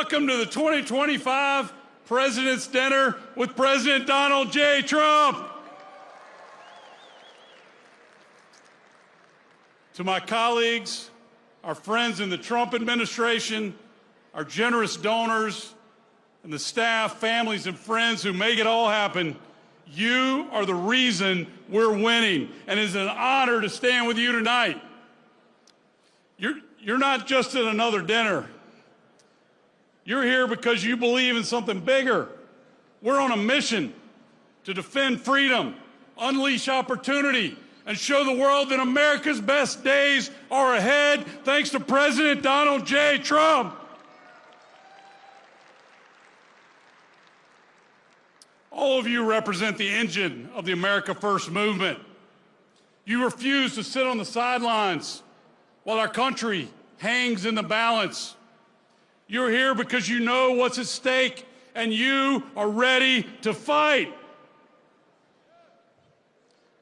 welcome to the 2025 President's Dinner with President Donald J. Trump. To my colleagues, our friends in the Trump administration, our generous donors, and the staff, families, and friends who make it all happen, you are the reason we're winning, and it is an honor to stand with you tonight. You're not just at another dinner. You're here because you believe in something bigger. We're on a mission to defend freedom, unleash opportunity, and show the world that America's best days are ahead thanks to President Donald J. Trump. All of you represent the engine of the America First movement. You refuse to sit on the sidelines while our country hangs in the balance. You're here because you know what's at stake and you are ready to fight.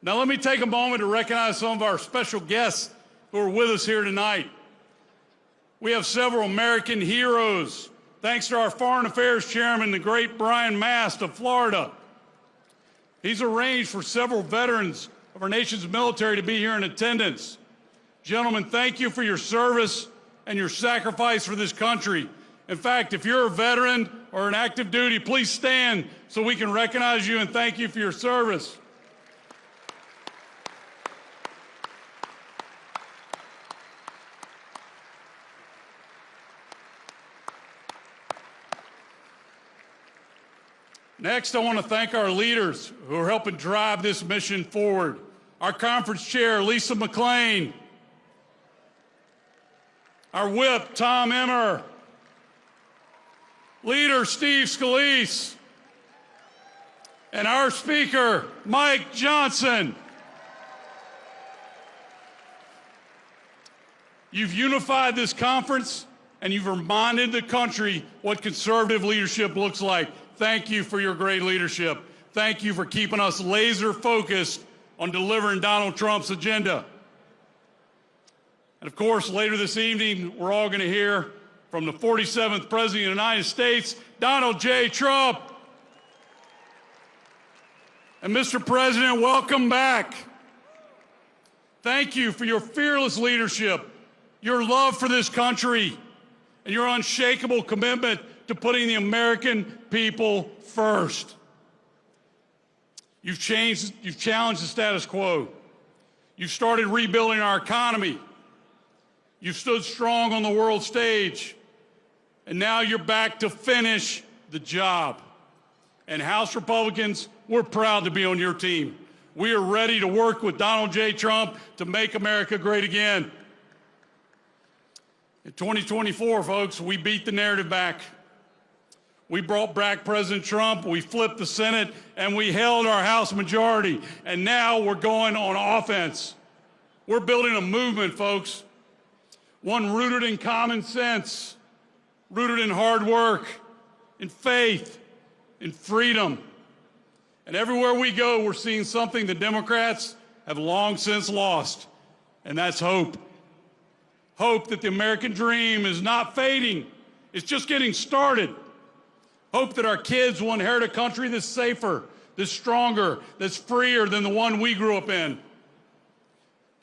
Now let me take a moment to recognize some of our special guests who are with us here tonight. We have several American heroes, thanks to our Foreign Affairs Chairman, the great Brian Mast of Florida. He's arranged for several veterans of our nation's military to be here in attendance. Gentlemen, thank you for your service and your sacrifice for this country. In fact, if you're a veteran or an active duty, please stand so we can recognize you and thank you for your service. Next, I want to thank our leaders who are helping drive this mission forward. Our conference chair, Lisa McClain. Our whip, Tom Emmer. Leader, Steve Scalise. And our speaker, Mike Johnson. You've unified this conference and you've reminded the country what conservative leadership looks like. Thank you for your great leadership. Thank you for keeping us laser focused on delivering Donald Trump's agenda. And of course, later this evening, we're all going to hear from the 47th President of the United States, Donald J. Trump. And Mr. President, welcome back. Thank you for your fearless leadership, your love for this country, and your unshakable commitment to putting the American people first. You've challenged the status quo. You've started rebuilding our economy. You've stood strong on the world stage. And now you're back to finish the job. And House Republicans, we're proud to be on your team. We are ready to work with Donald J. Trump to make America great again. In 2024, folks, we beat the narrative back. We brought back President Trump, we flipped the Senate, and we held our House majority. And now we're going on offense. We're building a movement, folks. One rooted in common sense, rooted in hard work, in faith, in freedom. And everywhere we go, we're seeing something the Democrats have long since lost, and that's hope. Hope that the American dream is not fading, it's just getting started. Hope that our kids will inherit a country that's safer, that's stronger, that's freer than the one we grew up in.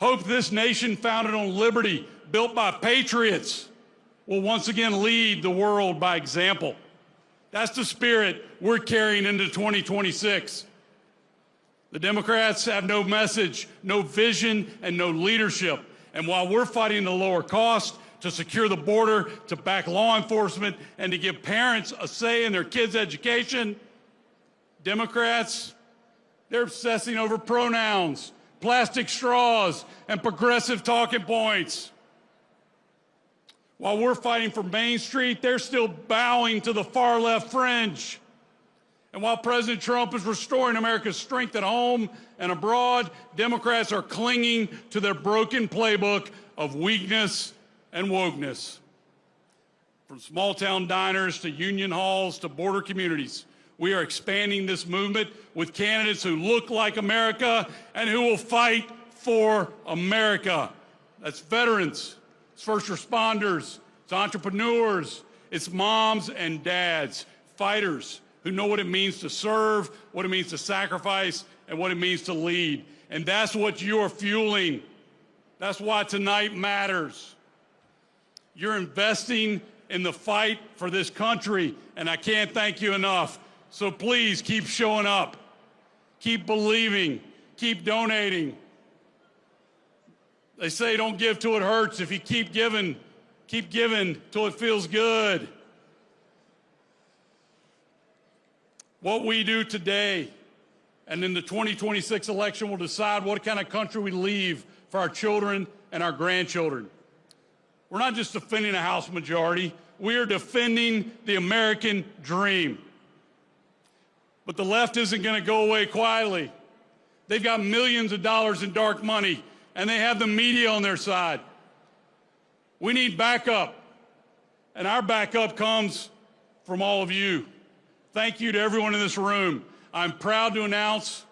Hope this nation founded on liberty, built by patriots, will once again lead the world by example. That's the spirit we're carrying into 2026. The Democrats have no message, no vision, and no leadership. And while we're fighting to lower cost, to secure the border, to back law enforcement, and to give parents a say in their kids' education, Democrats, they're obsessing over pronouns, plastic straws, and progressive talking points. While we're fighting for Main Street, they're still bowing to the far left fringe. And while President Trump is restoring America's strength at home and abroad, Democrats are clinging to their broken playbook of weakness and wokeness. From small-town diners to union halls to border communities, we are expanding this movement with candidates who look like America and who will fight for America. That's veterans, it's first responders, it's entrepreneurs, It's moms and dads, fighters who know what it means to serve, what it means to sacrifice, and what it means to lead. And that's what you're fueling. That's why tonight matters. You're investing in the fight for this country, and I can't thank you enough. So please keep showing up, keep believing, keep donating. They say don't give till it hurts. If you keep giving till it feels good. What we do today and in the 2026 election will decide what kind of country we leave for our children and our grandchildren. We're not just defending a House majority, we are defending the American dream. But the left isn't going to go away quietly. They've got millions of dollars in dark money, and they have the media on their side. We need backup, and our backup comes from all of you. Thank you to everyone in this room. I'm proud to announce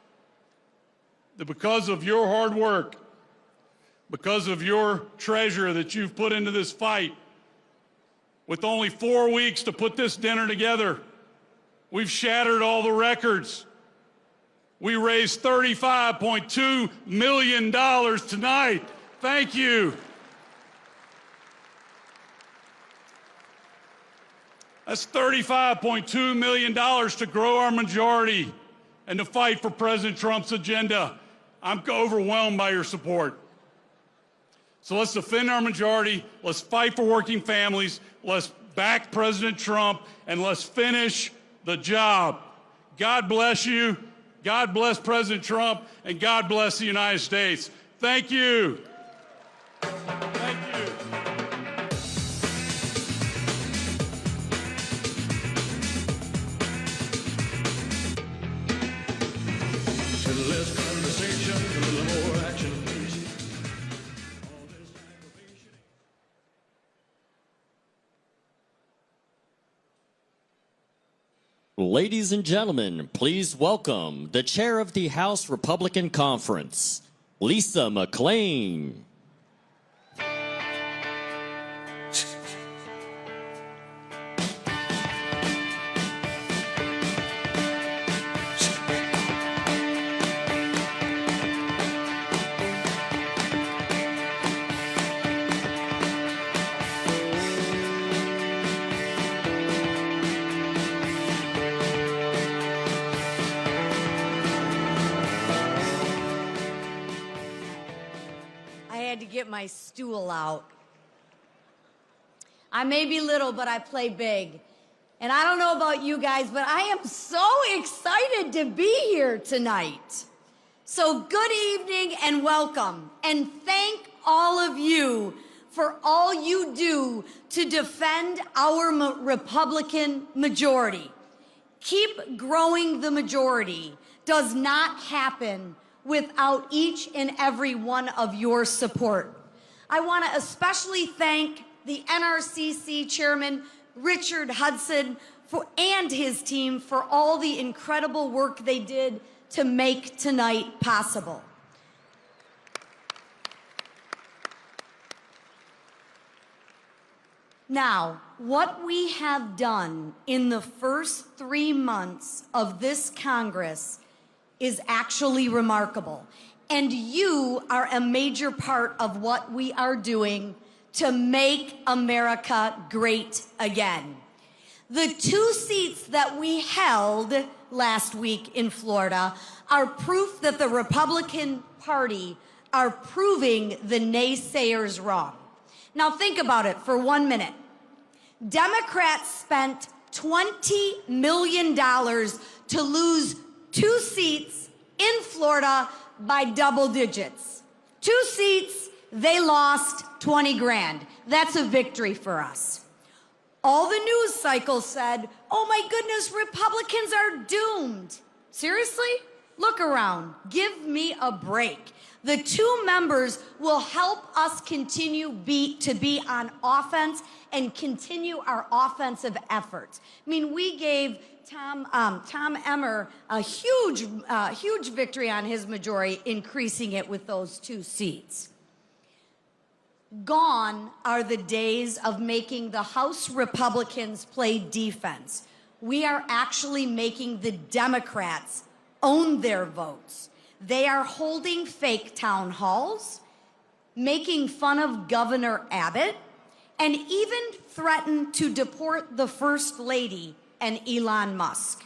that because of your hard work, because of your treasure that you've put into this fight, with only 4 weeks to put this dinner together, we've shattered all the records. We raised $35.2 million tonight. Thank you. That's $35.2 million to grow our majority and to fight for President Trump's agenda. I'm overwhelmed by your support. So let's defend our majority, let's fight for working families, let's back President Trump, and let's finish the job. God bless you, God bless President Trump, and God bless the United States. Thank you. Thank you. Less conversation, a little more action, please. Ladies and gentlemen, please welcome the chair of the House Republican Conference, Lisa McClain. To get my stool out. I may be little, but I play big. And I don't know about you guys, but I am so excited to be here tonight. So good evening and welcome. And thank all of you for all you do to defend our Republican majority. Keep growing the majority does not happen without each and every one of your support. I want to especially thank the NRCC Chairman, Richard Hudson, and his team for all the incredible work they did to make tonight possible. Now, what we have done in the first 3 months of this Congress is actually remarkable. And you are a major part of what we are doing to make America great again. The 2 seats that we held last week in Florida are proof that the Republican Party are proving the naysayers wrong. Now think about it for 1 minute. Democrats spent $20 million to lose 2 seats in Florida by double digits. 2 seats, they lost 20 grand. That's a victory for us. All the news cycles said, oh my goodness, Republicans are doomed. Seriously? Look around. Give me a break. The 2 members will help us continue to be on offense and continue our offensive efforts. I mean, we gave Tom Emmer a huge victory on his majority, increasing it with those 2 seats. Gone are the days of making the House Republicans play defense. We are actually making the Democrats own their votes. They are holding fake town halls, making fun of Governor Abbott, and even threatened to deport the First Lady and Elon Musk.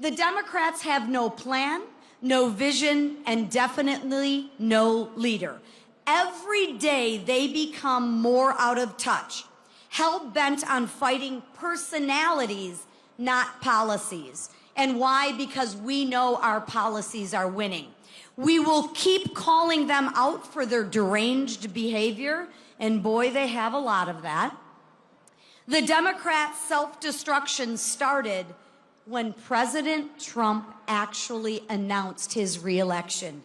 The Democrats have no plan, no vision, and definitely no leader. Every day they become more out of touch, hell-bent on fighting personalities, not policies. And why? Because we know our policies are winning. We will keep calling them out for their deranged behavior, and boy, they have a lot of that. The Democrats' self-destruction started when President Trump actually announced his re-election.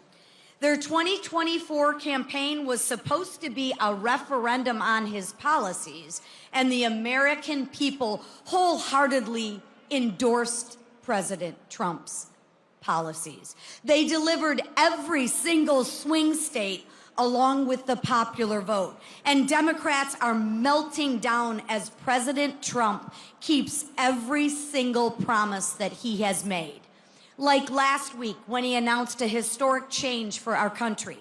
Their 2024 campaign was supposed to be a referendum on his policies, and the American people wholeheartedly endorsed President Trump's policies. They delivered every single swing state along with the popular vote. And Democrats are melting down as President Trump keeps every single promise that he has made. Like last week when he announced a historic change for our country.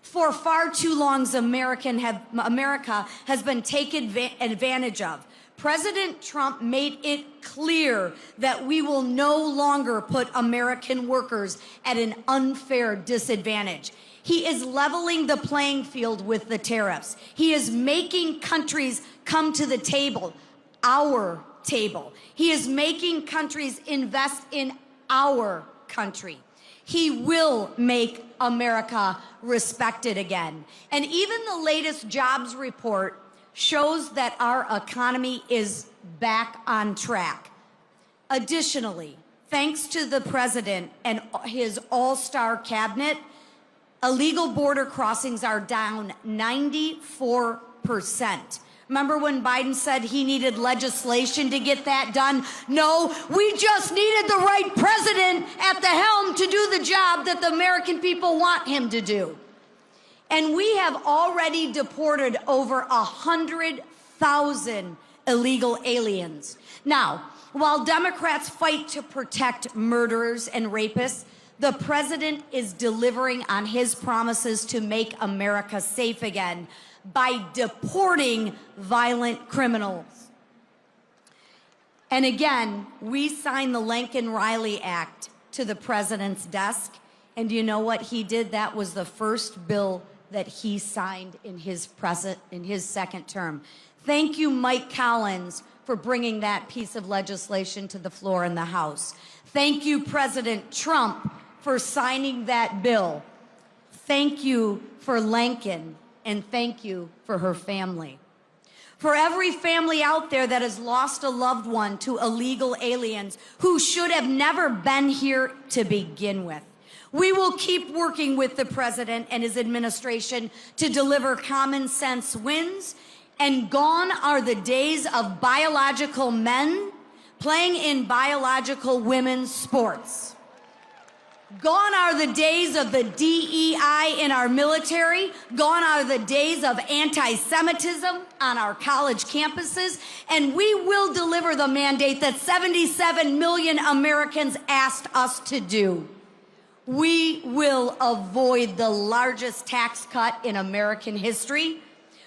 For far too long, America has been taken advantage of. President Trump made it clear that we will no longer put American workers at an unfair disadvantage. He is leveling the playing field with the tariffs. He is making countries come to the table, our table. He is making countries invest in our country. He will make America respected again. And even the latest jobs report shows that our economy is back on track. Additionally, thanks to the president and his all-star cabinet, illegal border crossings are down 94%. Remember when Biden said he needed legislation to get that done? No, we just needed the right president at the helm to do the job that the American people want him to do. And we have already deported over 100,000 illegal aliens. Now, while Democrats fight to protect murderers and rapists, the president is delivering on his promises to make America safe again by deporting violent criminals. And again, we signed the Lincoln-Riley Act to the president's desk. And you know what he did? That was the first bill that he signed in his second term. Thank you, Mike Collins, for bringing that piece of legislation to the floor in the House. Thank you, President Trump, for signing that bill. Thank you for Lincoln, and thank you for her family. For every family out there that has lost a loved one to illegal aliens who should have never been here to begin with, we will keep working with the president and his administration to deliver common sense wins. And gone are the days of biological men playing in biological women's sports. Gone are the days of the DEI in our military. Gone are the days of anti-Semitism on our college campuses. And we will deliver the mandate that 77 million Americans asked us to do. We will avoid the largest tax cut in American history.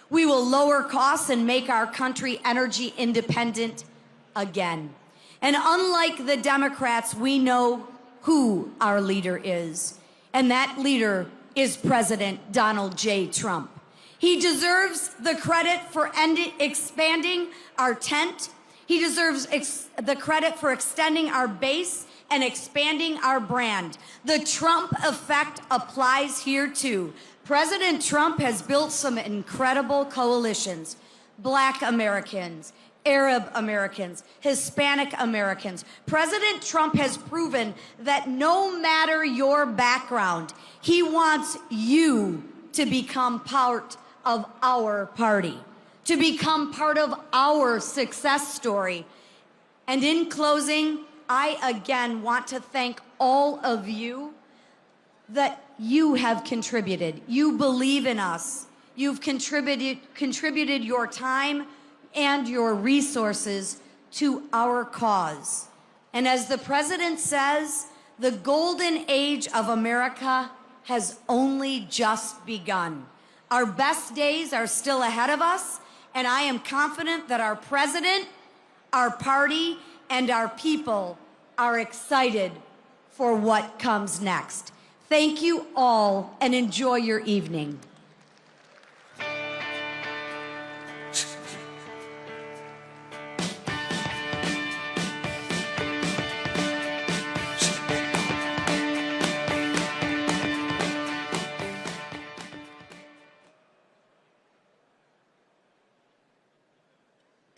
We will lower costs and make our country energy independent again. And unlike the Democrats, we know who our leader is. And that leader is President Donald J. Trump. He deserves the credit for expanding our tent. He deserves the credit for extending our base and expanding our brand. The Trump effect applies here too. President Trump has built some incredible coalitions. Black Americans, Arab Americans, Hispanic Americans. President Trump has proven that no matter your background, he wants you to become part of our party, to become part of our success story. And in closing, I again want to thank all of you that you have contributed. You believe in us, you've contributed your time and your resources to our cause. And as the President says, the golden age of America has only just begun. Our best days are still ahead of us, and I am confident that our President, our party, and our people are excited for what comes next. Thank you all, and enjoy your evening.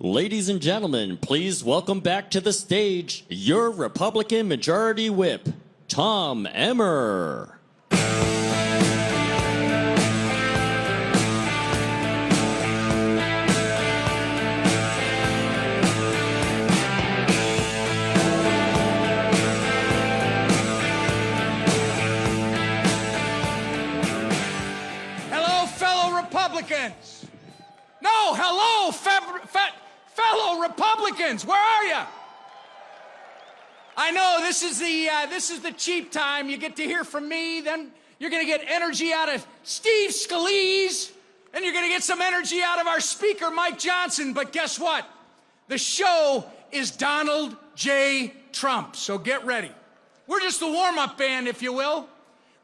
Ladies and gentlemen, please welcome back to the stage your Republican Majority Whip, Tom Emmer. Hello, fellow Republicans. No, hello, fellow Republicans. Where are you? I know this is the cheap time. You get to hear from me, then you're going to get energy out of Steve Scalise, and you're going to get some energy out of our speaker, Mike Johnson. But guess what? The show is Donald J. Trump, so get ready. We're just the warm-up band, if you will.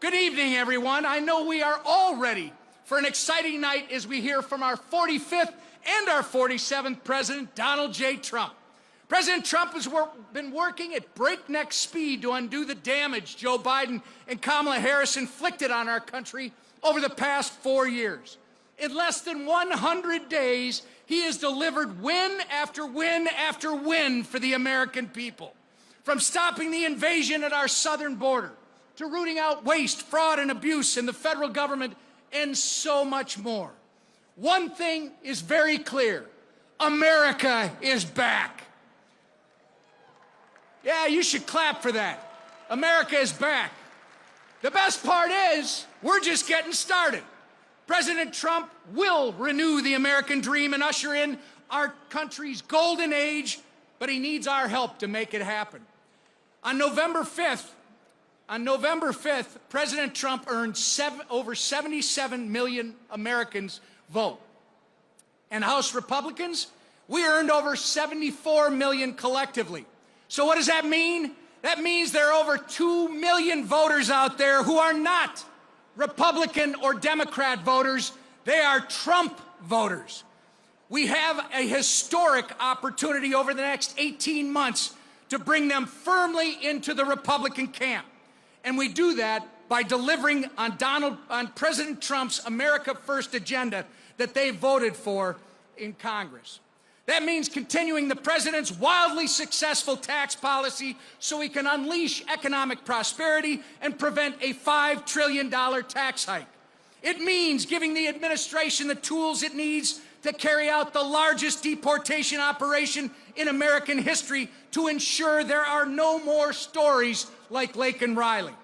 Good evening, everyone. I know we are all ready for an exciting night as we hear from our 45th and our 47th President, Donald J. Trump. President Trump has been working at breakneck speed to undo the damage Joe Biden and Kamala Harris inflicted on our country over the past 4 years. In less than 100 days, he has delivered win after win after win for the American people. From stopping the invasion at our southern border, to rooting out waste, fraud, and abuse in the federal government, and so much more. One thing is very clear: America is back. Yeah, you should clap for that. America is back. The best part is, we're just getting started. President Trump will renew the American dream and usher in our country's golden age, but he needs our help to make it happen. On November 5th, President Trump earned over 77 million Americans vote. And House Republicans, we earned over 74 million collectively. So what does that mean? That means there are over 2 million voters out there who are not Republican or Democrat voters. They are Trump voters. We have a historic opportunity over the next 18 months to bring them firmly into the Republican camp. And we do that by delivering on President Trump's America First agenda that they voted for in Congress. That means continuing the president's wildly successful tax policy so he can unleash economic prosperity and prevent a $5 trillion tax hike. It means giving the administration the tools it needs to carry out the largest deportation operation in American history to ensure there are no more stories like Laken Riley.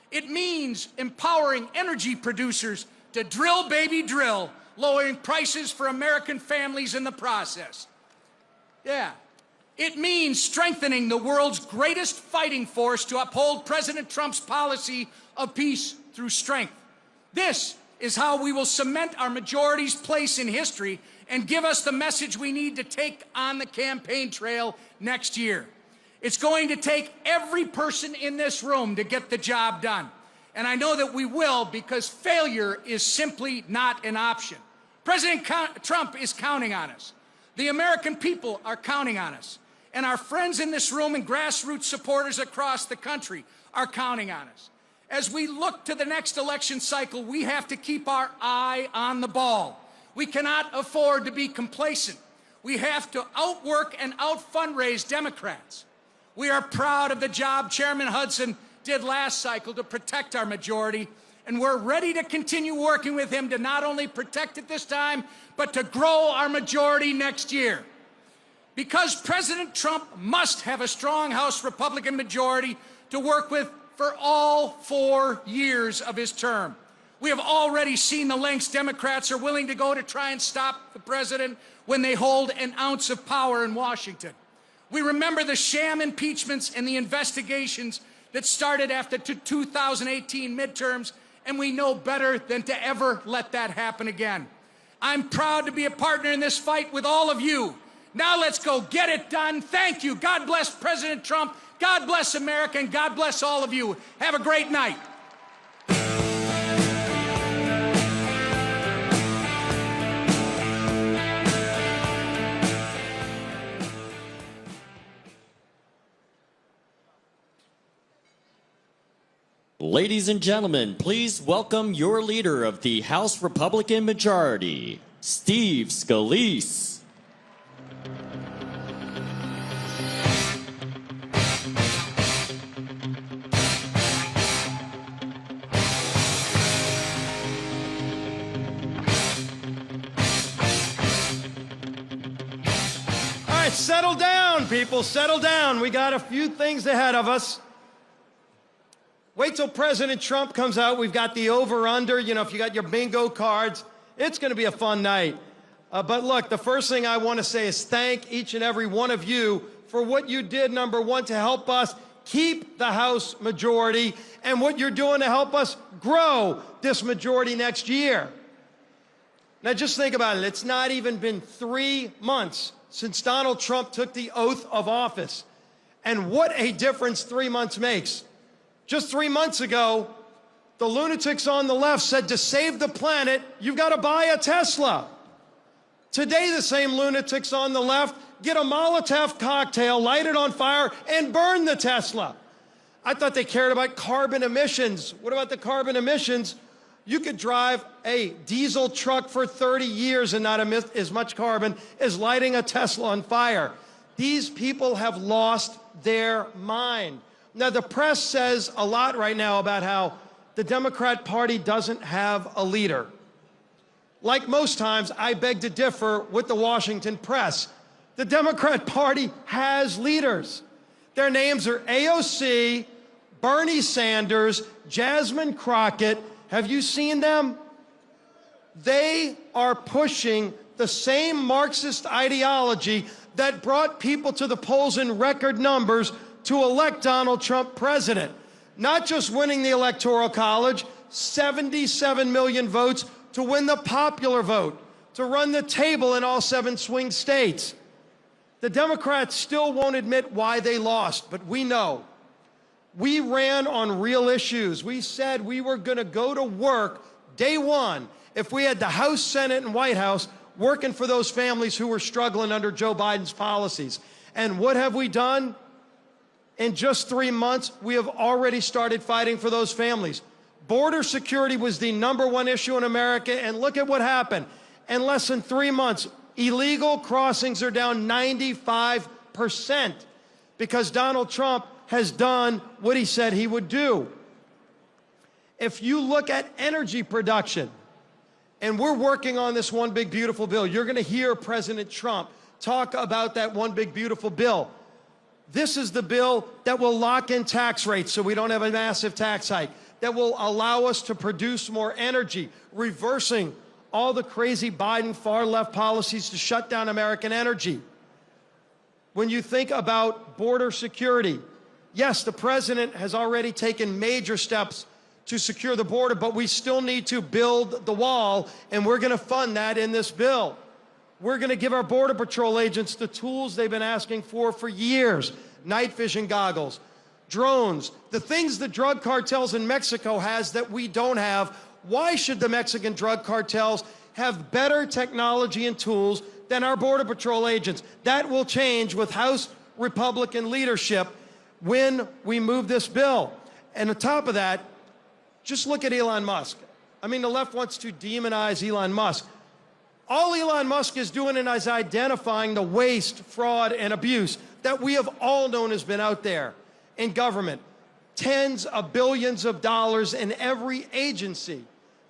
It means empowering energy producers to drill, baby, drill, lowering prices for American families in the process. Yeah. It means strengthening the world's greatest fighting force to uphold President Trump's policy of peace through strength. This is how we will cement our majority's place in history and give us the message we need to take on the campaign trail next year. It's going to take every person in this room to get the job done. And I know that we will, because failure is simply not an option. President Trump is counting on us. The American people are counting on us. And our friends in this room and grassroots supporters across the country are counting on us. As we look to the next election cycle, we have to keep our eye on the ball. We cannot afford to be complacent. We have to outwork and out-fundraise Democrats. We are proud of the job Chairman Hudson did last cycle to protect our majority, and we're ready to continue working with him to not only protect it this time, but to grow our majority next year. Because President Trump must have a strong House Republican majority to work with for all 4 years of his term, We have already seen the lengths Democrats are willing to go to try and stop the president when they hold an ounce of power in Washington. We remember the sham impeachments and the investigations that started after the 2018 midterms, and we know better than to ever let that happen again. I'm proud to be a partner in this fight with all of you. Now let's go get it done. Thank you. God bless President Trump. God bless America, and God bless all of you. Have a great night. Ladies and gentlemen, please welcome your leader of the House Republican Majority, Steve Scalise. All right, settle down, people, settle down. We got a few things ahead of us. Wait till President Trump comes out. We've got the over-under. You know, if you got your bingo cards, it's going to be a fun night. But look, the first thing I want to say is thank each and every one of you for what you did, number one, to help us keep the House majority, and what you're doing to help us grow this majority next year. Now, just think about it. It's not even been 3 months since Donald Trump took the oath of office. And what a difference 3 months makes. Just 3 months ago, the lunatics on the left said to save the planet, you've got to buy a Tesla. Today, the same lunatics on the left get a Molotov cocktail, light it on fire, and burn the Tesla. I thought they cared about carbon emissions. What about the carbon emissions? You could drive a diesel truck for 30 years and not emit as much carbon as lighting a Tesla on fire. These people have lost their mind. Now, the press says a lot right now about how the Democrat Party doesn't have a leader. Like most times, I beg to differ with the Washington press. The Democrat Party has leaders. Their names are AOC, Bernie Sanders, Jasmine Crockett. Have you seen them? They are pushing the same Marxist ideology that brought people to the polls in record numbers to elect Donald Trump president. Not just winning the Electoral College, 77 million votes to win the popular vote, to run the table in all 7 swing states. The Democrats still won't admit why they lost, but we know. We ran on real issues. We said we were going to go to work day one if we had the House, Senate, and White House working for those families who were struggling under Joe Biden's policies. And what have we done? In just 3 months, we have already started fighting for those families. Border security was the #1 issue in America, and look at what happened. In less than 3 months, illegal crossings are down 95% because Donald Trump has done what he said he would do. If you look at energy production, and we're working on this one big beautiful bill, you're going to hear President Trump talk about that one big beautiful bill. This is the bill that will lock in tax rates so we don't have a massive tax hike, that will allow us to produce more energy, reversing all the crazy Biden far-left policies to shut down American energy. When you think about border security, yes, the president has already taken major steps to secure the border, but we still need to build the wall, and we're going to fund that in this bill. We're going to give our Border Patrol agents the tools they've been asking for years. Night vision goggles, drones, the things the drug cartels in Mexico has that we don't have. Why should the Mexican drug cartels have better technology and tools than our Border Patrol agents? That will change with House Republican leadership when we move this bill. And on top of that, just look at Elon Musk. I mean, the left wants to demonize Elon Musk. All Elon Musk is doing is identifying the waste, fraud, and abuse that we have all known has been out there in government. Tens of billions of dollars in every agency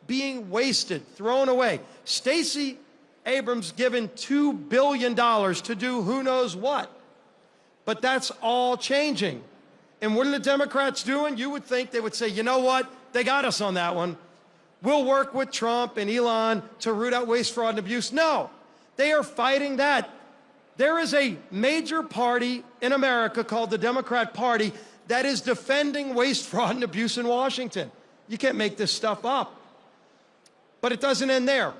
being wasted, thrown away. Stacey Abrams given $2 billion to do who knows what. But that's all changing. And what are the Democrats doing? You would think they would say, you know what? They got us on that one. we'll work with Trump and Elon to root out waste, fraud, and abuse. No, they are fighting that. There is a major party in America called the Democrat Party that is defending waste, fraud, and abuse in Washington. You can't make this stuff up. But it doesn't end there.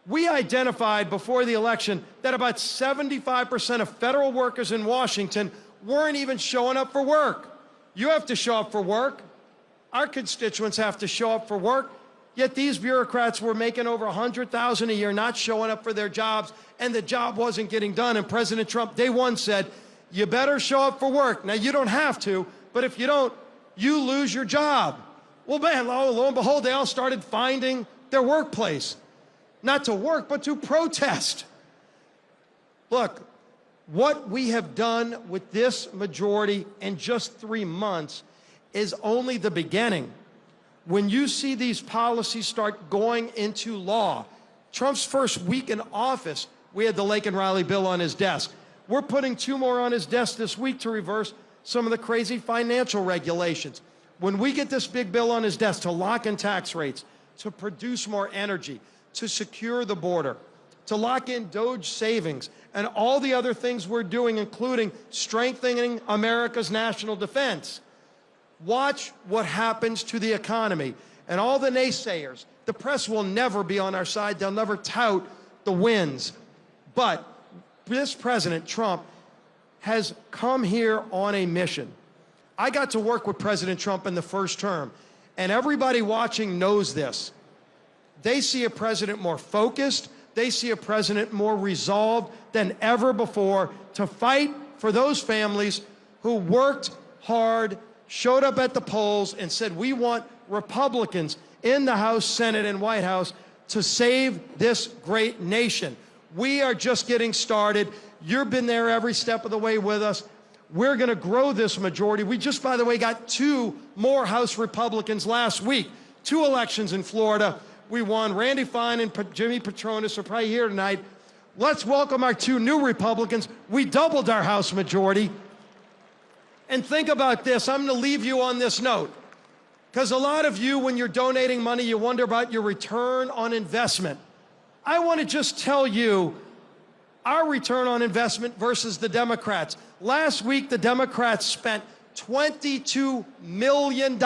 We identified before the election that about 75% of federal workers in Washington weren't even showing up for work. You have to show up for work. Our constituents have to show up for work. Yet these bureaucrats were making over $100,000 a year, not showing up for their jobs, and the job wasn't getting done. And President Trump, day one, said, you better show up for work. Now, you don't have to, but if you don't, you lose your job. Well, man, lo and behold, they all started finding their workplace. Not to work, but to protest. Look, what we have done with this majority in just 3 months is only the beginning. When you see these policies start going into law, Trump's first week in office, we had the Lake and Riley bill on his desk. We're putting 2 more on his desk this week to reverse some of the crazy financial regulations. When we get this big bill on his desk to lock in tax rates, to produce more energy, to secure the border, to lock in DOGE savings, and all the other things we're doing, including strengthening America's national defense. Watch what happens to the economy. And all the naysayers, the press will never be on our side. They'll never tout the wins. But this President Trump has come here on a mission. I got to work with President Trump in the first term, and everybody watching knows this. They see a president more focused. They see a president more resolved than ever before to fight for those families who worked hard, showed up at the polls, and said, we want Republicans in the House, Senate, and White House to save this great nation. We are just getting started. You've been there every step of the way with us. We're going to grow this majority. We just, by the way, got 2 more House Republicans last week. 2 elections in Florida. We won. Randy Fine and Jimmy Patronis are probably here tonight. Let's welcome our 2 new Republicans. We doubled our House majority. And think about this. I'm going to leave you on this note. Because a lot of you, when you're donating money, you wonder about your return on investment. I want to just tell you our return on investment versus the Democrats. Last week, the Democrats spent $22 million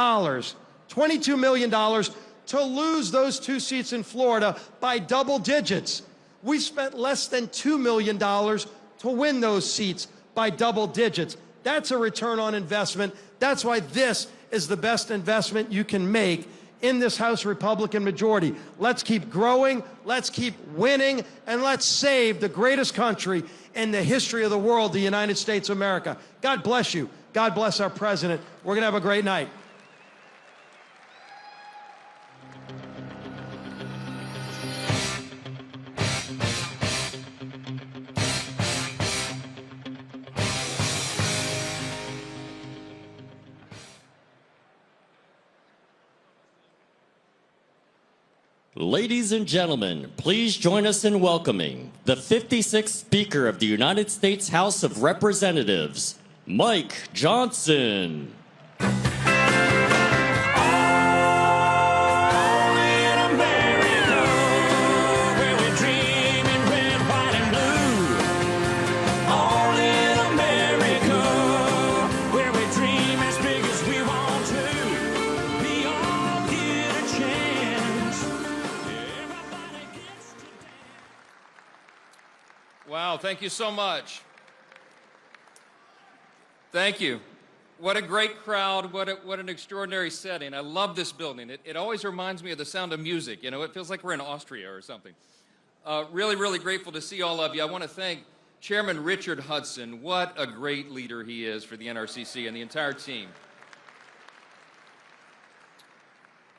to lose those 2 seats in Florida by double digits. We spent less than $2 million to win those seats by double digits. That's a return on investment. That's why this is the best investment you can make in this House Republican majority. Let's keep growing, let's keep winning, and let's save the greatest country in the history of the world, the United States of America. God bless you. God bless our president. We're going to have a great night. Ladies and gentlemen, please join us in welcoming the 56th Speaker of the United States House of Representatives, Mike Johnson. Wow, thank you so much. Thank you. What a great crowd, what an extraordinary setting. I love this building. It always reminds me of the Sound of Music. You know, it feels like we're in Austria or something. Really, really grateful to see all of you. I want to thank Chairman Richard Hudson. What a great leader he is for the NRCC and the entire team.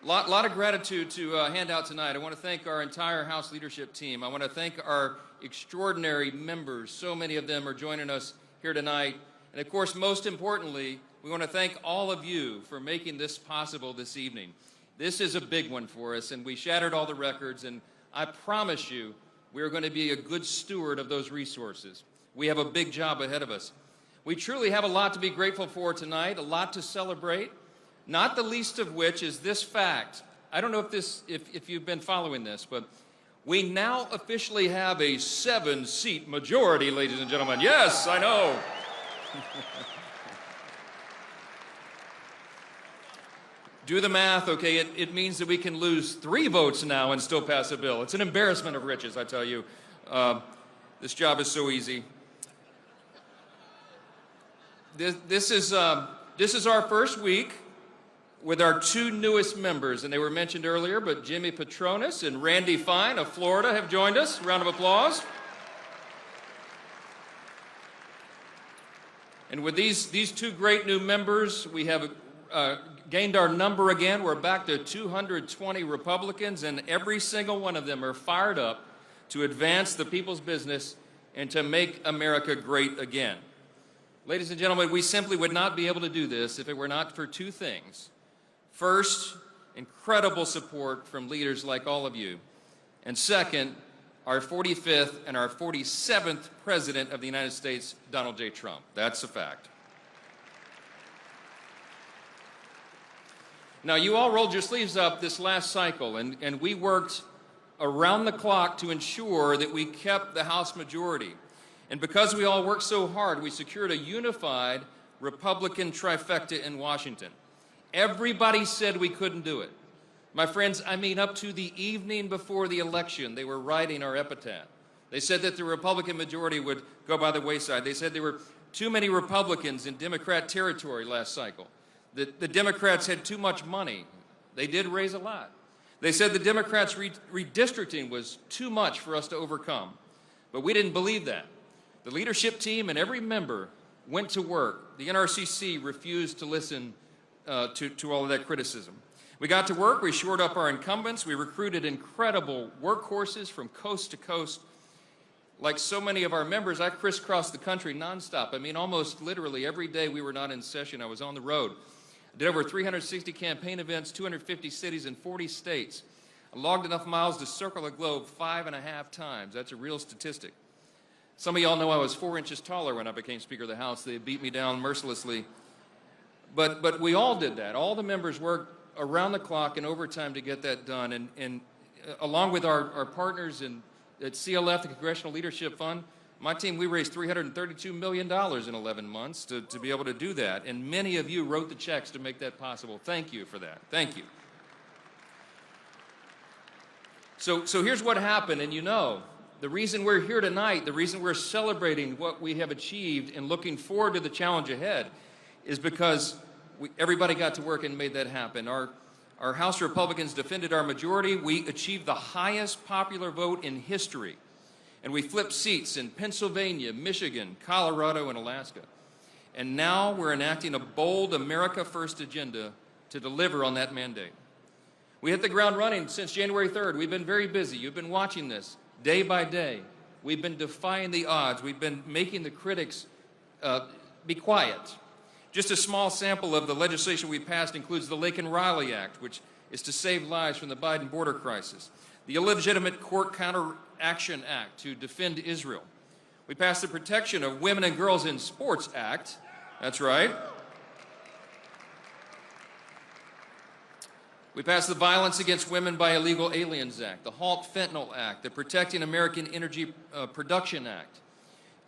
Lot of gratitude to hand out tonight. I want to thank our entire House leadership team. I want to thank our extraordinary members. So many of them are joining us here tonight. And of course, most importantly, we want to thank all of you for making this possible this evening. This is a big one for us, and we shattered all the records, and I promise you, we're going to be a good steward of those resources. We have a big job ahead of us. We truly have a lot to be grateful for tonight, a lot to celebrate. Not the least of which is this fact. I don't know if you've been following this, but we now officially have a 7-seat majority, ladies and gentlemen. Yes, I know. Do the math, okay? It means that we can lose 3 votes now and still pass a bill. It's an embarrassment of riches, I tell you. This job is so easy. This is our first week with our 2 newest members, and they were mentioned earlier, but Jimmy Patronis and Randy Fine of Florida have joined us. Round of applause. And with these 2 great new members, we have gained our number again. We're back to 220 Republicans, and every single one of them are fired up to advance the people's business and to make America great again. Ladies and gentlemen, we simply would not be able to do this if it were not for 2 things. First, incredible support from leaders like all of you. And second, our 45th and our 47th President of the United States, Donald J. Trump. That's a fact. Now, you all rolled your sleeves up this last cycle, and we worked around the clock to ensure that we kept the House majority. And because we all worked so hard, we secured a unified Republican trifecta in Washington. Everybody said we couldn't do it. My friends, I mean, up to the evening before the election, they were writing our epitaph. They said that the Republican majority would go by the wayside. They said there were too many Republicans in Democrat territory last cycle. The Democrats had too much money. They did raise a lot. They said the Democrats' redistricting was too much for us to overcome. But we didn't believe that. The leadership team and every member went to work. The NRCC refused to listen to all of that criticism. We got to work, we shored up our incumbents, we recruited incredible workhorses from coast to coast. Like so many of our members, I crisscrossed the country nonstop. I mean, almost literally every day we were not in session, I was on the road. I did over 360 campaign events, 250 cities in 40 states. I logged enough miles to circle the globe 5.5 times. That's a real statistic. Some of y'all know I was 4 inches taller when I became Speaker of the House. They beat me down mercilessly. But we all did that. All the members worked around the clock and overtime to get that done. And along with our partners at CLF, the Congressional Leadership Fund, my team, we raised $332 million in 11 months to be able to do that. And many of you wrote the checks to make that possible. Thank you for that. Thank you. So here's what happened, and you know, the reason we're here tonight, the reason we're celebrating what we have achieved and looking forward to the challenge ahead is because everybody got to work and made that happen. Our House Republicans defended our majority. We achieved the highest popular vote in history. And we flipped seats in Pennsylvania, Michigan, Colorado, and Alaska. And now we're enacting a bold America First agenda to deliver on that mandate. We hit the ground running since January 3rd. We've been very busy. You've been watching this day by day. We've been defying the odds. We've been making the critics be quiet. Just a small sample of the legislation we passed includes the Laken Riley Act, which is to save lives from the Biden border crisis. The Illegitimate Court Counteraction Act to defend Israel. We passed the Protection of Women and Girls in Sports Act. That's right. We passed the Violence Against Women by Illegal Aliens Act, the Halt Fentanyl Act, the Protecting American Energy Production Act,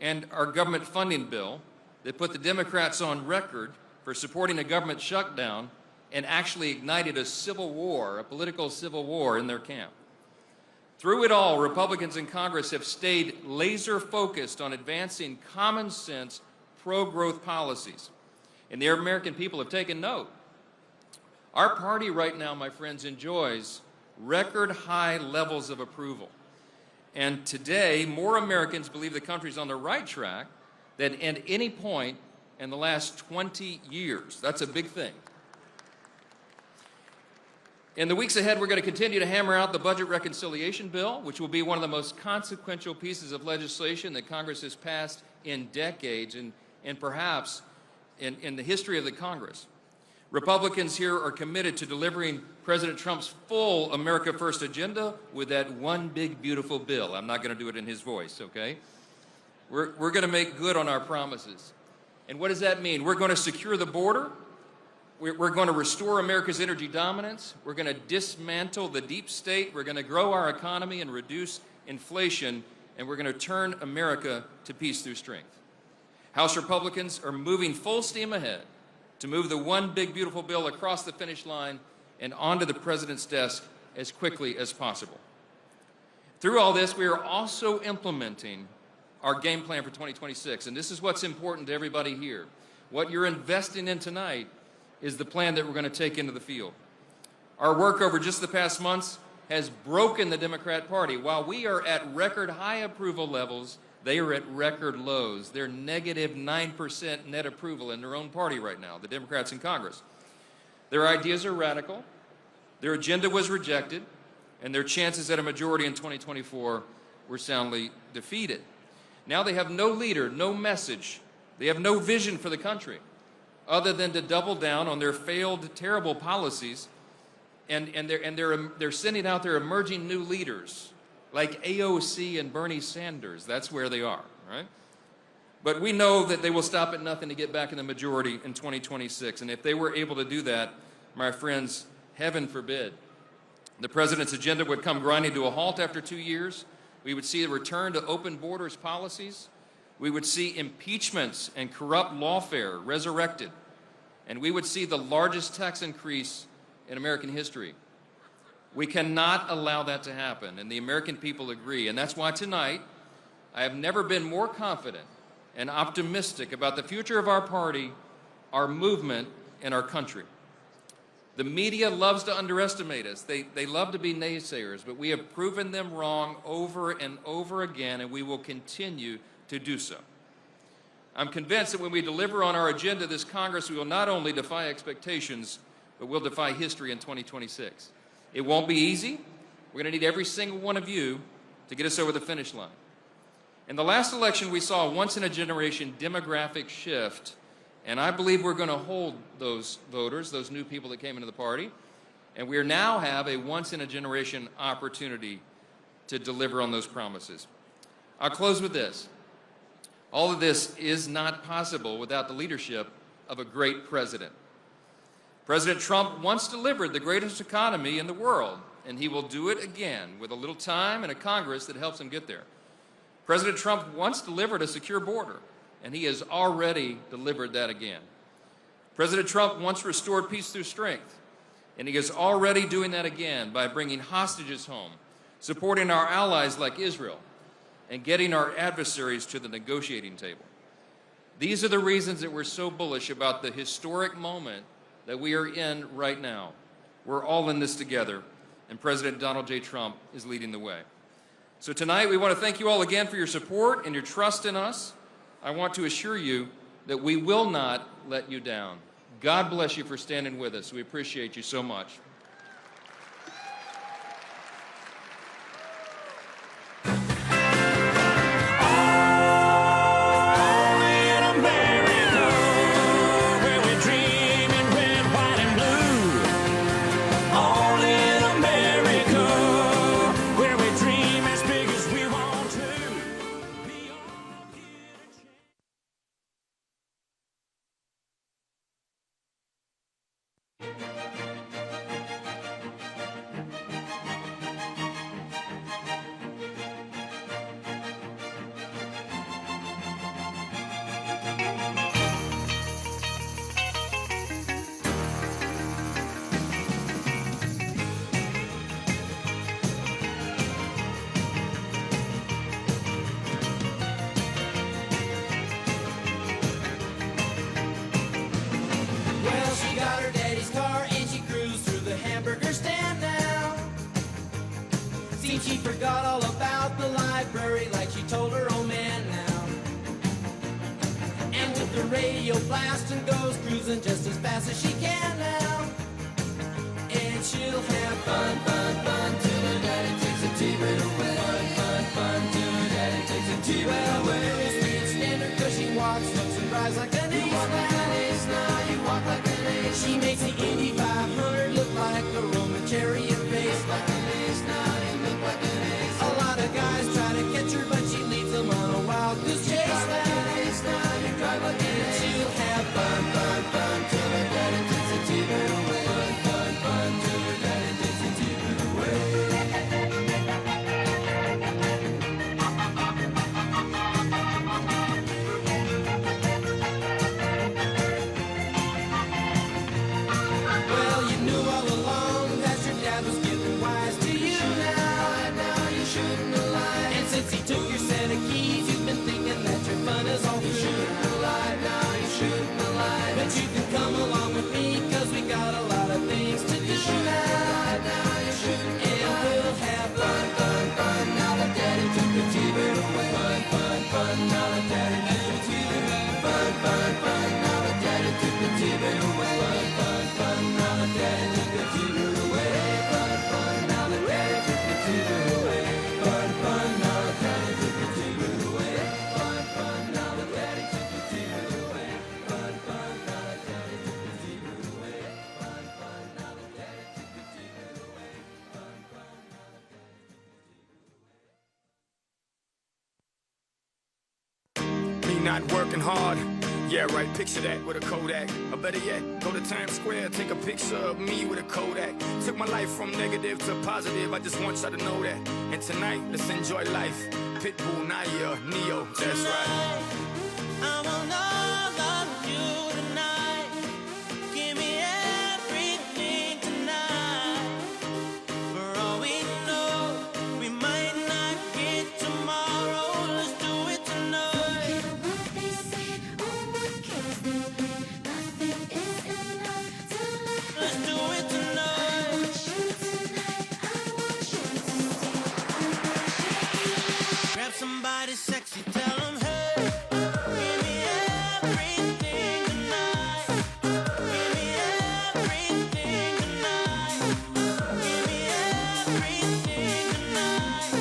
and our government funding bill that put the Democrats on record for supporting a government shutdown and actually ignited a civil war, a political civil war in their camp. Through it all, Republicans in Congress have stayed laser focused on advancing common sense, pro-growth policies. And the American people have taken note. Our party right now, my friends, enjoys record high levels of approval. And today, more Americans believe the country's on the right track than at any point in the last 20 years. That's a big thing. In the weeks ahead, we're going to continue to hammer out the budget reconciliation bill, which will be one of the most consequential pieces of legislation that Congress has passed in decades and perhaps in the history of the Congress. Republicans here are committed to delivering President Trump's full America First agenda with that one big, beautiful bill. I'm not going to do it in his voice, okay? We're going to make good on our promises. And what does that mean? We're going to secure the border. We're going to restore America's energy dominance. We're going to dismantle the deep state. We're going to grow our economy and reduce inflation. And we're going to turn America to peace through strength. House Republicans are moving full steam ahead to move the one big beautiful bill across the finish line and onto the president's desk as quickly as possible. Through all this, we are also implementing our game plan for 2026, and this is what's important to everybody here. What you're investing in tonight is the plan that we're going to take into the field. Our work over just the past months has broken the Democrat Party. While we are at record high approval levels, they are at record lows. They're negative 9% net approval in their own party right now, the Democrats in Congress. Their ideas are radical, their agenda was rejected, and their chances at a majority in 2024 were soundly defeated. Now they have no leader, no message. They have no vision for the country other than to double down on their failed, terrible policies, and they're sending out their emerging new leaders like AOC and Bernie Sanders. That's where they are, right? But we know that they will stop at nothing to get back in the majority in 2026. And if they were able to do that, my friends, heaven forbid, the president's agenda would come grinding to a halt after 2 years. We would see a return to open borders policies. We would see impeachments and corrupt lawfare resurrected. And we would see the largest tax increase in American history. We cannot allow that to happen, and the American people agree. And that's why tonight, I have never been more confident and optimistic about the future of our party, our movement, and our country. The media loves to underestimate us. They love to be naysayers, but we have proven them wrong over and over again, and we will continue to do so. I'm convinced that when we deliver on our agenda this Congress, we will not only defy expectations, but we'll defy history in 2026. It won't be easy. We're going to need every single one of you to get us over the finish line. In the last election, we saw a once-in-a-generation demographic shift, and I believe we're going to hold those voters, those new people that came into the party, and we now have a once-in-a-generation opportunity to deliver on those promises. I'll close with this. All of this is not possible without the leadership of a great president. President Trump once delivered the greatest economy in the world, and he will do it again with a little time and a Congress that helps him get there. President Trump once delivered a secure border, and he has already delivered that again. President Trump once restored peace through strength, and he is already doing that again by bringing hostages home, supporting our allies like Israel, and getting our adversaries to the negotiating table. These are the reasons that we're so bullish about the historic moment that we are in right now. We're all in this together, and President Donald J. Trump is leading the way. So tonight, we want to thank you all again for your support and your trust in us. I want to assure you that we will not let you down. God bless you for standing with us. We appreciate you so much. She forgot all about the library like she told her old man now. And with the radio blasting goes cruising just as fast as she can now. And she'll have fun, fun, fun till her daddy takes a T-bird away. Fun, fun, fun till her daddy takes a T-bird away. Can't stand her 'cause she walks, looks and drives like an ace. You walk like an ace now, you walk like an ace. She makes the Indy 500 look like a Roman chariot race. Like an ace now, you look like an ace. A lot of guys try to catch her, but she leads them on a wild goose chase. Like an ace now, you drive like an ace. She'll have fun, fun, fun till her daddy takes a T-bird away. not working hard. Yeah, right, picture that with a Kodak. Or better yet, go to Times Square, take a picture of me with a Kodak. Took my life from negative to positive, I just want y'all to know that. And tonight, let's enjoy life. Pitbull, Naya, Neo, that's right. I want all of you tonight. Give me everything tonight. For all we know, we might not get tomorrow. Let's do it tonight. What they say, oh, what kills them, nothing is enough to let. Let's do it tonight. I want you tonight. I want you to Grab somebody sexy, tell them, hey, give me everything tonight. Give me everything tonight. Give me everything tonight.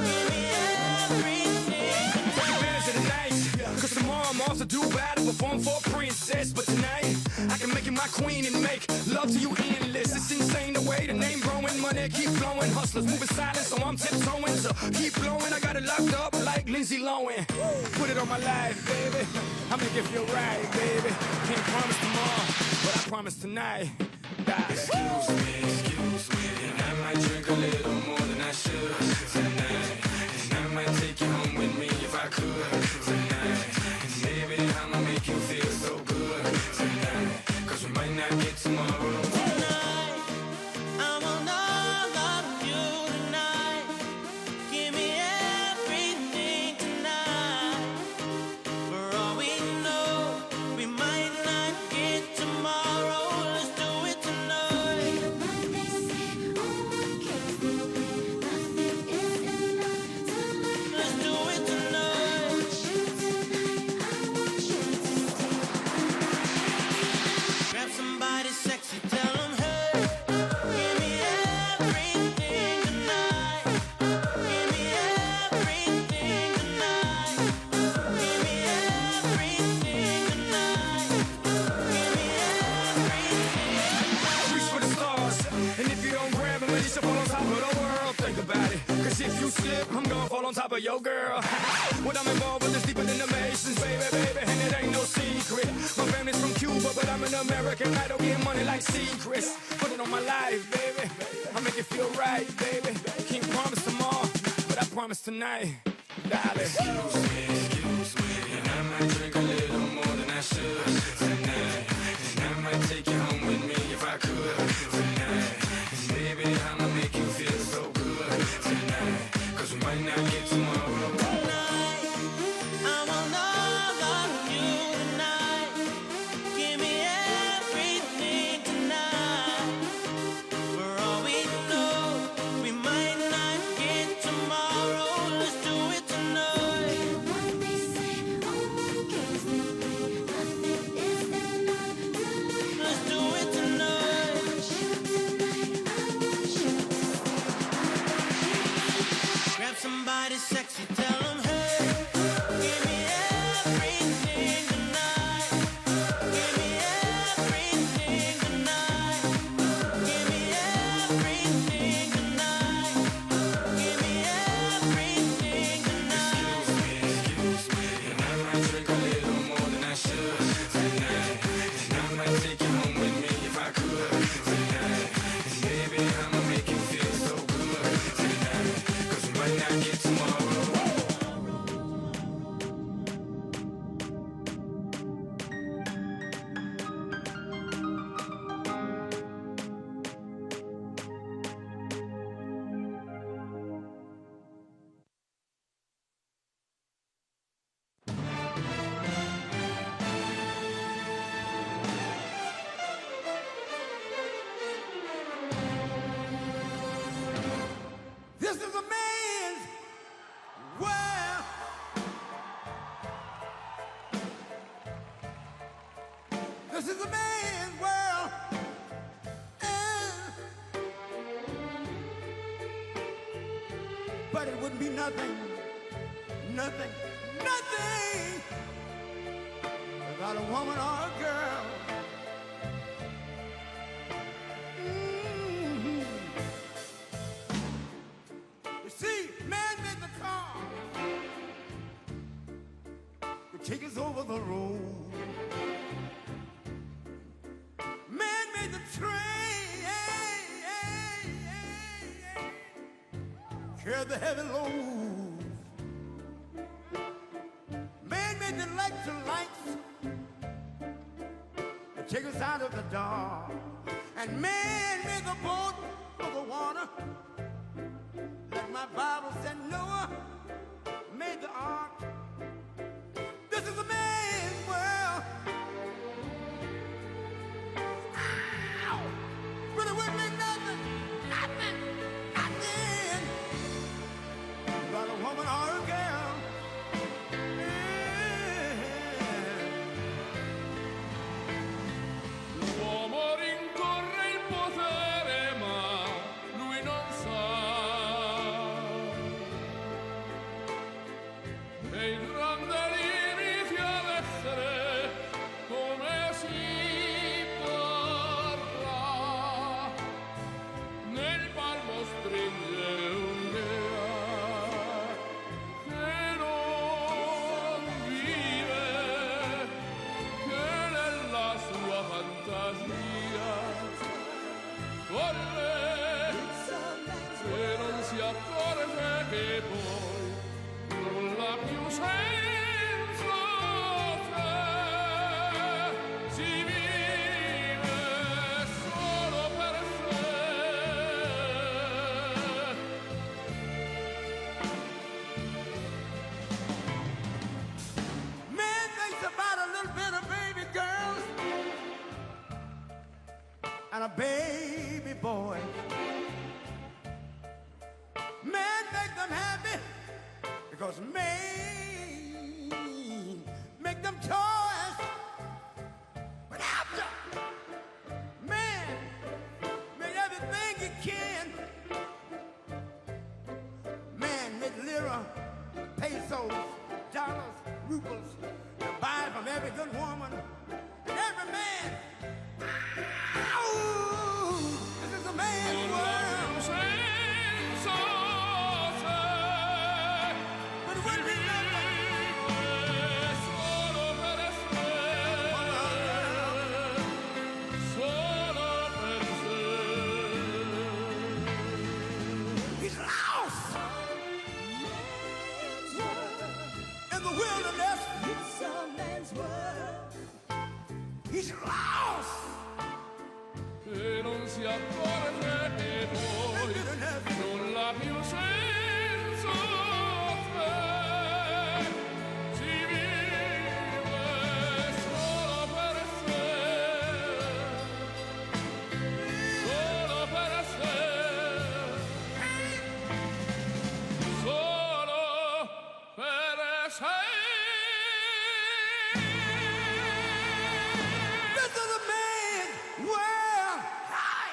Give me everything Take advantage of the night, cause tomorrow I'm off to do battle, perform for a princess. But tonight, I can make you my queen and make love to you endless. It's insane the way the name growing, money keep flowing. Hustlers moving silent, so I'm tiptoeing. So keep blowing, I got it locked up like Lindsay Lohan. Put it on my life, baby. I make it feel right, baby. Can't promise tomorrow, but I promise tonight. Excuse me, and I might drink a little more than I should tonight. And I might take you home with me if I could tonight. And baby, I'ma make you feel so good tonight. Cause we might not get tomorrow. tonight. I want all of you tonight. Give me everything tonight. For all we know, we might not get tomorrow. Let's do it tonight. what they say, oh, what kills them, nothing is enough to let. Let's do it tonight. I want you tonight. I want you to Grab somebody sexy, tell them, hey, give me everything tonight. Give me everything tonight. Give me everything tonight. Give me everything. Reach for the stars, and if you don't grab them, at least you fall on top of the world. Think about it, cause if you slip, I'm gonna fall on top of your girl. What I'm involved with is deeper than the Masons, baby, and it ain't no secret. My family's from Cuba, but I'm an American. I don't get money like secrets. Put it on my life, baby. I make it feel right, baby. Can't promise tomorrow, but I promise tonight, darling. Excuse me, and I might drink a little more than I should tonight. And I might take you home with me if I could tonight. And baby, I'ma make you feel so good tonight. Cause we might not get tomorrow. Tonight, I want all of you tonight. Give me everything tonight. For all we know, we might not get tomorrow. Let's do it tonight. what they say, oh, what kills them, nothing is enough to let. Let's do it tonight. I want you tonight. I want you Grab somebody sexy, tell them, hey, give me everything tonight. Give me everything tonight. Give me everything tonight. Give me everything tonight. Excuse me, and I might drink a little more than I should tonight. And I might take you home with me if I could tonight. And baby, I'ma make you feel so good tonight. Cause we might not get tomorrow. This is a man's world. This is a man's world. But it wouldn't be nothing, nothing, nothing without a woman or a girl. You see, man made the car. The take us over the road. Man made the train, carry the heavy load. Man made the electric lights to take us out of the dark. And man made the boat of the water. Like my Bible said, Noah made the ark. This is a man's world. Ow! But it wouldn't be nothing, nothing, nothing about a woman or a girl. L'uomo rincorre il potere, ma lui non sa che il grande limite ad essere come si parla. Nel palmo stringe un'idea che non vive, che nella sua fantasia corre, se non si accorge che poi non l'ha più senso, se si vive solo per sé. Man thinks about a little bit of baby girls and a baby boy. Man make them happy because man make them toys. But after man made everything he can, man made lira, pesos, dollars, rubles to buy from every good woman and every man. Ow! This is a man's world. Senso, se But it wouldn't be nothing. solo per sé, solo per sé. He's lost in the wilderness. It's a man's world. He's lost E non si accorge che poi non l'ha più senso, se si vive solo per sé, solo per sé, solo per sé. This is a man's world. Hi.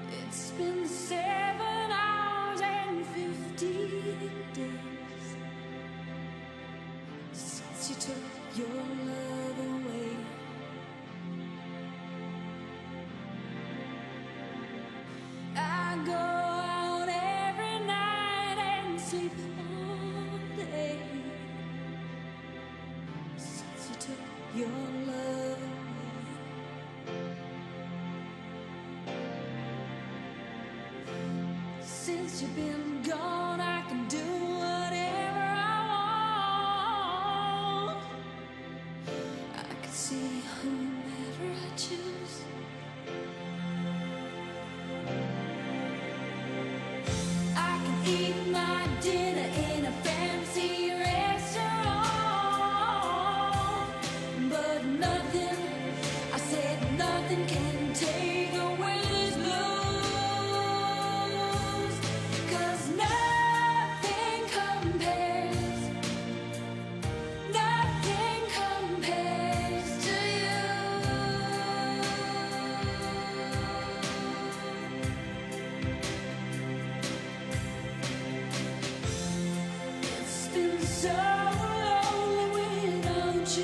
It's been 7 hours and 50 days since you took your love away. I go out every night and sleep all day since you took your love away. Since you've been gone, I can do whatever I want. I can see whomever I choose. I can eat my dinner in a fancy restaurant, but nothing, I said nothing can take away this blues. 'Cause nothing compares, nothing compares to you. It's been so lonely without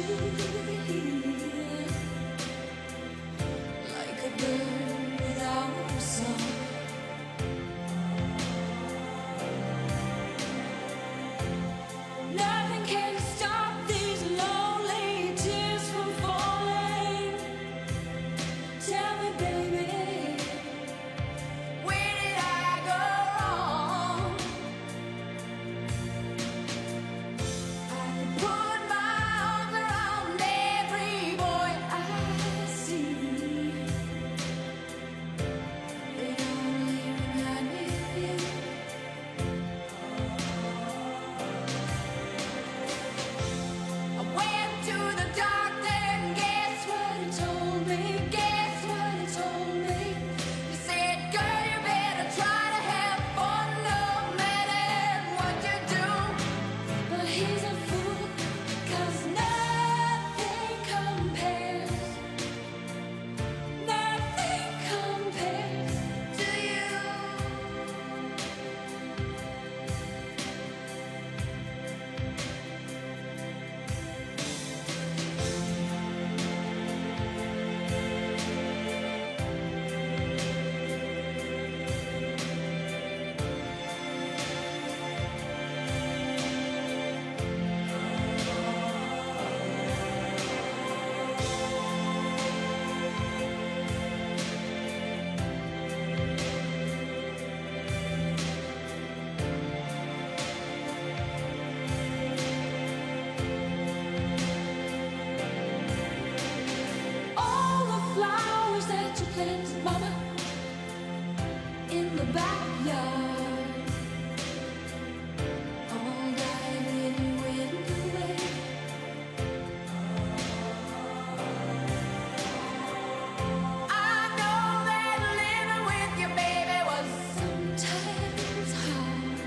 planted mama in the backyard. All night and he went away. I know that living with your baby was sometimes hard,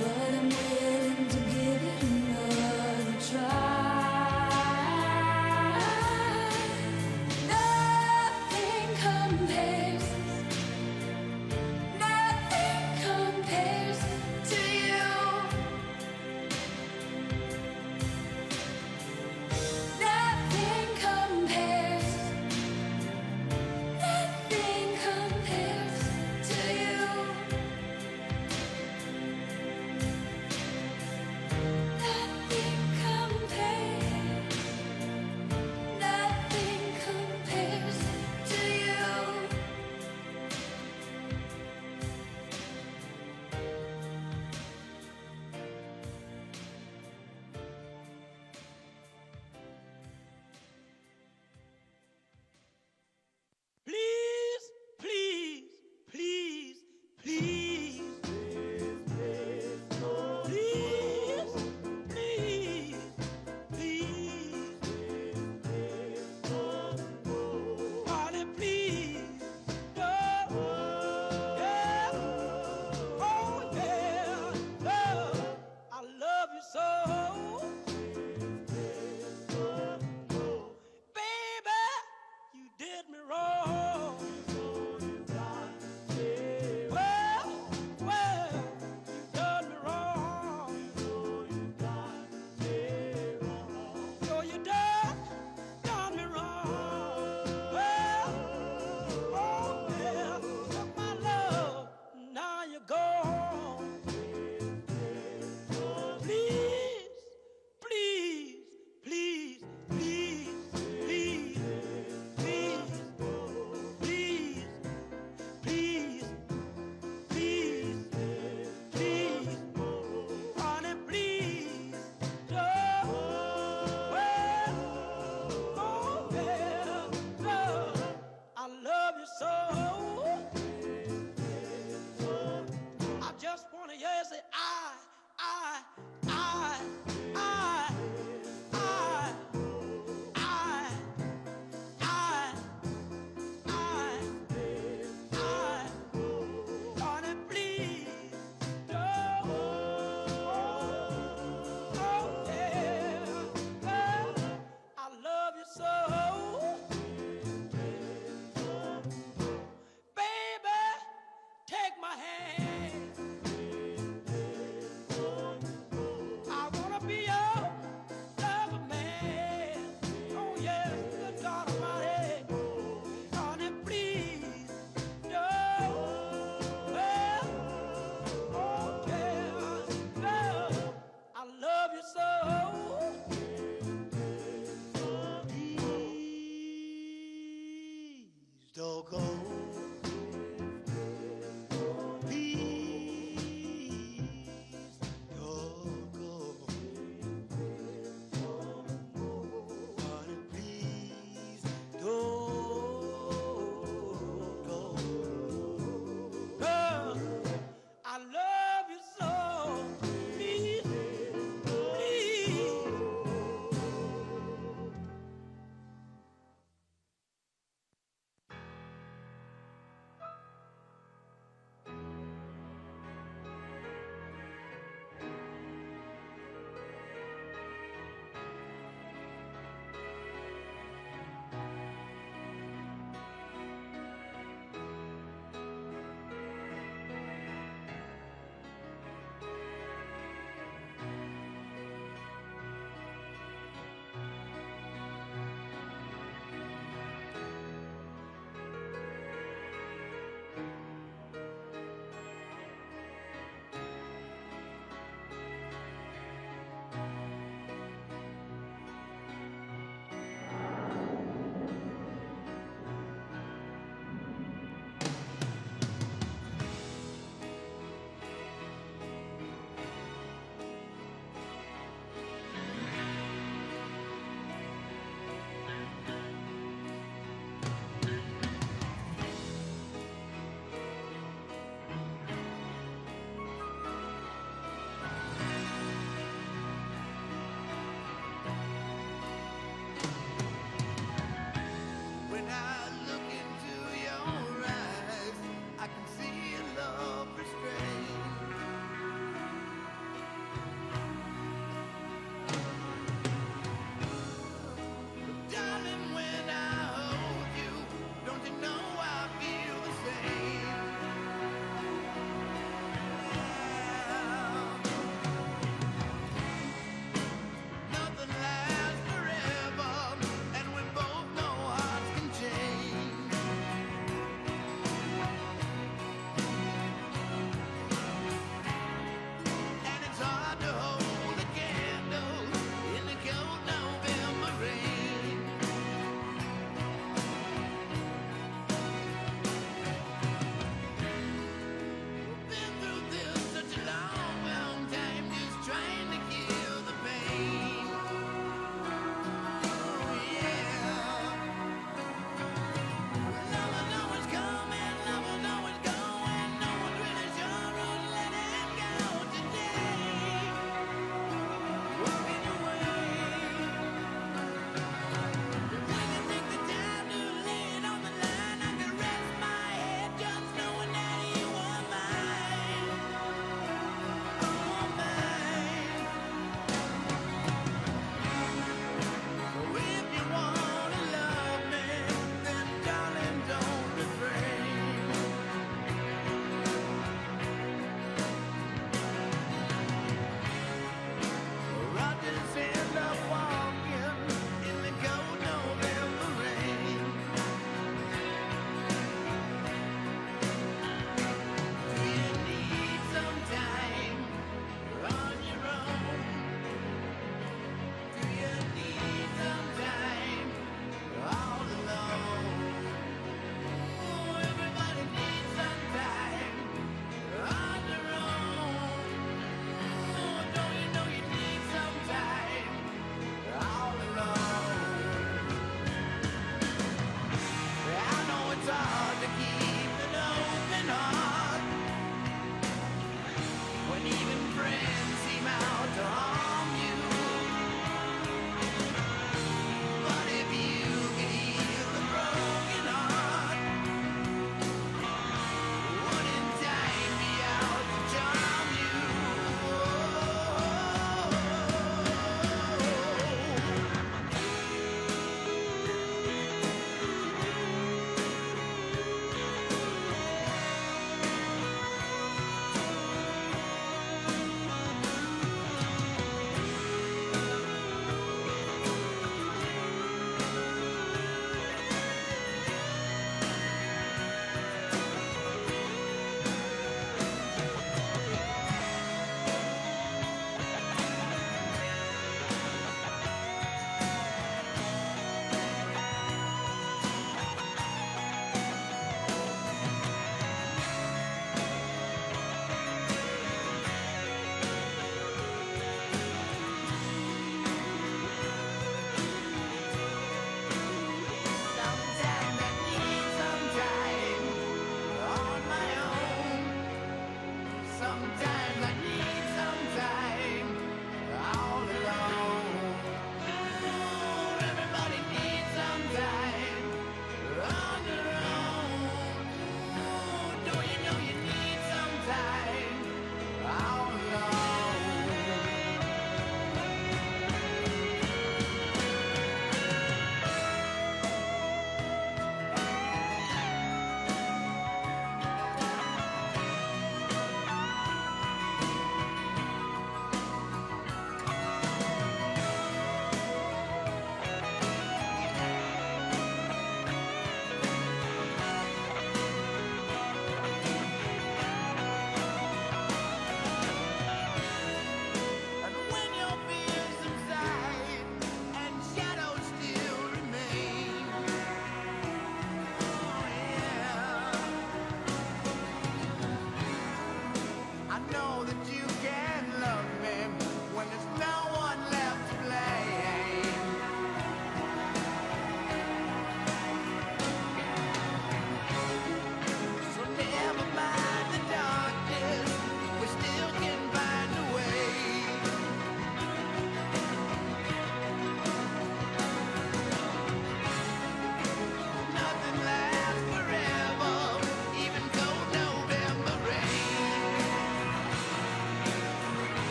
but I'm willing to give it another try. Nothing compares, nothing compares to you. Nothing compares, nothing compares to you. Nothing compares, nothing compares to you. Please, please, please, please. Please, please, please. Honey, please. No. Yeah. Oh, yeah. No. I love you so. Baby, you did me wrong. Well, well, you done me wrong. So you done me wrong. Well, oh yeah, took my love, now you're gone. Please, please, please, please, please, please, please, please, please, please, honey, please, don't. Well, oh yeah, no, I love you so. I just wanna hear you say I, I, I, I, I, I, honey, please, don't. Oh, yeah, well, I love you so. Baby, take my hand. I wanna be your lover man. Oh, yes, good God Almighty. Honey, please, don't. Well, oh, yeah, well, I love you so. Please don't go. Please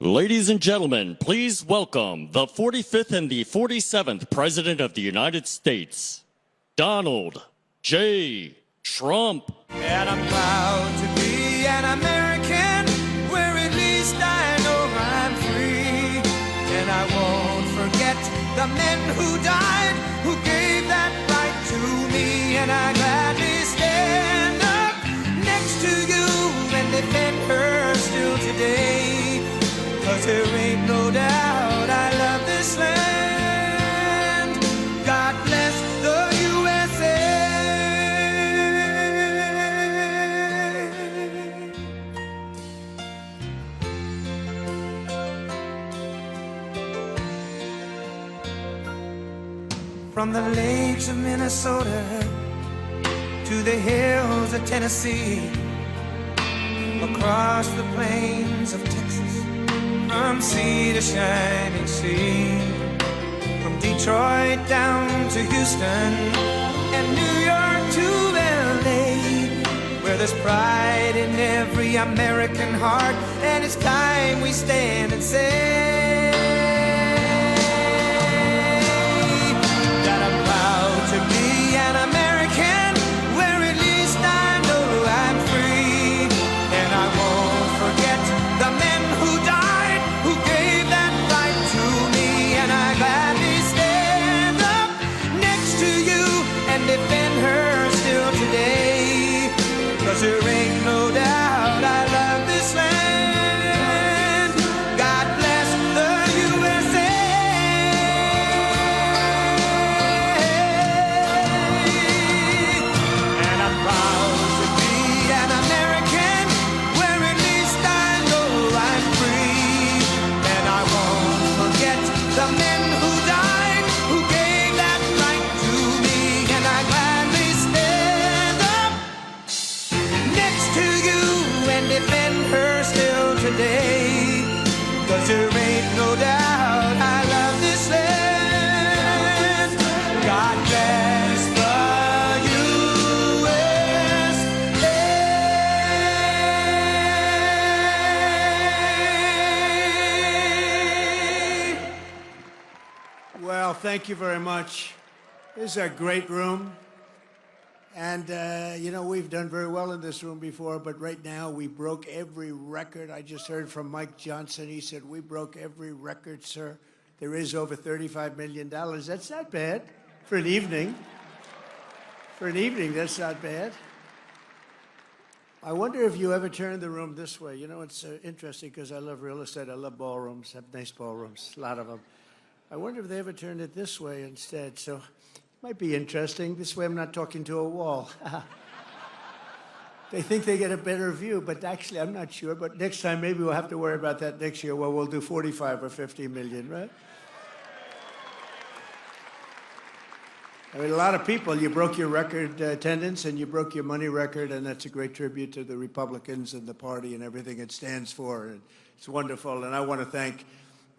Ladies and gentlemen, please welcome the 45th and the 47th President of the United States, Donald J. Trump. And I'm proud to be an American, where at least I know I'm free. And I won't forget the men who died, who gave that right to me. And I gladly stand up next to you and defend her still today. 'Cause there ain't no doubt I love this land. God bless the USA. From the lakes of Minnesota to the hills of Tennessee, across the plains of Texas, from sea to shining sea, from Detroit down to Houston and New York to LA, where there's pride in every American heart, and it's time we stand and say that I'm proud to be an American, where at least I know I'm free. And I won't forget the men who died, who gave that right to me. And I gladly stand up next to you and defend her still today. 'Cause there ain't no doubt I love this land. God bless the USA. And I'm proud to be an American, where at least I know I'm free. And I won't forget the men who died, who gave that right to me. And I gladly stand up next to you and defend her still today. 'Cause there ain't no doubt I love this land. God bless the USA. Well, thank you very much. This is a great room. And, you know, we've done very well in this room before, but right now we broke every record. I just heard from Mike Johnson. He said, we broke every record, sir. There is over $35 million. That's not bad for an evening. For an evening, that's not bad. I wonder if you ever turn the room this way. You know, it's interesting because I love real estate. I love ballrooms. I have nice ballrooms, a lot of them. I wonder if they ever turned it this way instead. So might be interesting. This way I'm not talking to a wall. They think they get a better view, but actually I'm not sure. But next time, maybe we'll have to worry about that next year. Well, we'll do 45 or 50 million, right? I mean, a lot of people, you broke your record attendance and you broke your money record, and that's a great tribute to the Republicans and the party and everything it stands for. And it's wonderful. And I want to thank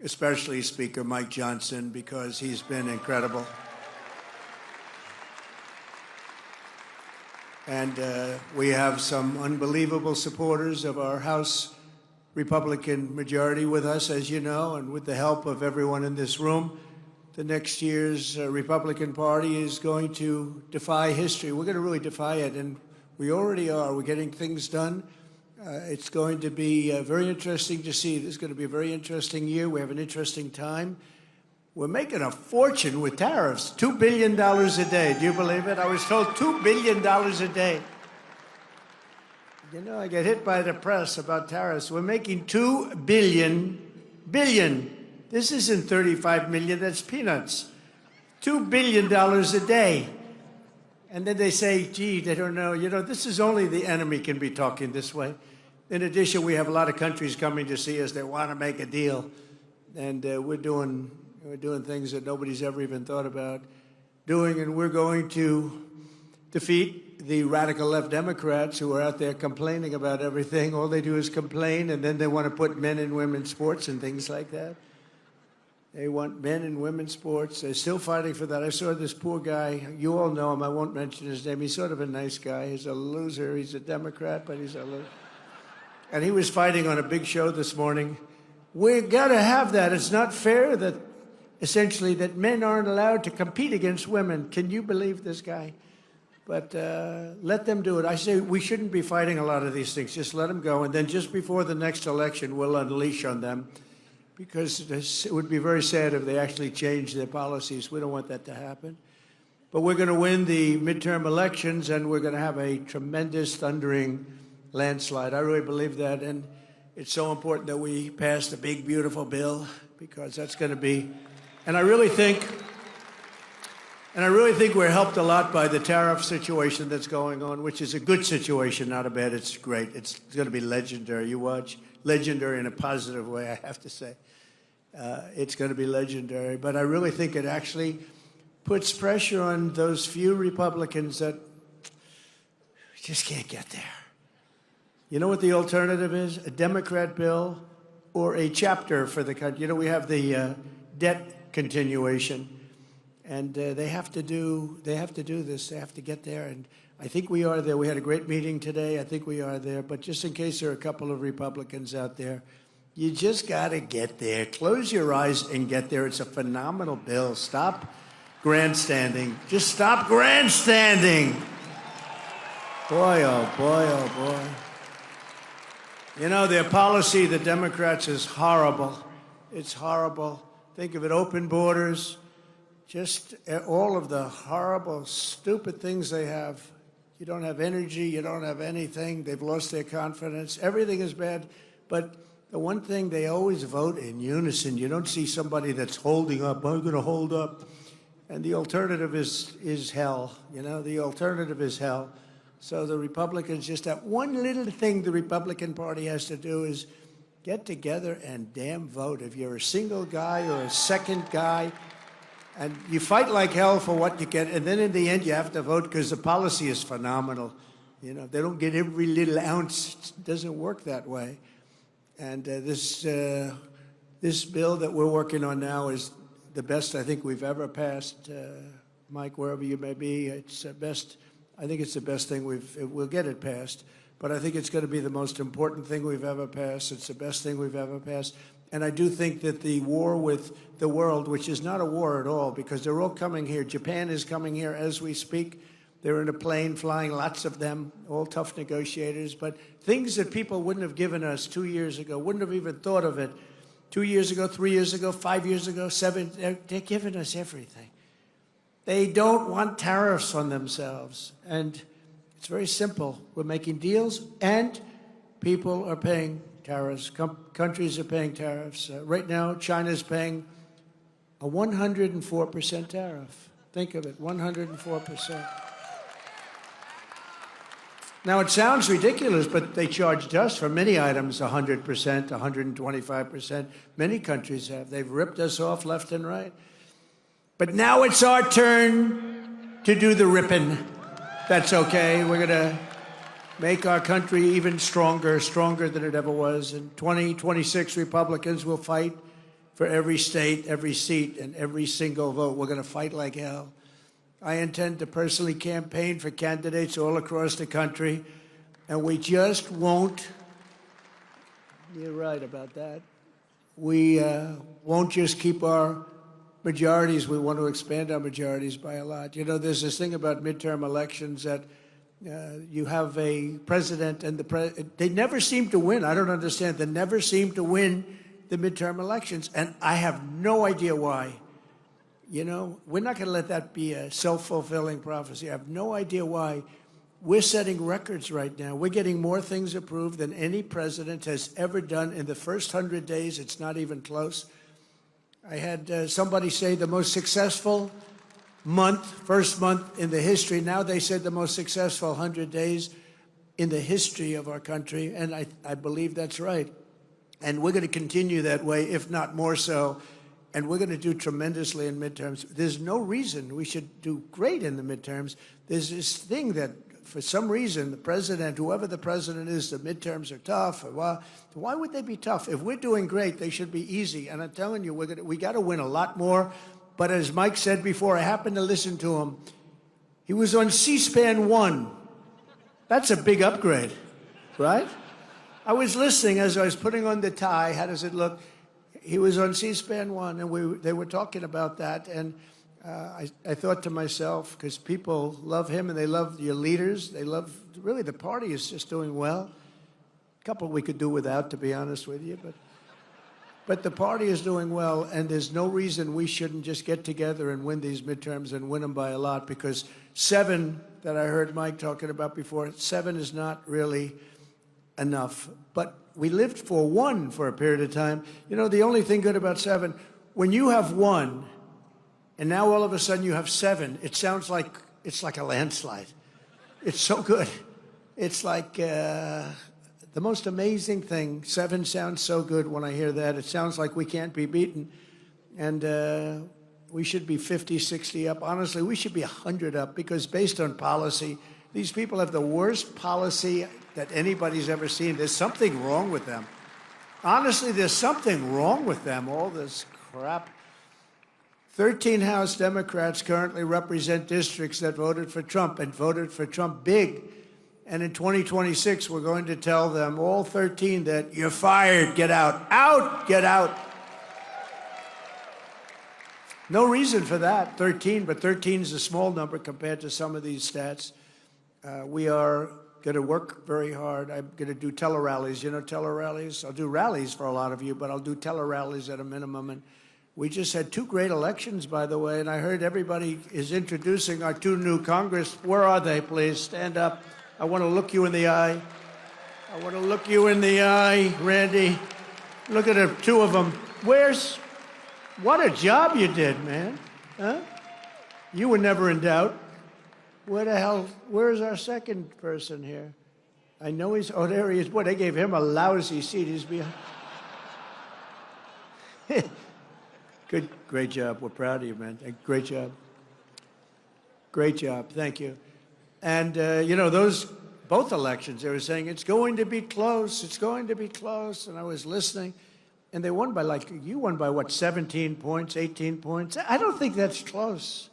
especially Speaker Mike Johnson, because he's been incredible. And we have some unbelievable supporters of our House Republican majority with us, as you know, and with the help of everyone in this room. The next year's Republican Party is going to defy history. We're going to really defy it, and we already are. We're getting things done. It's going to be very interesting to see. This is going to be a very interesting year. We have an interesting time. We're making a fortune with tariffs, $2 billion a day. Do you believe it? I was told $2 billion a day. You know, I get hit by the press about tariffs. We're making $2 billion. This isn't 35 million, that's peanuts. $2 billion a day. And then they say, gee, they don't know. You know, this is only the enemy can be talking this way. In addition, we have a lot of countries coming to see us that want to make a deal. And we're doing things that nobody's ever even thought about doing. And we're going to defeat the radical left Democrats who are out there complaining about everything. All they do is complain, and then they want to put men and women sports and things like that. They want men and women's sports. They're still fighting for that. I saw this poor guy. You all know him. I won't mention his name. He's sort of a nice guy. He's a loser. He's a Democrat, but he's a loser. And he was fighting on a big show this morning We've got to have that. It's not fair that, essentially, that men aren't allowed to compete against women. Can you believe this guy? But let them do it. I say we shouldn't be fighting a lot of these things. Just let them go. And then just before the next election, we'll unleash on them, because it would be very sad if they actually changed their policies. We don't want that to happen. But we're going to win the midterm elections, and we're going to have a tremendous, thundering landslide. I really believe that. And it's so important that we pass the big, beautiful bill, because that's going to be, and I really think we're helped a lot by the tariff situation that's going on, which is a good situation, not a bad. It's great. It's going to be legendary. You watch, legendary in a positive way, I have to say. It's going to be legendary. But I really think it actually puts pressure on those few Republicans that just can't get there. You know what the alternative is? A Democrat bill or a chapter for the country. You know, we have the debt continuation, and they have to do this. They have to get there, and I think we are there. We had a great meeting today. I think we are there. But just in case there are a couple of Republicans out there, you just got to get there. Close your eyes and get there. It's a phenomenal bill. Stop grandstanding. Just stop grandstanding. Boy, oh boy, oh boy. You know, their policy, the Democrats, is horrible. It's horrible. Think of it, open borders, just all of the horrible, stupid things they have. You don't have energy, you don't have anything. They've lost their confidence. Everything is bad. But the one thing, they always vote in unison. You don't see somebody that's holding up. I'm going to hold up. And the alternative is hell. You know, the alternative is hell. So the Republicans, just that one little thing the Republican Party has to do is get together and damn vote. If you're a single guy or a second guy, and you fight like hell for what you get, and then in the end you have to vote because the policy is phenomenal. You know, they don't get every little ounce. It doesn't work that way. And this bill that we're working on now is the best I think we've ever passed. Mike, wherever you may be, it's the best. I think it's the best thing we'll get it passed, but I think it's going to be the most important thing we've ever passed. It's the best thing we've ever passed. And I do think that the war with the world, which is not a war at all, because they're all coming here. Japan is coming here as we speak. They're in a plane flying, lots of them, all tough negotiators, but things that people wouldn't have given us 2 years ago, wouldn't have even thought of it 2 years ago, 3 years ago, 5 years ago, 7, they're giving us everything. They don't want tariffs on themselves. And it's very simple. We're making deals, and people are paying tariffs. Countries are paying tariffs. Right now, China's paying a 104% tariff. Think of it, 104%. Now, it sounds ridiculous, but they charged us for many items 100%, 125%. Many countries have. They've ripped us off left and right. But now it's our turn to do the ripping. That's okay. We're going to make our country even stronger, stronger than it ever was. And 26 Republicans will fight for every state, every seat, and every single vote. We're going to fight like hell. I intend to personally campaign for candidates all across the country, and we just won't. You're right about that. We won't just keep our majorities. We want to expand our majorities by a lot. You know, there's this thing about midterm elections that you have a president and they never seem to win. I don't understand. They never seem to win the midterm elections, and I have no idea why. You know, we're not going to let that be a self-fulfilling prophecy. I have no idea why. We're setting records right now. We're getting more things approved than any president has ever done in the first 100 days. It's not even close. I had somebody say the most successful first month in the history. Now they said the most successful 100 days in the history of our country, and I believe that's right. And we're going to continue that way, if not more so. And we're going to do tremendously in midterms. There's no reason we should do great in the midterms. There's this thing that, for some reason, the president, whoever the president is, the midterms are tough. Why would they be tough? If we're doing great, they should be easy. And I'm telling you, we got to win a lot more. But as Mike said before, I happened to listen to him. He was on C-SPAN 1. That's a big upgrade, right? I was listening as I was putting on the tie. How does it look? He was on C-SPAN 1, and they were talking about that, and I thought to myself, because people love him and they love your leaders, they love, really the party is just doing well. A couple we could do without, to be honest with you, but the party is doing well, and there's no reason we shouldn't just get together and win these midterms and win them by a lot, because 7 that I heard Mike talking about before, 7 is not really enough. But we lived for 1 for a period of time. You know, the only thing good about 7, when you have 1, and now all of a sudden you have 7, it sounds like it's like a landslide. It's so good. It's like the most amazing thing. 7 sounds so good when I hear that. It sounds like we can't be beaten. And we should be 50, 60 up. Honestly, we should be 100 up, because based on policy, these people have the worst policy that anybody's ever seen. There's something wrong with them. Honestly, there's something wrong with them, all this crap. 13 House Democrats currently represent districts that voted for Trump, and voted for Trump big. And in 2026, we're going to tell them, all 13, that you're fired, get out. Out, get out. No reason for that, 13, but 13 is a small number compared to some of these stats. We are going to work very hard. I'm going to do tele-rallies. You know tele-rallies? I'll do rallies for a lot of you, but I'll do tele-rallies at a minimum. And we just had 2 great elections, by the way, and I heard everybody is introducing our 2 new Congress. Where are they, please? Stand up. I want to look you in the eye. I want to look you in the eye, Randy. Look at the 2 of them. What a job you did, man. Huh? You were never in doubt. Where's our second person here? I know oh, there he is. Boy, they gave him a lousy seat. He's behind. Great job. We're proud of you, man. Great job. Great job. Thank you. And, you know, both elections, they were saying, it's going to be close. It's going to be close. And I was listening. And they won by, you won by what, 17 points, 18 points? I don't think that's close.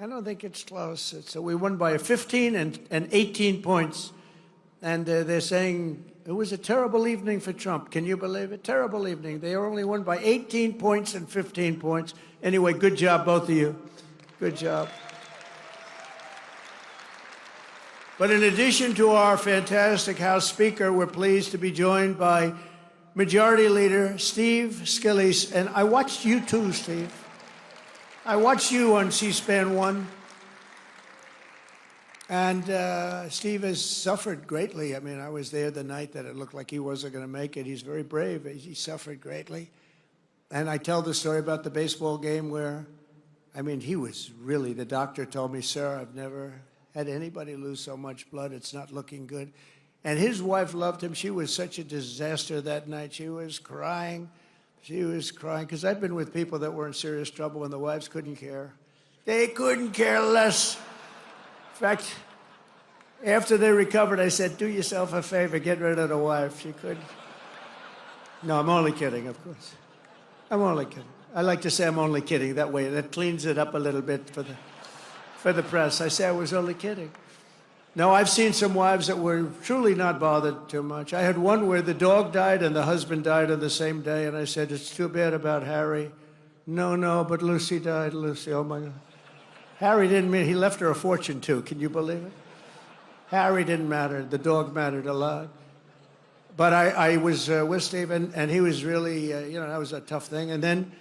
I don't think it's close. So we won by 15 and 18 points. And they're saying it was a terrible evening for Trump. Can you believe it? Terrible evening. They only won by 18 points and 15 points. Anyway, good job, both of you. Good job. But in addition to our fantastic House Speaker, we're pleased to be joined by Majority Leader Steve Scalise. And I watched you too, Steve. I watched you on C-SPAN 1. And Steve has suffered greatly. I mean, I was there the night that it looked like he wasn't going to make it. He's very brave. He suffered greatly. And I tell the story about the baseball game where, I mean, he was really, the doctor told me, sir, I've never had anybody lose so much blood. It's not looking good. And his wife loved him. She was such a disaster that night. She was crying. She was crying. Because I've been with people that were in serious trouble and the wives couldn't care. They couldn't care less. In fact, after they recovered, I said, do yourself a favor, get rid of the wife. She couldn't. No, I'm only kidding, of course. I'm only kidding. I like to say I'm only kidding. That way, that cleans it up a little bit for the press. I say I was only kidding. No, I've seen some wives that were truly not bothered too much. I had one where the dog died and the husband died on the same day, and I said, it's too bad about Harry. No, but Lucy died. Lucy, oh my God. Harry didn't mean, he left her a fortune too. Can you believe it? Harry didn't matter. The dog mattered a lot. But I was with Steve, and he was really, you know, that was a tough thing. And then,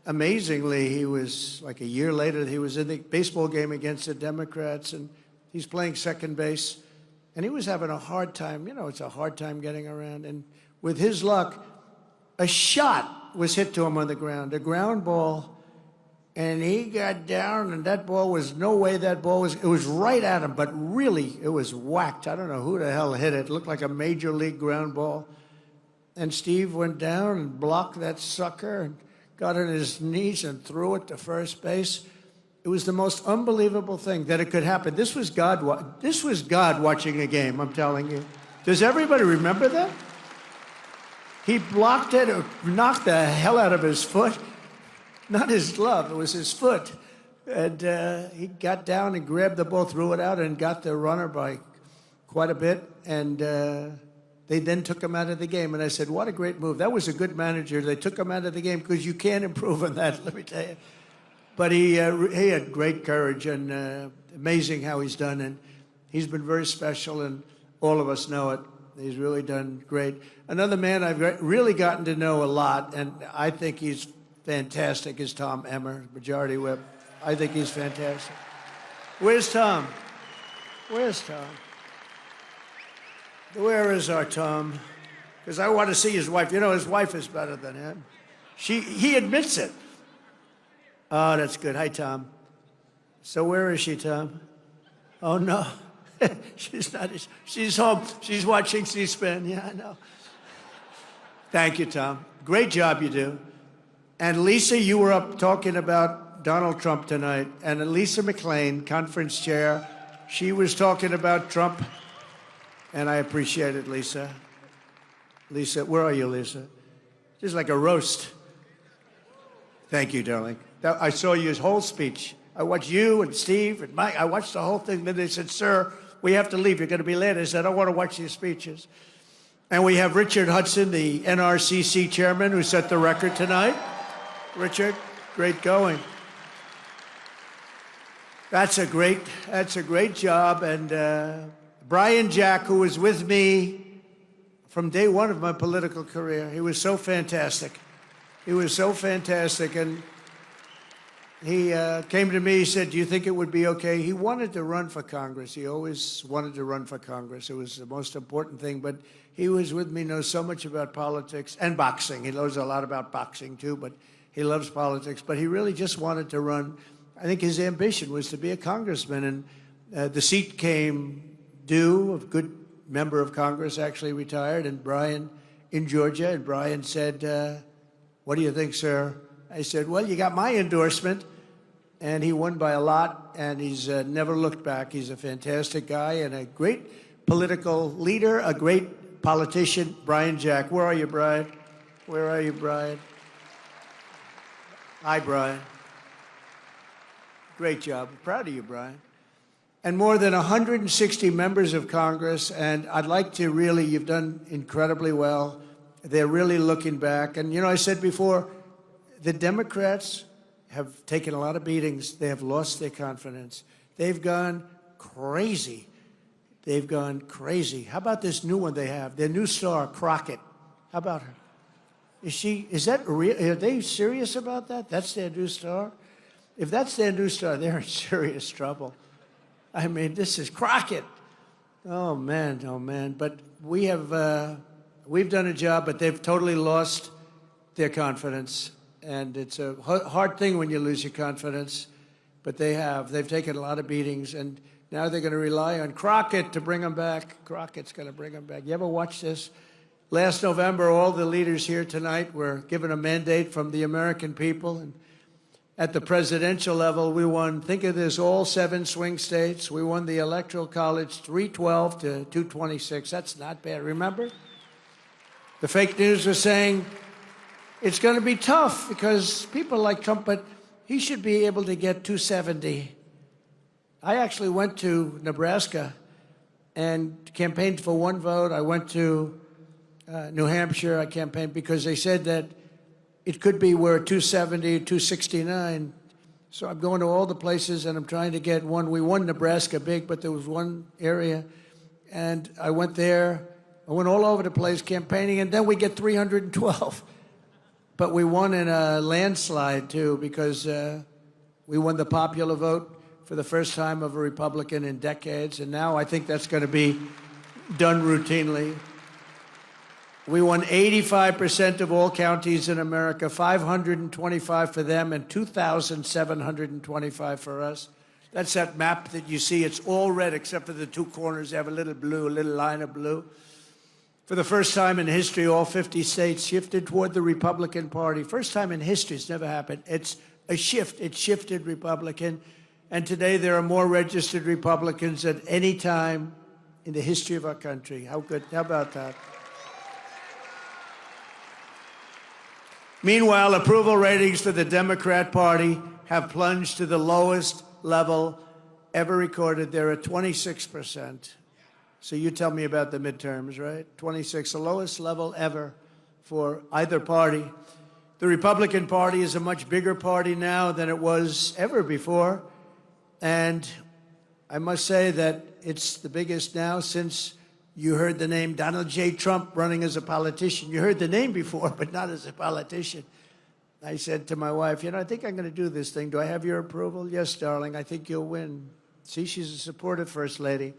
amazingly, he was, like a year later, he was in the baseball game against the Democrats, and he's playing second base, and he was having a hard time. You know, it's a hard time getting around. And with his luck, a shot was hit to him on the ground, a ground ball, and he got down, and that ball was, no way that ball was, it was right at him, but really, it was whacked. I don't know who the hell hit it. It looked like a major league ground ball. And Steve went down and blocked that sucker and got on his knees and threw it to first base. It was the most unbelievable thing that it could happen. This was God watching a game, I'm telling you. Does everybody remember that? He blocked it, or knocked the hell out of his foot. Not his glove, it was his foot. And he got down and grabbed the ball, threw it out, and got the runner by quite a bit. And they then took him out of the game. And I said, what a great move. That was a good manager. They took him out of the game because you can't improve on that, let me tell you. But he had great courage, and amazing how he's done. And he's been very special, and all of us know it. He's really done great. Another man I've really gotten to know a lot, and I think he's fantastic, is Tom Emmer, Majority Whip. I think he's fantastic. Where's Tom? Where's Tom? Where is our Tom? Because I want to see his wife. You know, his wife is better than him. He admits it. Oh, that's good. Hi, Tom. So where is she, Tom? Oh, no. She's not. She's home. She's watching C-SPAN. Yeah, I know. Thank you, Tom. Great job you do. And Lisa, you were up talking about Donald Trump tonight. And Lisa McClain, conference chair, she was talking about Trump. And I appreciate it, Lisa. Lisa, where are you, Lisa? Just like a roast. Thank you, darling. I saw your whole speech. I watched you and Steve and Mike. I watched the whole thing. Then they said, sir, we have to leave. You're going to be late. I said, I want to watch your speeches. And we have Richard Hudson, the NRCC chairman, who set the record tonight. Richard, great going. That's a great job. And Brian Jack, who was with me from day one of my political career, he was so fantastic. He was so fantastic. And he came to me, he said, do you think it would be okay? He wanted to run for Congress. He always wanted to run for Congress. It was the most important thing. But he was with me, knows so much about politics and boxing. He knows a lot about boxing, too, but he loves politics. But he really just wanted to run. I think his ambition was to be a congressman. And the seat came due. A good member of Congress actually retired, and Brian in Georgia. And Brian said, what do you think, sir? I said, well, you got my endorsement. And he won by a lot, and he's never looked back. He's a fantastic guy and a great political leader, a great politician. Brian Jack. Where are you, Brian? Where are you, Brian? Hi, Brian. Great job. I'm proud of you, Brian. And more than 160 members of Congress, and I'd like to really, you've done incredibly well. They're really looking back. And, you know, I said before, the Democrats have taken a lot of beatings. They have lost their confidence. They've gone crazy. They've gone crazy. How about this new one they have? Their new star, Crockett. How about her? Is that real? Are they serious about that? That's their new star? If that's their new star, they're in serious trouble. I mean, this is Crockett. Oh, man, oh, man. But we've done a job, but they've totally lost their confidence. And it's a hard thing when you lose your confidence, but they have. They've taken a lot of beatings, and now they're going to rely on Crockett to bring them back. Crockett's going to bring them back. You ever watch this? Last November, all the leaders here tonight were given a mandate from the American people. And at the presidential level, we won, think of this, all 7 swing states. We won the Electoral College 312 to 226. That's not bad. Remember? The fake news was saying it's going to be tough because people like Trump, but he should be able to get 270. I actually went to Nebraska and campaigned for 1 vote. I went to New Hampshire. I campaigned because they said that it could be we're 270, 269. So I'm going to all the places and I'm trying to get 1. We won Nebraska big, but there was 1 area. And I went there. I went all over the place campaigning, and then we get 312. But we won in a landslide, too, because we won the popular vote for the first time of a Republican in decades. And now I think that's going to be done routinely. We won 85% of all counties in America, 525 for them and 2,725 for us. That's that map that you see. It's all red except for the 2 corners. They have a little blue, a little line of blue. For the first time in history, all 50 states shifted toward the Republican Party. First time in history. It's never happened. It's a shift. It shifted Republican. And today there are more registered Republicans than any time in the history of our country. How good? How about that? Meanwhile, approval ratings for the Democrat Party have plunged to the lowest level ever recorded. They're at 26%. So you tell me about the midterms, right? 26, the lowest level ever for either party. The Republican Party is a much bigger party now than it was ever before. And I must say that it's the biggest now since you heard the name Donald J. Trump running as a politician. You heard the name before, but not as a politician. I said to my wife, you know, I think I'm going to do this thing. Do I have your approval? Yes, darling, I think you'll win. See, she's a supportive First Lady.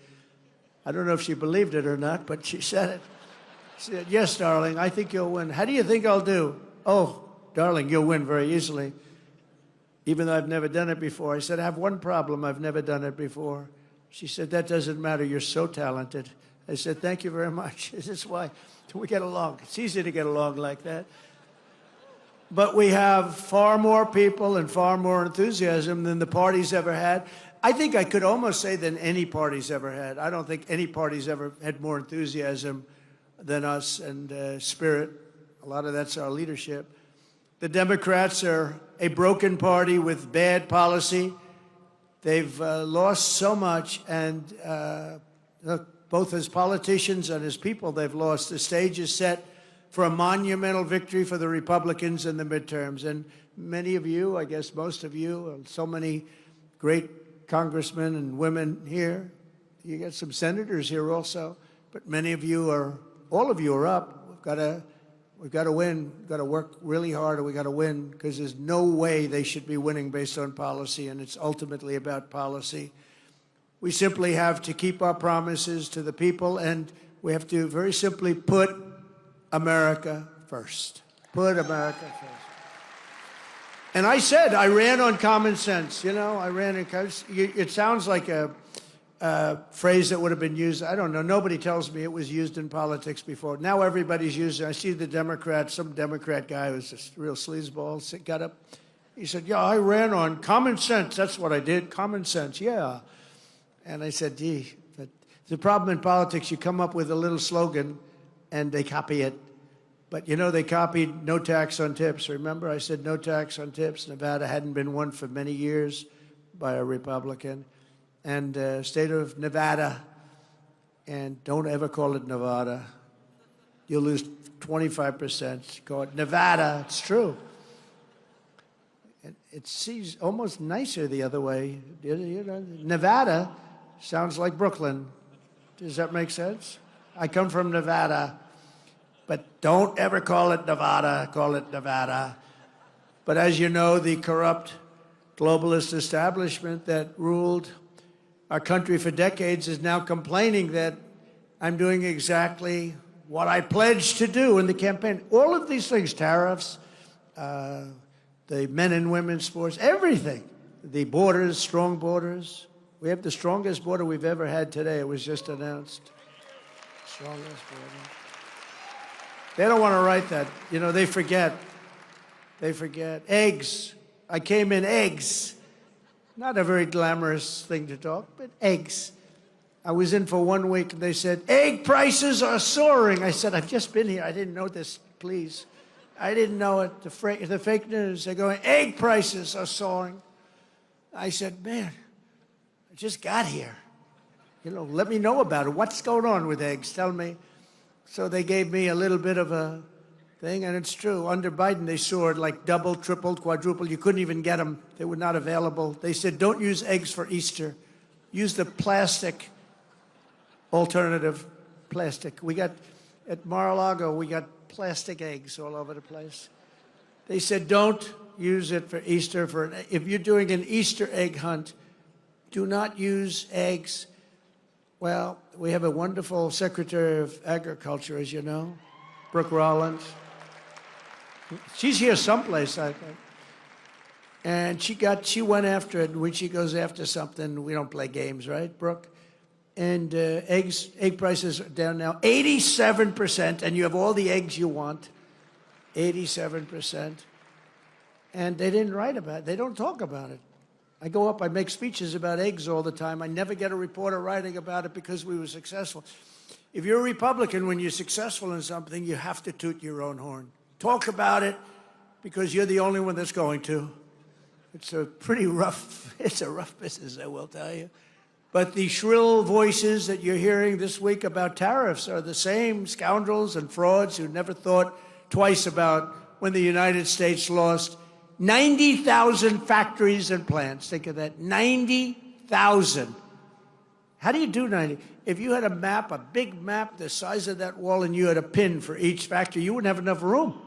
I don't know if she believed it or not, but she said it. She said, yes, darling, I think you'll win. How do you think I'll do? Oh, darling, you'll win very easily, even though I've never done it before. I said, I have one problem. I've never done it before. She said, that doesn't matter. You're so talented. I said, thank you very much. This is why we get along. It's easy to get along like that. But we have far more people and far more enthusiasm than the party's ever had. I think I could almost say than any party's ever had. I don't think any party's ever had more enthusiasm than us and spirit. A lot of that's our leadership. The Democrats are a broken party with bad policy. They've lost so much, and look, both as politicians and as people, they've lost. The stage is set for a monumental victory for the Republicans in the midterms. And many of you, I guess most of you, so many great congressmen and women here. You got some senators here also, but many of you are, all of you are up. We've got to win. We've got to work really hard, and we've got to win, because there's no way they should be winning based on policy, and it's ultimately about policy. We simply have to keep our promises to the people, and we have to very simply put America first. Put America first. And I said, I ran on common sense. You know, I ran because it sounds like a phrase that would have been used. I don't know. Nobody tells me it was used in politics before. Now everybody's using it. I see the Democrats, some Democrat guy who's just a real sleazeball, got up. He said, yeah, I ran on common sense. That's what I did. Common sense, yeah. And I said, gee, but the problem in politics, you come up with a little slogan and they copy it. But, you know, they copied no tax on tips. Remember, I said no tax on tips. Nevada hadn't been one for many years by a Republican. And state of Nevada, and don't ever call it Nevada. You'll lose 25%. Call it Nevada. It's true. It seems almost nicer the other way. You know, Nevada sounds like Brooklyn. Does that make sense? I come from Nevada. But don't ever call it Nevada, call it Nevada. But as you know, the corrupt globalist establishment that ruled our country for decades is now complaining that I'm doing exactly what I pledged to do in the campaign. All of these things, tariffs, the men and women's sports, everything. The borders, strong borders. We have the strongest border we've ever had today. It was just announced. Strongest border. They don't want to write that. You know, they forget. They forget. Eggs. I came in eggs. Not a very glamorous thing to talk, but eggs. I was in for 1 week, and they said, egg prices are soaring. I said, I've just been here. I didn't know this, please. I didn't know it. The fake news, they're going, egg prices are soaring. I said, man, I just got here. You know, let me know about it. What's going on with eggs? Tell me. So they gave me a little bit of a thing, and it's true. Under Biden, they soared like double, tripled, quadrupled. You couldn't even get them. They were not available. They said, don't use eggs for Easter. Use the plastic alternative plastic. We got, at Mar-a-Lago, we got plastic eggs all over the place. They said, don't use it for Easter. If you're doing an Easter egg hunt, do not use eggs. Well, we have a wonderful Secretary of Agriculture, as you know, Brooke Rollins. She's here someplace, I think. And she went after it. And when she goes after something, we don't play games, right, Brooke? And egg prices are down now 87%, and you have all the eggs you want, 87%. And they didn't write about it. They don't talk about it. I go up, I make speeches about eggs all the time. I never get a reporter writing about it because we were successful. If you're a Republican, when you're successful in something, you have to toot your own horn. Talk about it because you're the only one that's going to. It's a pretty rough, it's a rough business, I will tell you. But the shrill voices that you're hearing this week about tariffs are the same scoundrels and frauds who never thought twice about when the United States lost 90,000 factories and plants. Think of that, 90,000. How do you do 90? If you had a map, a big map the size of that wall, and you had a pin for each factory, you wouldn't have enough room.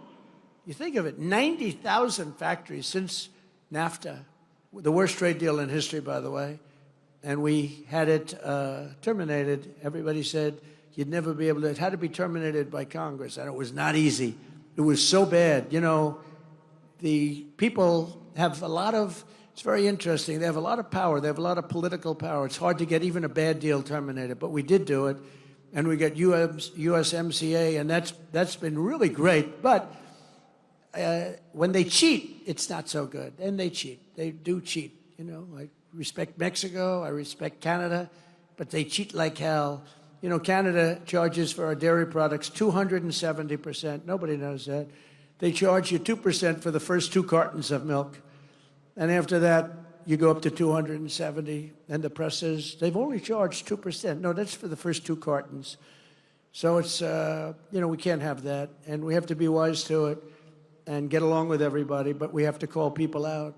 You think of it, 90,000 factories since NAFTA, the worst trade deal in history, by the way, and we had it terminated. Everybody said you'd never be able to, it had to be terminated by Congress, and it was not easy. It was so bad. You know, the people have a lot of, it's very interesting, they have a lot of power, they have a lot of political power. It's hard to get even a bad deal terminated, but we did do it, and we got USMCA, and that's been really great. But when they cheat, it's not so good. And they cheat. They do cheat. You know, I respect Mexico, I respect Canada, but they cheat like hell. You know, Canada charges for our dairy products 270%. Nobody knows that. They charge you 2% for the first 2 cartons of milk. And after that, you go up to 270. And the press says, they've only charged 2%. No, that's for the first 2 cartons. So it's, you know, we can't have that. And we have to be wise to it and get along with everybody, but we have to call people out.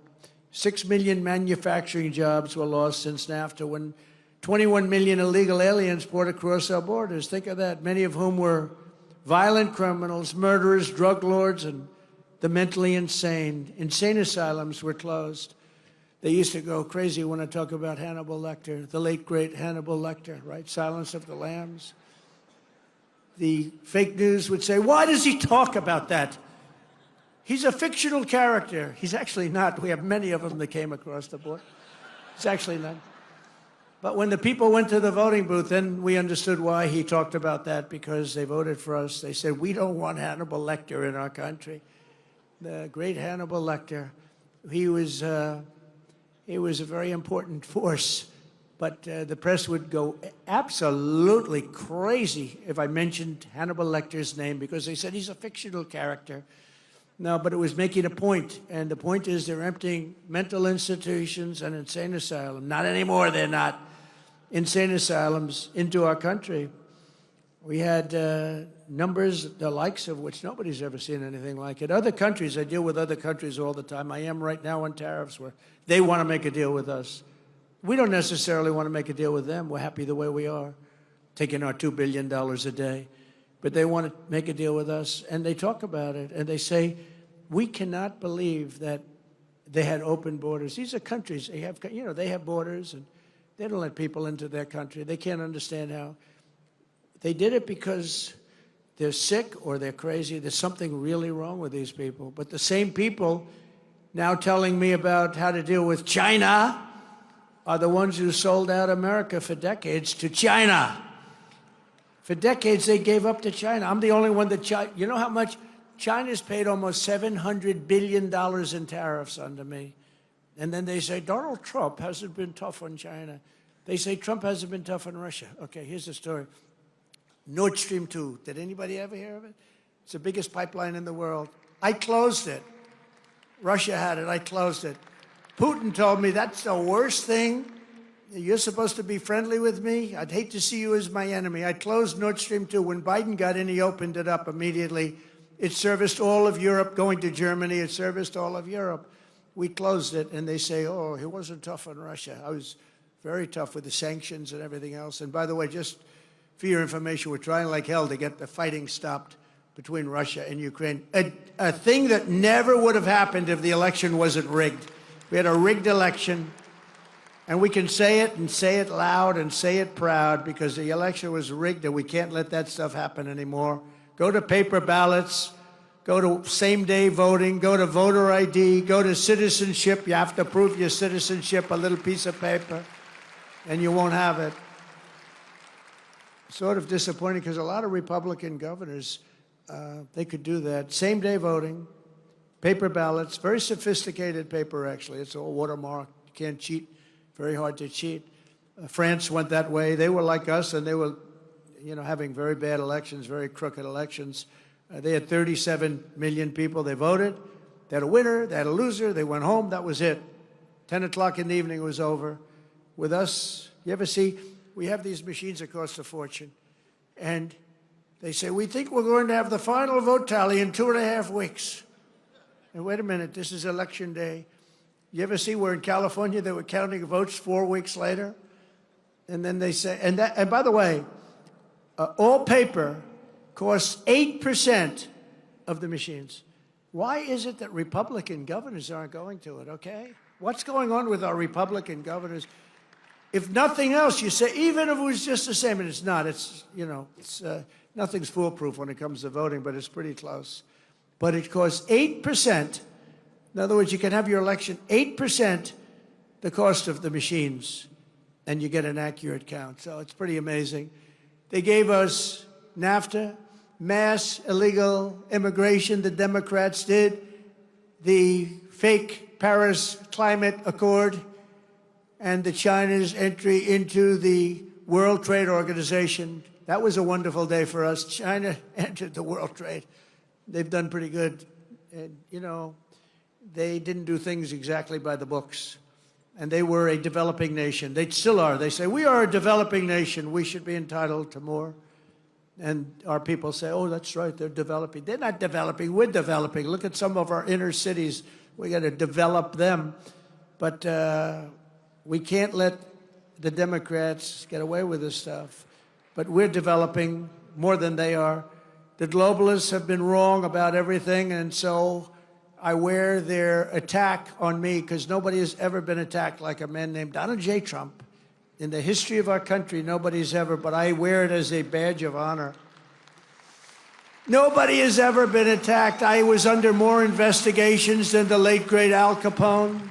6 million manufacturing jobs were lost since NAFTA when 21 million illegal aliens poured across our borders. Think of that, many of whom were violent criminals, murderers, drug lords, and the mentally insane. Insane asylums were closed. They used to go crazy when I talk about Hannibal Lecter, the late, great Hannibal Lecter, right? Silence of the Lambs. The fake news would say, why does he talk about that? He's a fictional character. He's actually not. We have many of them that came across the board. He's actually not. But when the people went to the voting booth, then we understood why he talked about that, because they voted for us. They said, we don't want Hannibal Lecter in our country. The great Hannibal Lecter, he was a very important force. But the press would go absolutely crazy if I mentioned Hannibal Lecter's name, because they said he's a fictional character. No, but it was making a point, and the point is they're emptying mental institutions and insane asylums. Not anymore, they're not. Insane asylums into our country. We had numbers, the likes of which nobody's ever seen anything like it. Other countries, I deal with other countries all the time. I am right now on tariffs where they want to make a deal with us. We don't necessarily want to make a deal with them. We're happy the way we are, taking our $2 billion a day. But they want to make a deal with us, and they talk about it, and they say, we cannot believe that they had open borders. These are countries, they have, you know, they have borders, and they don't let people into their country. They can't understand how. They did it because they're sick or they're crazy. There's something really wrong with these people. But the same people now telling me about how to deal with China are the ones who sold out America for decades to China. For decades, they gave up to China. I'm the only one that you know how much? China's paid almost $700 billion in tariffs under me. And then they say, Donald Trump hasn't been tough on China. They say Trump hasn't been tough on Russia. Okay, here's the story. Nord Stream 2. Did anybody ever hear of it? It's the biggest pipeline in the world. I closed it. Russia had it. I closed it. Putin told me that's the worst thing. You're supposed to be friendly with me. I'd hate to see you as my enemy. I closed Nord Stream 2. When Biden got in, he opened it up immediately. It serviced all of Europe, going to Germany. It serviced all of Europe. We closed it, and they say, oh, he wasn't tough on Russia. I was very tough with the sanctions and everything else. And by the way, just for your information, we're trying like hell to get the fighting stopped between Russia and Ukraine. A thing that never would have happened if the election wasn't rigged. We had a rigged election. And we can say it and say it loud and say it proud because the election was rigged and we can't let that stuff happen anymore. Go to paper ballots, go to same-day voting, go to voter ID, go to citizenship. You have to prove your citizenship, a little piece of paper, and you won't have it. Sort of disappointing because a lot of Republican governors, they could do that. Same-day voting, paper ballots, very sophisticated paper, actually. It's all watermarked. You can't cheat. Very hard to cheat. France went that way. They were like us, and they were, you know, having very bad elections, very crooked elections. They had 37 million people. They voted. They had a winner. They had a loser. They went home. That was it. 10 o'clock in the evening was over. With us, you ever see, we have these machines that cost a fortune, and they say, we think we're going to have the final vote tally in 2.5 weeks. And wait a minute, this is election day. You ever see where in California they were counting votes 4 weeks later? And then they say, and by the way, all paper costs 8% of the machines. Why is it that Republican governors aren't going to it, okay? What's going on with our Republican governors? If nothing else, you say, even if it was just the same, and it's not, it's, you know, it's, nothing's foolproof when it comes to voting, but it's pretty close. But it costs 8%. In other words, you can have your election 8% the cost of the machines, and you get an accurate count. So it's pretty amazing. They gave us NAFTA, mass illegal immigration, the Democrats did, the fake Paris Climate Accord, and the China's entry into the World Trade Organization. That was a wonderful day for us. China entered the World Trade. They've done pretty good. And, you know, they didn't do things exactly by the books. And they were a developing nation. They still are. They say, we are a developing nation. We should be entitled to more. And our people say, oh, that's right, they're developing. They're not developing, we're developing. Look at some of our inner cities. We got to develop them. But we can't let the Democrats get away with this stuff. But we're developing more than they are. The globalists have been wrong about everything, and so I wear their attack on me because nobody has ever been attacked like a man named Donald J. Trump. In the history of our country, nobody's ever, but I wear it as a badge of honor. Nobody has ever been attacked. I was under more investigations than the late, great Al Capone.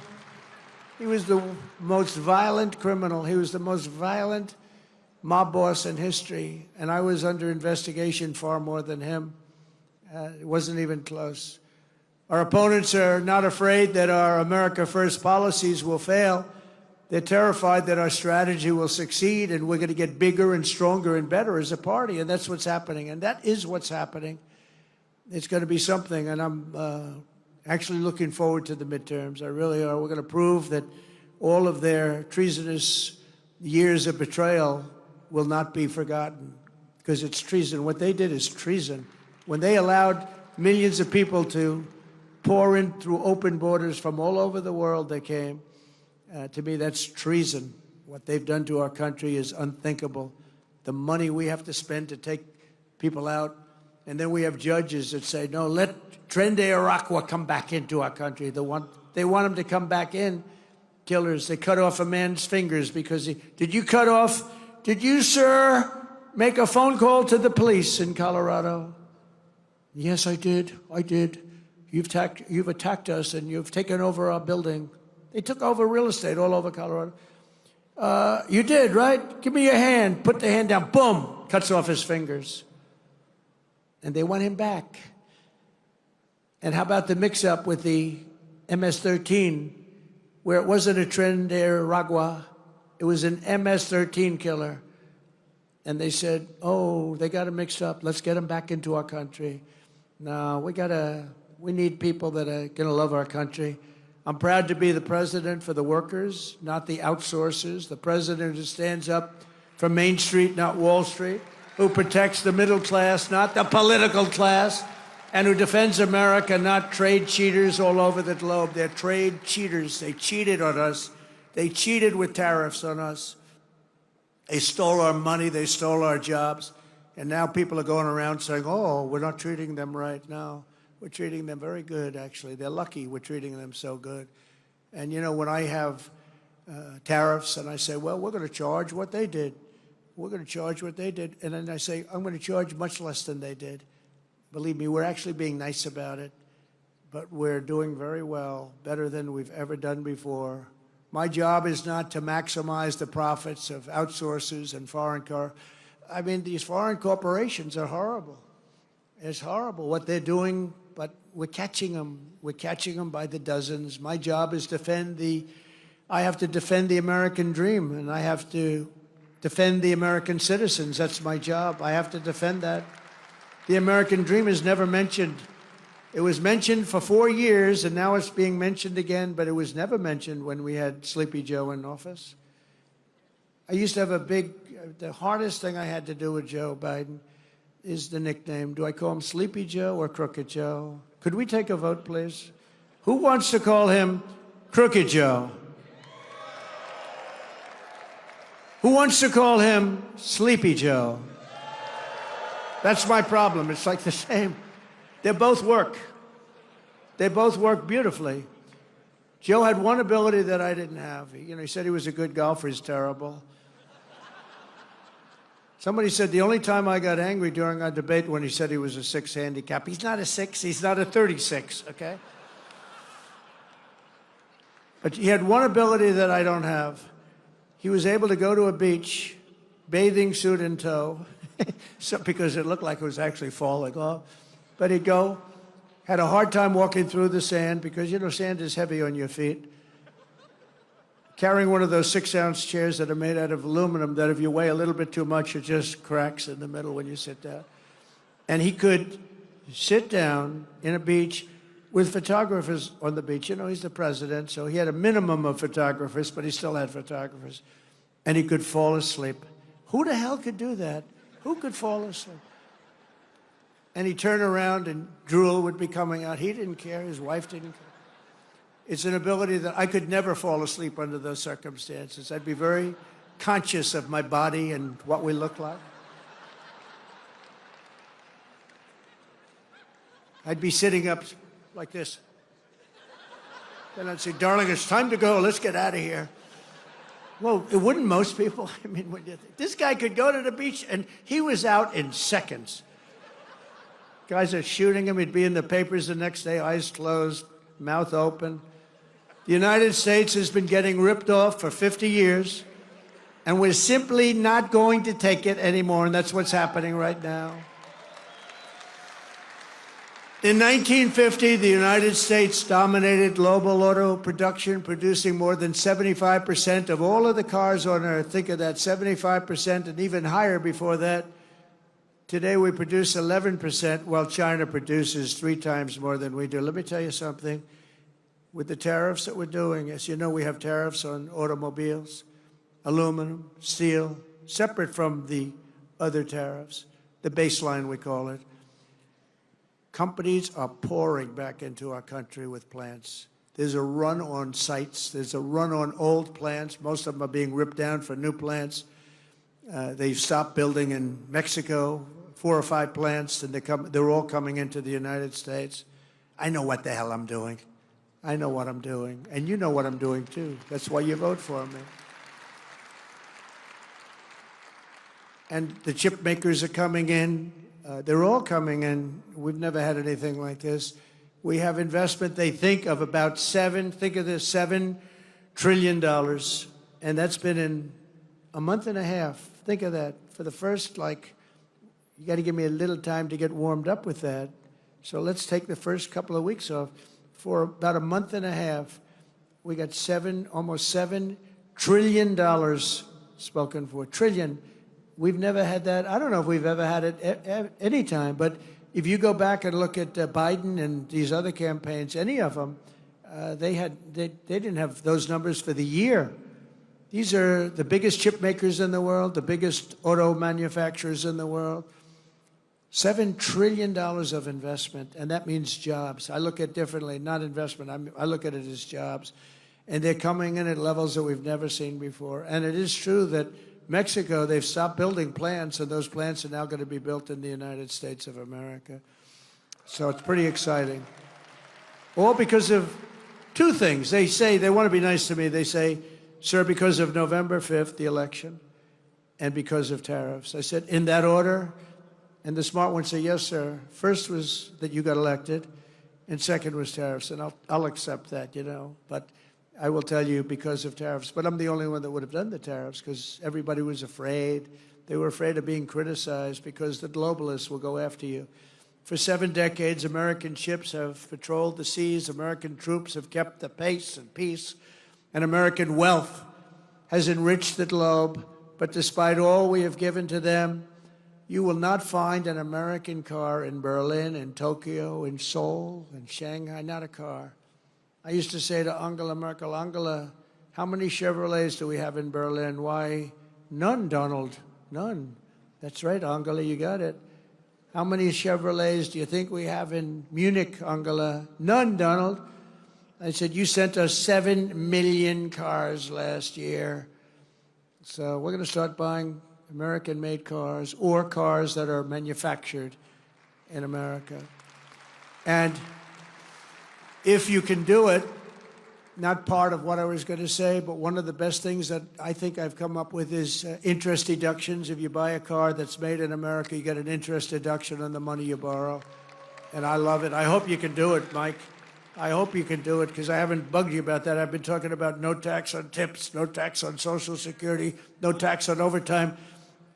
He was the most violent criminal. He was the most violent mob boss in history, and I was under investigation far more than him. It wasn't even close. Our opponents are not afraid that our America First policies will fail. They're terrified that our strategy will succeed and we're going to get bigger and stronger and better as a party, and that's what's happening, and that is what's happening. It's going to be something, and I'm actually looking forward to the midterms. I really are. We're going to prove that all of their treasonous years of betrayal will not be forgotten, because it's treason. What they did is treason. When they allowed millions of people to pour in through open borders from all over the world, they came. To me, that's treason. What they've done to our country is unthinkable. The money we have to spend to take people out, and then we have judges that say, no, let Tren de Aragua come back into our country. They want him to come back in. Killers, they cut off a man's fingers because did you, sir, make a phone call to the police in Colorado? Yes, I did. You've attacked us and you've taken over our building. They took over real estate all over Colorado. You did, right? Give me your hand. Put the hand down. Boom. Cuts off his fingers. And they want him back. And how about the mix-up with the MS-13, where it wasn't a Tren de Aragua, it was an MS-13 killer. And they said, oh, they got him mixed up. Let's get him back into our country. No, we need people that are going to love our country. I'm proud to be the president for the workers, not the outsourcers. The president who stands up for Main Street, not Wall Street, who protects the middle class, not the political class, and who defends America, not trade cheaters all over the globe. They're trade cheaters. They cheated on us. They cheated with tariffs on us. They stole our money. They stole our jobs. And now people are going around saying, oh, we're not treating them right now. We're treating them very good, actually. They're lucky we're treating them so good. And, you know, when I have tariffs and I say, well, we're going to charge what they did. We're going to charge what they did. And then I say, I'm going to charge much less than they did. Believe me, we're actually being nice about it. But we're doing very well, better than we've ever done before. My job is not to maximize the profits of outsourcers and these foreign corporations are horrible. It's horrible what they're doing, but we're catching them. We're catching them by the dozens. My job is I have to defend the American dream, and I have to defend the American citizens. That's my job. I have to defend that. The American dream is never mentioned. It was mentioned for 4 years, and now it's being mentioned again, but it was never mentioned when we had Sleepy Joe in office. I used to have the hardest thing I had to do with Joe Biden is the nickname. Do I call him Sleepy Joe or Crooked Joe? Could we take a vote, please? Who wants to call him Crooked Joe? Who wants to call him Sleepy Joe? That's my problem. It's like the same. They both work. They both work beautifully. Joe had one ability that I didn't have. He said he was a good golfer. He's terrible. Somebody said the only time I got angry during our debate when he said he was a 6 handicap. He's not a 6. He's not a 36, okay? But he had one ability that I don't have. He was able to go to a beach, bathing suit in tow, because it looked like it was actually falling off. But he'd go, had a hard time walking through the sand because, sand is heavy on your feet. Carrying one of those 6-ounce chairs that are made out of aluminum that if you weigh a little bit too much, it just cracks in the middle when you sit down. And he could sit down in a beach with photographers on the beach. He's the president, so he had a minimum of photographers, but he still had photographers. And he could fall asleep. Who the hell could do that? Who could fall asleep? And he'd turn around and drool would be coming out. He didn't care. His wife didn't care. It's an ability that I could never fall asleep under those circumstances. I'd be very conscious of my body and what we look like. I'd be sitting up like this. Then I'd say, darling, it's time to go. Let's get out of here. Well, it wouldn't most people. I mean, this guy could go to the beach, and he was out in seconds. Guys are shooting him. He'd be in the papers the next day, eyes closed, mouth open. The United States has been getting ripped off for 50 years, and we're simply not going to take it anymore, and that's what's happening right now. In 1950, the United States dominated global auto production, producing more than 75% of all of the cars on Earth. Think of that, 75% and even higher before that. Today, we produce 11%, while China produces 3 times more than we do. Let me tell you something. With the tariffs that we're doing, as you know, we have tariffs on automobiles, aluminum, steel, separate from the other tariffs, the baseline we call it. Companies are pouring back into our country with plants. There's a run on sites. There's a run on old plants. Most of them are being ripped down for new plants. They've stopped building in Mexico, 4 or 5 plants, and they're all coming into the United States. I know what the hell I'm doing. I know what I'm doing, and you know what I'm doing, too. That's why you vote for me. And the chip makers are coming in. They're all coming in. We've never had anything like this. We have investment, they think, of about $7 trillion. And that's been in a month and a half. Think of that. For the first, you got to give me a little time to get warmed up with that. So let's take the first couple of weeks off. For about a month and a half, we got almost $7 trillion spoken for. Trillion. We've never had that. I don't know if we've ever had it any time, but if you go back and look at Biden and these other campaigns, any of them, they didn't have those numbers for the year. These are the biggest chip makers in the world, the biggest auto manufacturers in the world. $7 trillion of investment, and that means jobs. I look at it differently, not investment. I look at it as jobs. And they're coming in at levels that we've never seen before. And it is true that Mexico, they've stopped building plants, and those plants are now going to be built in the United States of America. So it's pretty exciting. All because of 2 things. They say, they want to be nice to me. They say, sir, because of November 5th, the election, and because of tariffs. I said, in that order? And the smart ones say, yes, sir. First was that you got elected, and second was tariffs. And I'll accept that, But I will tell you because of tariffs. But I'm the only one that would have done the tariffs because everybody was afraid. They were afraid of being criticized because the globalists will go after you. For 7 decades, American ships have patrolled the seas. American troops have kept the pace and peace. And American wealth has enriched the globe. But despite all we have given to them, you will not find an American car in Berlin, in Tokyo, in Seoul, in Shanghai, not a car. I used to say to Angela Merkel, Angela, how many Chevrolets do we have in Berlin? Why None, Donald. None. That's right, Angela, you got it. How many Chevrolets do you think we have in Munich, Angela? None, Donald. I said, you sent us 7 million cars last year. So we're going to start buying American-made cars or cars that are manufactured in America. And if you can do it, not part of what I was going to say, but one of the best things that I think I've come up with is interest deductions. If you buy a car that's made in America, you get an interest deduction on the money you borrow. And I love it. I hope you can do it, Mike. I hope you can do it, because I haven't bugged you about that. I've been talking about no tax on tips, no tax on Social Security, no tax on overtime.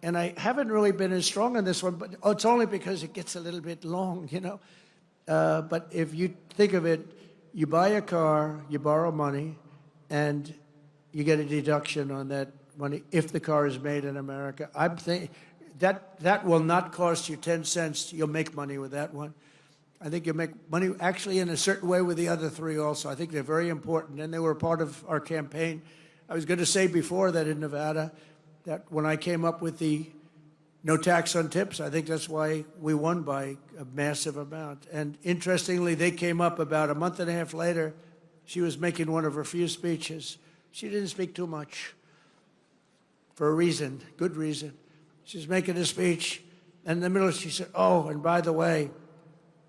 And I haven't really been as strong on this one, but it's only because it gets a little bit long, you know. But if you think of it, you buy a car, you borrow money, and you get a deduction on that money if the car is made in America. I'm thinking that will not cost you 10 cents. You'll make money with that one. I think you'll make money actually in a certain way with the other three also. I think they're very important, and they were part of our campaign. I was going to say before that in Nevada, that when I came up with the no tax on tips, I think that's why we won by a massive amount. And interestingly, they came up about a month and a half later. She was making one of her few speeches. She didn't speak too much for a reason, good reason. She was making a speech, and in the middle she said, oh, and by the way,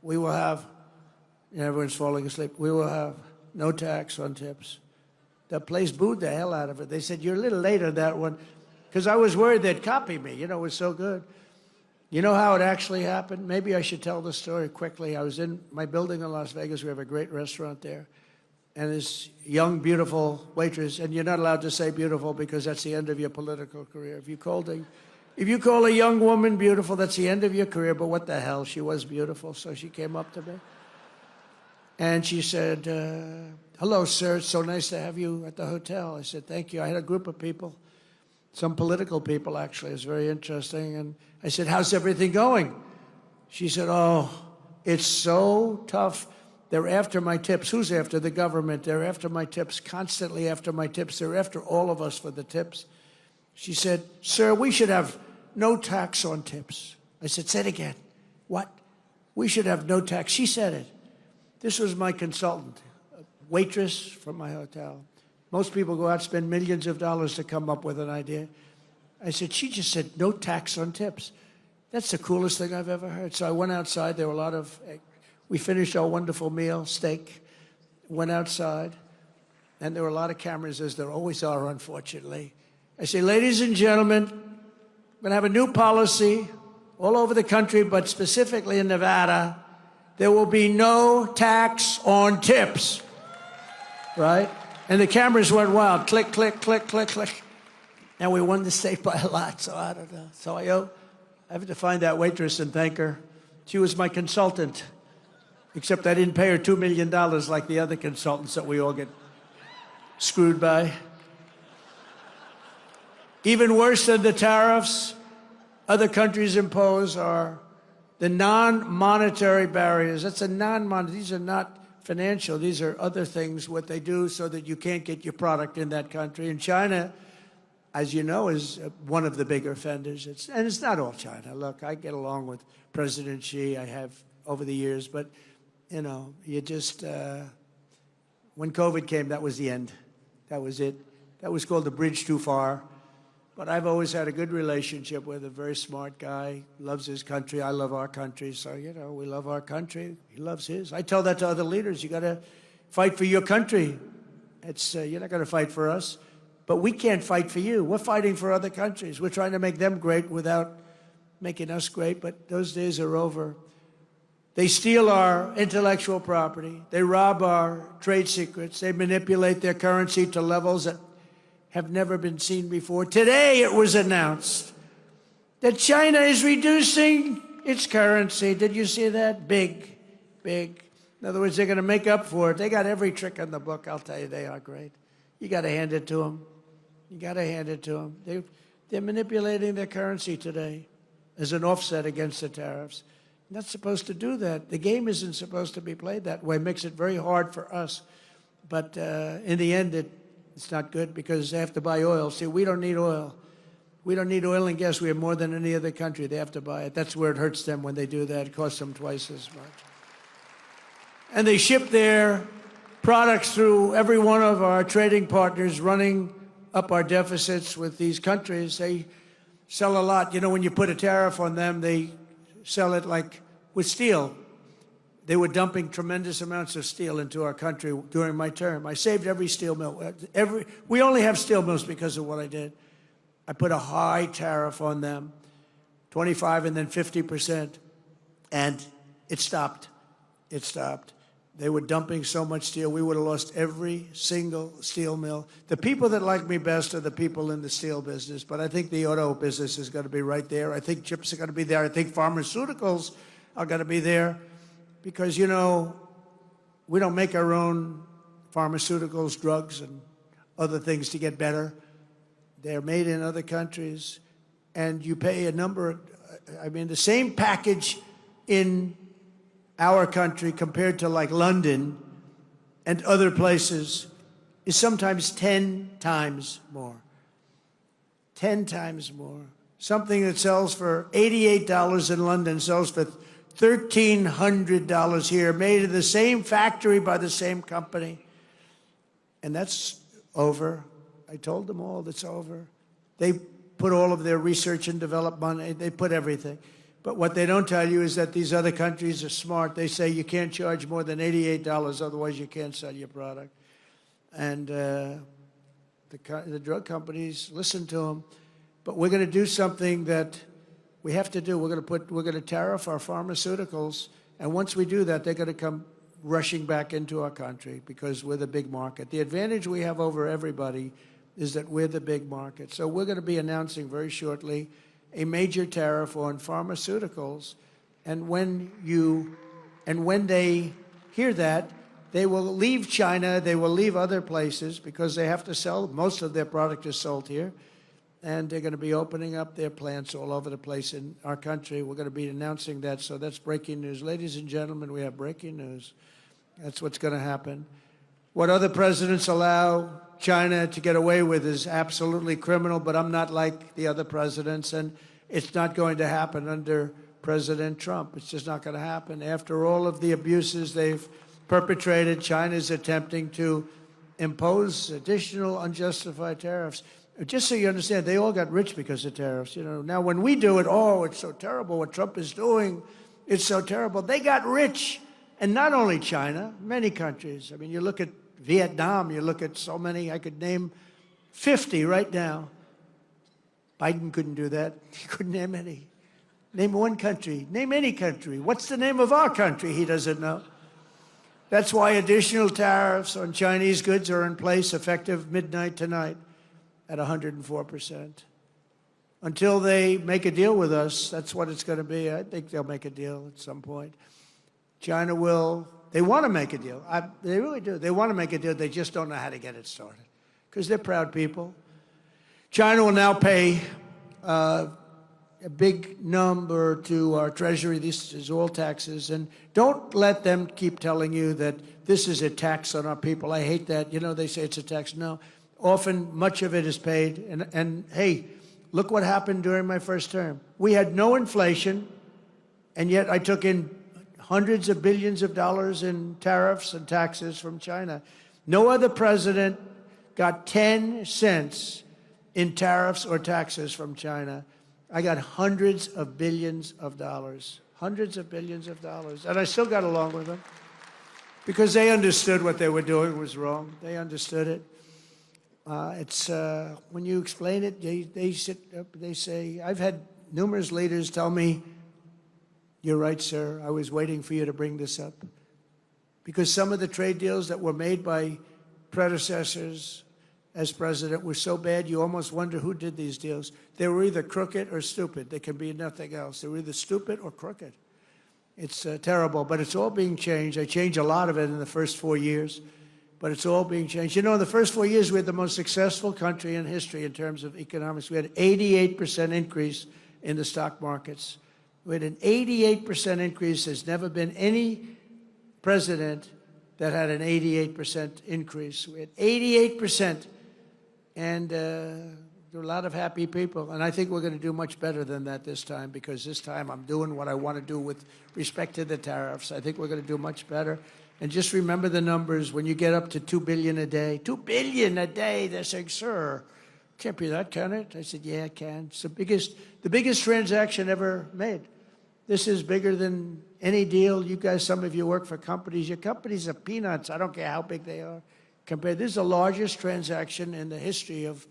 we will have, and everyone's falling asleep, we will have no tax on tips. The place booed the hell out of it. They said, you're a little late on that one. Because I was worried they'd copy me. You know, it was so good. You know how it actually happened? Maybe I should tell the story quickly. I was in my building in Las Vegas. We have a great restaurant there. And this young, beautiful waitress, and you're not allowed to say beautiful because that's the end of your political career. If you call a young woman beautiful, that's the end of your career. But what the hell? She was beautiful. So she came up to me. And she said, hello, sir. It's so nice to have you at the hotel. I said, thank you. I had a group of people. Some political people, actually. It was very interesting. And I said, how's everything going? She said, oh, it's so tough. They're after my tips. Who's after? The government. They're after my tips, constantly after my tips. They're after all of us for the tips. She said, sir, we should have no tax on tips. I said, say it again. What? We should have no tax. She said it. This was my consultant, a waitress from my hotel. Most people go out, spend millions of dollars to come up with an idea. I said, she just said, no tax on tips. That's the coolest thing I've ever heard. So I went outside. There were a lot of, we finished our wonderful meal, steak, went outside, and there were a lot of cameras, as there always are, unfortunately. I say, ladies and gentlemen, we're going to have a new policy all over the country, but specifically in Nevada. There will be no tax on tips, right? And the cameras went wild. Click, click, click, click, click. And we won the state by a lot, so I don't know. So I have to find that waitress and thank her. She was my consultant, except I didn't pay her $2 million like the other consultants that we all get screwed by. Even worse than the tariffs other countries impose are the non-monetary barriers. That's a non-monetary. These are not financial. These are other things, what they do so that you can't get your product in that country. And China, as you know, is one of the bigger offenders. And it's not all China. Look, I get along with President Xi. I have over the years. But, you know, you just, when COVID came, that was the end. That was it. That was called the bridge too far. But I've always had a good relationship with a very smart guy, loves his country. I love our country. So, you know, we love our country. He loves his. I tell that to other leaders. You got to fight for your country. It's, you're not going to fight for us. But we can't fight for you. We're fighting for other countries. We're trying to make them great without making us great. But those days are over. They steal our intellectual property. They rob our trade secrets. They manipulate their currency to levels that have never been seen before. Today it was announced that China is reducing its currency. Did you see that? Big, big. In other words, they're going to make up for it. They got every trick in the book. I'll tell you, they are great. You got to hand it to them. You got to hand it to them. They're manipulating their currency today as an offset against the tariffs. You're not supposed to do that. The game isn't supposed to be played that way. It makes it very hard for us. But in the end, it's not good because they have to buy oil. See, we don't need oil. We don't need oil and gas. We have more than any other country. They have to buy it. That's where it hurts them when they do that. It costs them twice as much. And they ship their products through every one of our trading partners, running up our deficits with these countries. They sell a lot. You know, when you put a tariff on them, they sell it like with steel. They were dumping tremendous amounts of steel into our country during my term. I saved every steel mill. We only have steel mills because of what I did. I put a high tariff on them, 25 and then 50%, and it stopped. It stopped. They were dumping so much steel, we would have lost every single steel mill. The people that like me best are the people in the steel business, but I think the auto business is going to be right there. I think chips are going to be there. I think pharmaceuticals are going to be there because, you know, we don't make our own pharmaceuticals, drugs, and other things to get better. They're made in other countries, and you pay a number. I mean, the same package in our country compared to like London and other places is sometimes 10 times more. 10 times more. Something that sells for $88 in London sells for $1,300 here, made in the same factory by the same company. And that's over. I told them all that's over. They put all of their research and development money, they put everything. But what they don't tell you is that these other countries are smart. They say you can't charge more than $88, otherwise you can't sell your product. And the drug companies listen to them. But we're going to do something that we have to do. We're going to tariff our pharmaceuticals, and once we do that, they're going to come rushing back into our country because we're the big market. The advantage we have over everybody is that we're the big market. So we're going to be announcing very shortly a major tariff on pharmaceuticals, and when they hear that, they will leave China, they will leave other places because they have to sell. Most of their product is sold here, and they're going to be opening up their plants all over the place in our country. We're going to be announcing that, so that's breaking news. Ladies and gentlemen, we have breaking news. That's what's going to happen. What other presidents allow China to get away with is absolutely criminal, but I'm not like the other presidents, and it's not going to happen under President Trump. It's just not going to happen. After all of the abuses they've perpetrated, China's attempting to impose additional unjustified tariffs. Just so you understand, they all got rich because of tariffs. You know, now when we do it, oh, it's so terrible what Trump is doing. It's so terrible. They got rich, and not only China, many countries. I mean, you look at Vietnam, you look at so many, I could name 50 right now. Biden couldn't do that. He couldn't name any. Name one country. Name any country. What's the name of our country? He doesn't know. That's why additional tariffs on Chinese goods are in place effective midnight tonight at 104%. Until they make a deal with us, that's what it's going to be. I think they'll make a deal at some point. China will. They want to make a deal. They really do. They want to make a deal. They just don't know how to get it started because they're proud people. China will now pay a big number to our Treasury. This is all taxes. And don't let them keep telling you that this is a tax on our people. I hate that. You know, they say it's a tax. No. Often, much of it is paid. And hey, look what happened during my first term. We had no inflation, and yet I took in hundreds of billions of dollars in tariffs and taxes from China. No other president got 10 cents in tariffs or taxes from China. I got hundreds of billions of dollars. Hundreds of billions of dollars. And I still got along with them because they understood what they were doing was wrong. They understood it. When you explain it, they sit up, they say, I've had numerous leaders tell me, you're right, sir, I was waiting for you to bring this up. Because some of the trade deals that were made by predecessors as president were so bad, you almost wonder who did these deals. They were either crooked or stupid. They can be nothing else. They were either stupid or crooked. It's terrible, but it's all being changed. I changed a lot of it in the first 4 years. But it's all being changed. You know, in the first 4 years, we had the most successful country in history in terms of economics. We had an 88% increase in the stock markets. We had an 88% increase. There's never been any president that had an 88% increase. We had 88%. And There are a lot of happy people, and I think we're going to do much better than that this time, because this time I'm doing what I want to do with respect to the tariffs. I think we're going to do much better. And just remember the numbers. When you get up to $2 billion a day, $2 billion a day, they're saying, sir, can't be that, can it? I said, yeah, it can. It's the biggest transaction ever made. This is bigger than any deal. You guys, some of you work for companies. Your companies are peanuts. I don't care how big they are. Compared, this is the largest transaction in the history of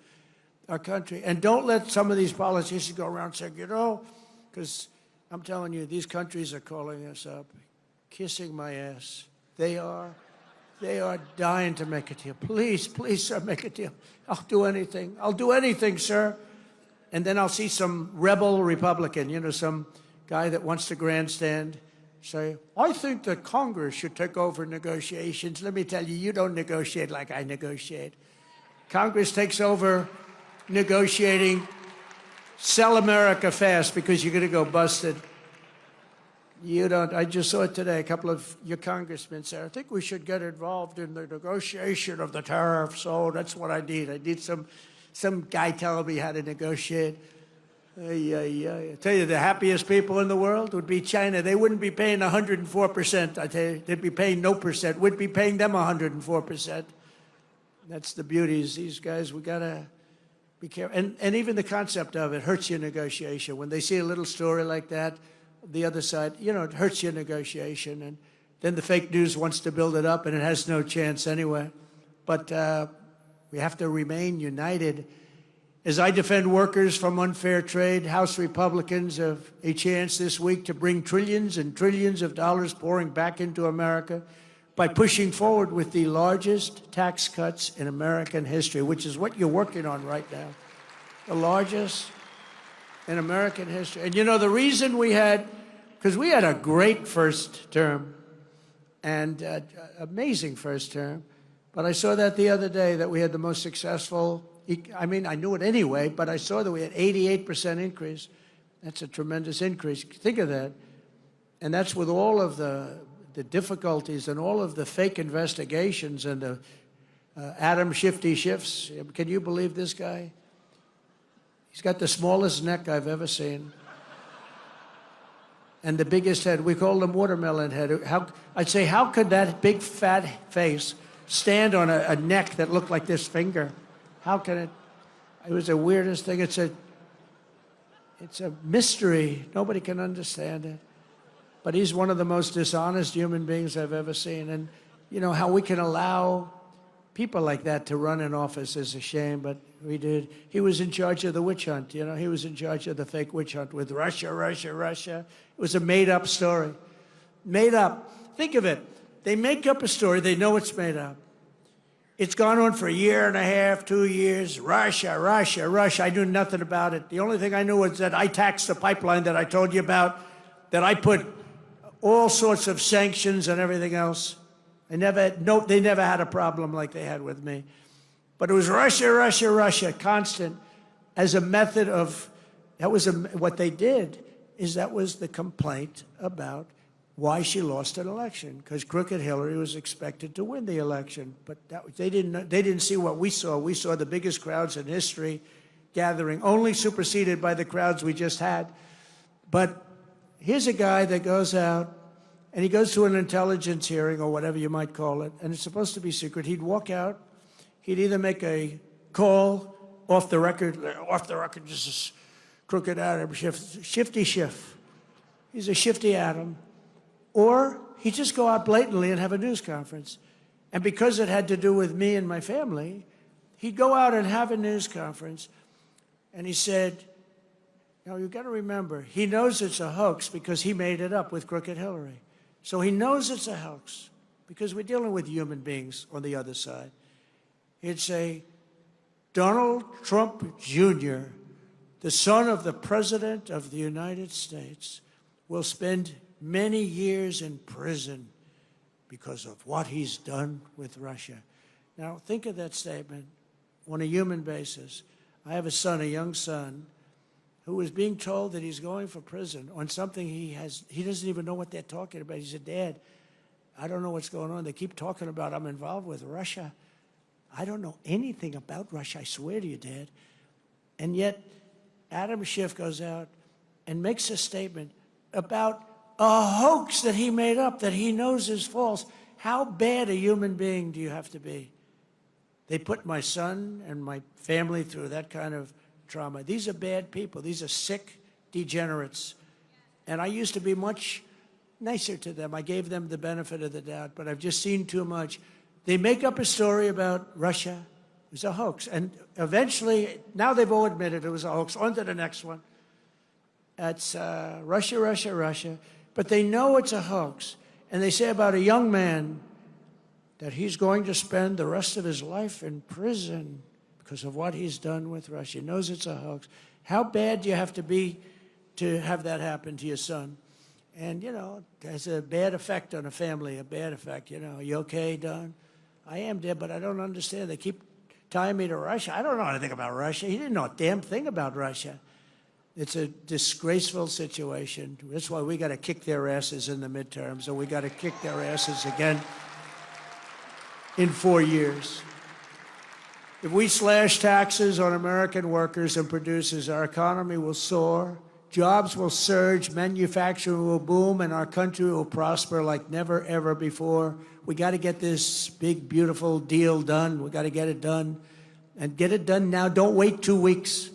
our country. And don't let some of these politicians go around saying, you know, because I'm telling you, these countries are calling us up, kissing my ass. They are dying to make a deal. Please, please, sir, make a deal. I'll do anything. I'll do anything, sir. And then I'll see some rebel Republican, you know, some guy that wants to grandstand, say, I think that Congress should take over negotiations. Let me tell you, you don't negotiate like I negotiate. Congress takes over negotiating, sell America fast because you're going to go busted. You don't. I just saw it today. A couple of your congressmen said, I think we should get involved in the negotiation of the tariffs. Oh, that's what I need. I need some guy telling me how to negotiate. I tell you, the happiest people in the world would be China. They wouldn't be paying 104%. I tell you, they'd be paying no percent. We'd be paying them 104%. That's the beauties. These guys, we got to be careful. And even the concept of it hurts your negotiation. When they see a little story like that, the other side, you know, it hurts your negotiation. And then the fake news wants to build it up, and it has no chance anyway. But we have to remain united. As I defend workers from unfair trade, House Republicans have a chance this week to bring trillions and trillions of dollars pouring back into America by pushing forward with the largest tax cuts in American history, which is what you're working on right now. The largest in American history. And you know, the reason we had, because we had a great first term, and amazing first term, but I saw that the other day, that we had the most successful, I mean, I knew it anyway, but I saw that we had 88% increase. That's a tremendous increase. Think of that. And that's with all of the difficulties and all of the fake investigations and the Adam Shifty Shifts. Can you believe this guy? He's got the smallest neck I've ever seen. And the biggest head. We call him watermelon head. I'd say, how could that big fat face stand on a neck that looked like this finger? How can it? It was the weirdest thing. It's a mystery. Nobody can understand it. But he's one of the most dishonest human beings I've ever seen. And you know, how we can allow people like that to run in office is a shame, but we did. He was in charge of the witch hunt, you know. He was in charge of the fake witch hunt with Russia, Russia, Russia. It was a made-up story. Made up. Think of it. They make up a story. They know it's made up. It's gone on for a year and a half, 2 years. Russia, Russia, Russia. I knew nothing about it. The only thing I knew was that I taxed the pipeline that I told you about, that I put all sorts of sanctions and everything else. They never had a problem like they had with me. But it was Russia, Russia, Russia, constant, as a method of, what they did is that was the complaint about why she lost an election, because crooked Hillary was expected to win the election. But they didn't see what we saw. We saw the biggest crowds in history gathering, only superseded by the crowds we just had. But here's a guy that goes out, and he goes to an intelligence hearing, or whatever you might call it, and it's supposed to be secret. He'd walk out. He'd either make a call off the record, this is crooked Adam, shifty Schiff. He's a shifty Adam. Or he'd just go out blatantly and have a news conference. And because it had to do with me and my family, he'd go out and have a news conference. And he said, now you've got to remember, he knows it's a hoax because he made it up with crooked Hillary. So he knows it's a hoax because we're dealing with human beings on the other side. He'd say, Donald Trump Jr., the son of the President of the United States, will spend many years in prison because of what he's done with Russia. Now, think of that statement on a human basis. I have a son, a young son, who is being told that he's going for prison on something he doesn't even know what they're talking about. He said, Dad, I don't know what's going on. They keep talking about I'm involved with Russia. I don't know anything about Russia, I swear to you, Dad. And yet, Adam Schiff goes out and makes a statement about a hoax that he made up that he knows is false. How bad a human being do you have to be? They put my son and my family through that kind of trauma. These are bad people. These are sick degenerates. And I used to be much nicer to them. I gave them the benefit of the doubt, but I've just seen too much. They make up a story about Russia. It was a hoax. And eventually, now they've all admitted it was a hoax. On to the next one. It's Russia, Russia, Russia. But they know it's a hoax. And they say about a young man that he's going to spend the rest of his life in prison because of what he's done with Russia. He knows it's a hoax. How bad do you have to be to have that happen to your son? And, you know, it has a bad effect on a family, a bad effect. You know, you okay, Don? I am, Dad, but I don't understand. They keep tying me to Russia. I don't know anything about Russia. He didn't know a damn thing about Russia. It's a disgraceful situation. That's why we got to kick their asses in the midterms, or we got to kick their asses again in 4 years. If we slash taxes on American workers and producers, our economy will soar, jobs will surge, manufacturing will boom, and our country will prosper like never, ever before. We got to get this big, beautiful deal done. We got to get it done. And get it done now. Don't wait 2 weeks.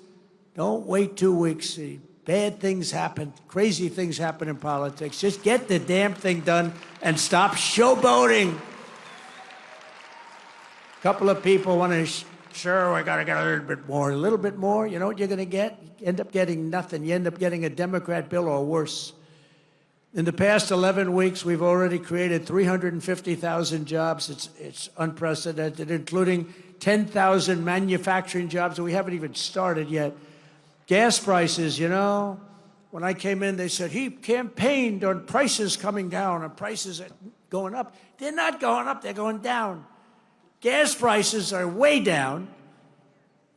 Don't wait 2 weeks. See, bad things happen. Crazy things happen in politics. Just get the damn thing done and stop showboating. A couple of people want to, sure, we got to get a little bit more. A little bit more, you know what you're going to get? You end up getting nothing. You end up getting a Democrat bill or worse. In the past 11 weeks, we've already created 350,000 jobs. It's unprecedented, including 10,000 manufacturing jobs that we haven't even started yet. Gas prices, you know, when I came in, they said he campaigned on prices coming down and prices going up. They're not going up, they're going down. Gas prices are way down.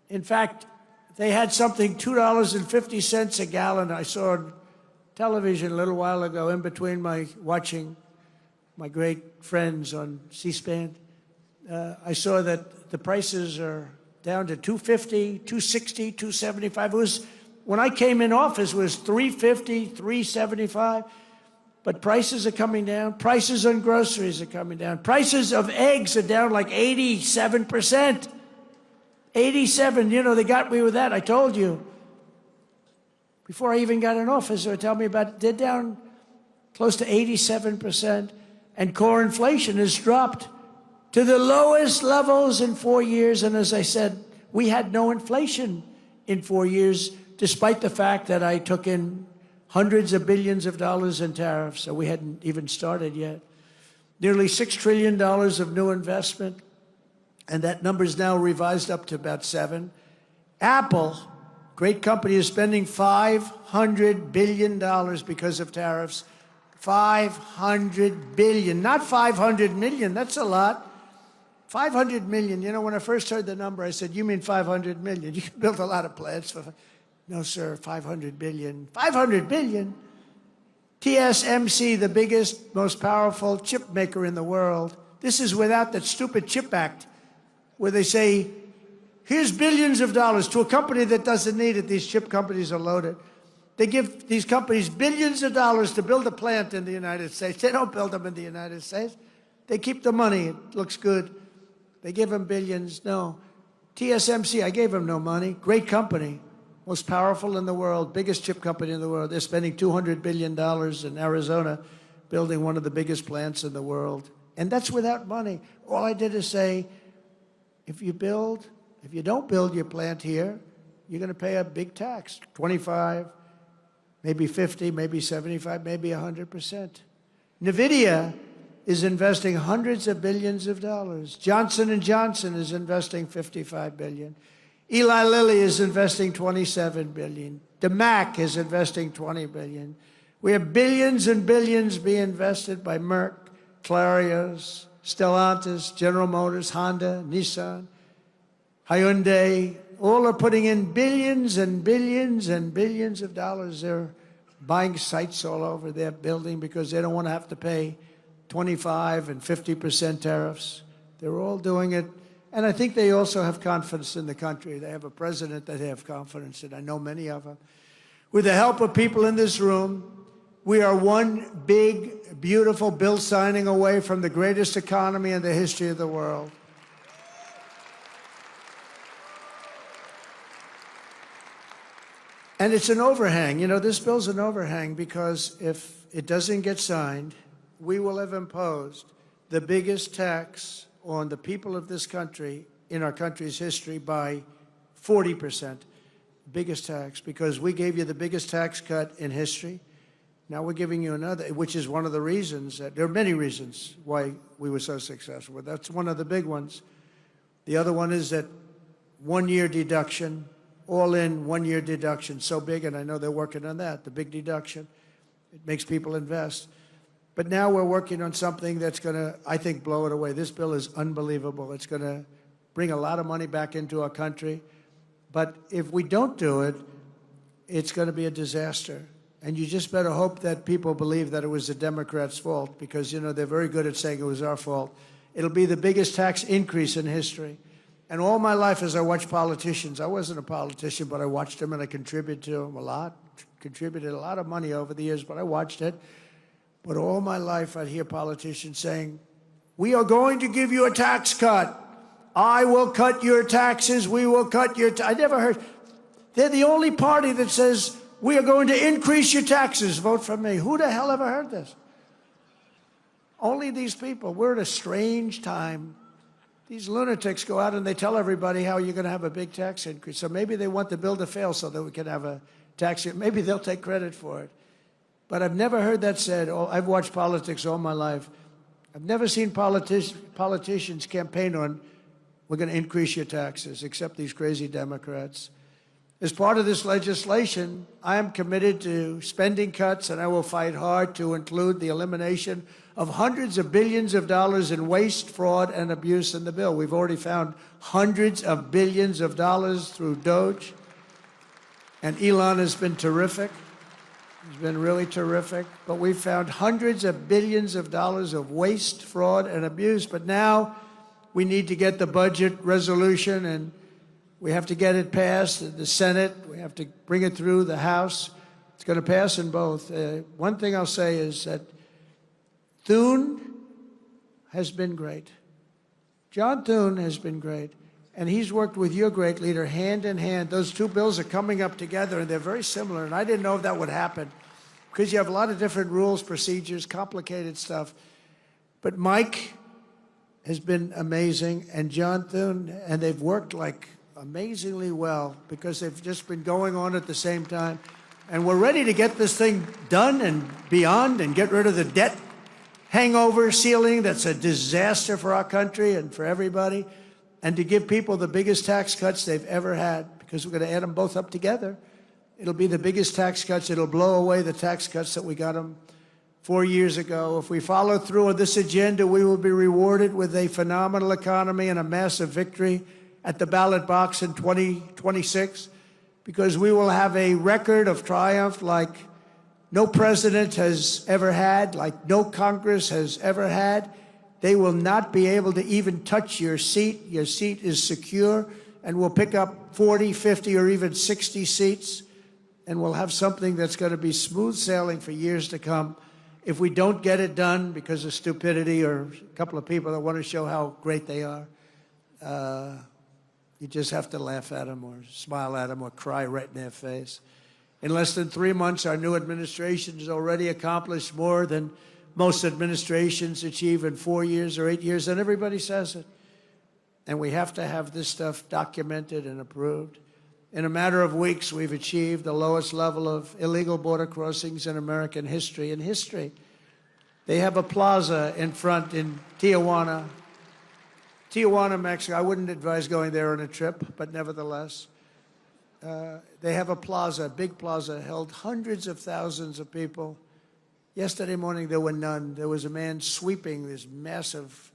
In fact, they had something $2.50 a gallon. I saw on television a little while ago in between watching my great friends on C-SPAN. I saw that the prices are down to $2.50, $2.60, $2.75. It was, when I came in office, it was $3.50, $3.75. But prices are coming down. Prices on groceries are coming down. Prices of eggs are down like 87%. 87, you know, they got me with that. I told you. Before I even got in office, they were telling me about it. They're down close to 87%. And core inflation has dropped to the lowest levels in 4 years. And as I said, we had no inflation in 4 years, despite the fact that I took in hundreds of billions of dollars in tariffs, so we hadn't even started yet. Nearly $6 trillion of new investment, and that number is now revised up to about 7. Apple, great company, is spending $500 billion because of tariffs. $500 billion, not 500 million, that's a lot. 500 million, you know, when I first heard the number, I said, you mean 500 million? You can build a lot of plants for... No, sir, 500 billion. 500 billion? TSMC, the biggest, most powerful chip maker in the world. This is without that stupid CHIP Act, where they say, here's billions of dollars to a company that doesn't need it. These chip companies are loaded. They give these companies billions of dollars to build a plant in the United States. They don't build them in the United States. They keep the money. It looks good. They give them billions. No. TSMC, I gave them no money. Great company. Most powerful in the world, biggest chip company in the world. They're spending $200 billion in Arizona building one of the biggest plants in the world. And that's without money. All I did is say, if you don't build your plant here, you're going to pay a big tax, 25, maybe 50, maybe 75, maybe 100%. NVIDIA is investing hundreds of billions of dollars. Johnson & Johnson is investing $55 billion. Eli Lilly is investing $27 billion. DeMac is investing $20 billion. We have billions and billions being invested by Merck, Clarios, Stellantis, General Motors, Honda, Nissan, Hyundai. All are putting in billions and billions and billions of dollars. They're buying sites all over their building because they don't want to have to pay 25 and 50% tariffs. They're all doing it. And I think they also have confidence in the country. They have a president that they have confidence in. I know many of them. With the help of people in this room, we are one big, beautiful bill signing away from the greatest economy in the history of the world. And it's an overhang. You know, this bill's an overhang because if it doesn't get signed, we will have imposed the biggest tax on the people of this country in our country's history by 40%. Biggest tax, because we gave you the biggest tax cut in history. Now we're giving you another, which is one of the reasons that there are many reasons why we were so successful. But that's one of the big ones. The other one is that 1 year deduction, all in 1 year deduction, so big, and I know they're working on that, the big deduction. It makes people invest. But now we're working on something that's going to, I think, blow it away. This bill is unbelievable. It's going to bring a lot of money back into our country. But if we don't do it, it's going to be a disaster. And you just better hope that people believe that it was the Democrats' fault, because, you know, they're very good at saying it was our fault. It'll be the biggest tax increase in history. And all my life as I watched politicians, I wasn't a politician, but I watched them and I contributed to them a lot, contributed a lot of money over the years, but I watched it. But all my life I'd hear politicians saying, we are going to give you a tax cut. I will cut your taxes. We will cut your I never heard. They're the only party that says, we are going to increase your taxes. Vote for me. Who the hell ever heard this? Only these people. We're at a strange time. These lunatics go out and they tell everybody how you're going to have a big tax increase. So maybe they want the bill to fail so that we can have a tax increase. Maybe they'll take credit for it. But I've never heard that said. Oh, I've watched politics all my life. I've never seen politicians campaign on, we're going to increase your taxes, except these crazy Democrats. As part of this legislation, I am committed to spending cuts, and I will fight hard to include the elimination of hundreds of billions of dollars in waste, fraud, and abuse in the bill. We've already found hundreds of billions of dollars through Doge, and Elon has been terrific. He's been really terrific. But we've found hundreds of billions of dollars of waste, fraud, and abuse. But now we need to get the budget resolution, and we have to get it passed in the Senate. We have to bring it through the House. It's going to pass in both. One thing I'll say is that Thune has been great. John Thune has been great. And he's worked with your great leader hand in hand. Those two bills are coming up together, and they're very similar. And I didn't know if that would happen because you have a lot of different rules, procedures, complicated stuff. But Mike has been amazing, and John Thune, and they've worked like amazingly well because they've just been going on at the same time. And we're ready to get this thing done and beyond and get rid of the debt hangover ceiling that's a disaster for our country and for everybody, and to give people the biggest tax cuts they've ever had, because we're going to add them both up together. It'll be the biggest tax cuts. It'll blow away the tax cuts that we got them 4 years ago. If we follow through on this agenda, we will be rewarded with a phenomenal economy and a massive victory at the ballot box in 2026, because we will have a record of triumph like no president has ever had, like no Congress has ever had. They will not be able to even touch your seat. Your seat is secure, and we'll pick up 40, 50, or even 60 seats, and we'll have something that's going to be smooth sailing for years to come. If we don't get it done because of stupidity or a couple of people that want to show how great they are, you just have to laugh at them or smile at them or cry right in their face. In less than 3 months, our new administration has already accomplished more than most administrations achieve in 4 years or 8 years, and everybody says it. And we have to have this stuff documented and approved. In a matter of weeks, we've achieved the lowest level of illegal border crossings in American history. In history, they have a plaza in front in Tijuana, Mexico. I wouldn't advise going there on a trip, but nevertheless, they have a plaza, a big plaza, held hundreds of thousands of people. Yesterday morning, there were none. There was a man sweeping this massive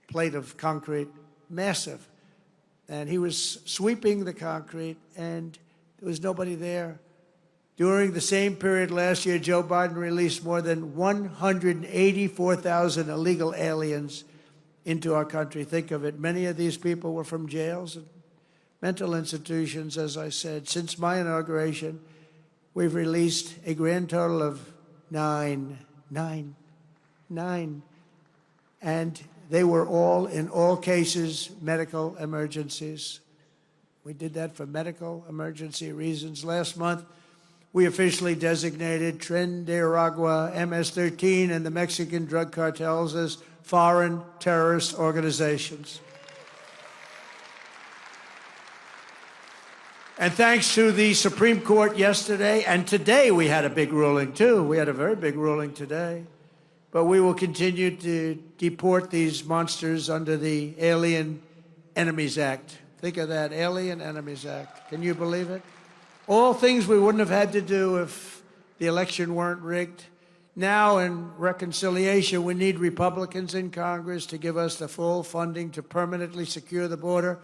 plate of concrete, massive. And he was sweeping the concrete, and there was nobody there. During the same period last year, Joe Biden released more than 184,000 illegal aliens into our country. Think of it. Many of these people were from jails and mental institutions, as I said. Since my inauguration, we've released a grand total of nine. And they were all, in all cases, medical emergencies. We did that for medical emergency reasons. Last month, we officially designated Tren de Aragua, MS-13, and the Mexican drug cartels as foreign terrorist organizations. And thanks to the Supreme Court yesterday, and today we had a big ruling too. We had a very big ruling today. But we will continue to deport these monsters under the Alien Enemies Act. Think of that, Alien Enemies Act. Can you believe it? All things we wouldn't have had to do if the election weren't rigged. Now, in reconciliation, we need Republicans in Congress to give us the full funding to permanently secure the border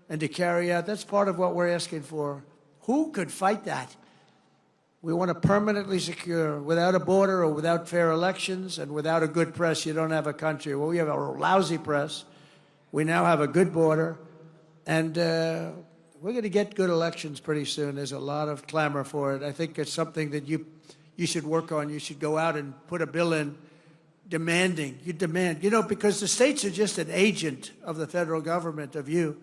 and to carry out. That's part of what we're asking for. Who could fight that? We want to permanently secure. Without a border or without fair elections and without a good press, you don't have a country. Well, we have a lousy press. We now have a good border. And we're going to get good elections pretty soon. There's a lot of clamor for it. I think it's something that you should work on. You should go out and put a bill in demanding. You demand. You know, because the states are just an agent of the federal government, of you.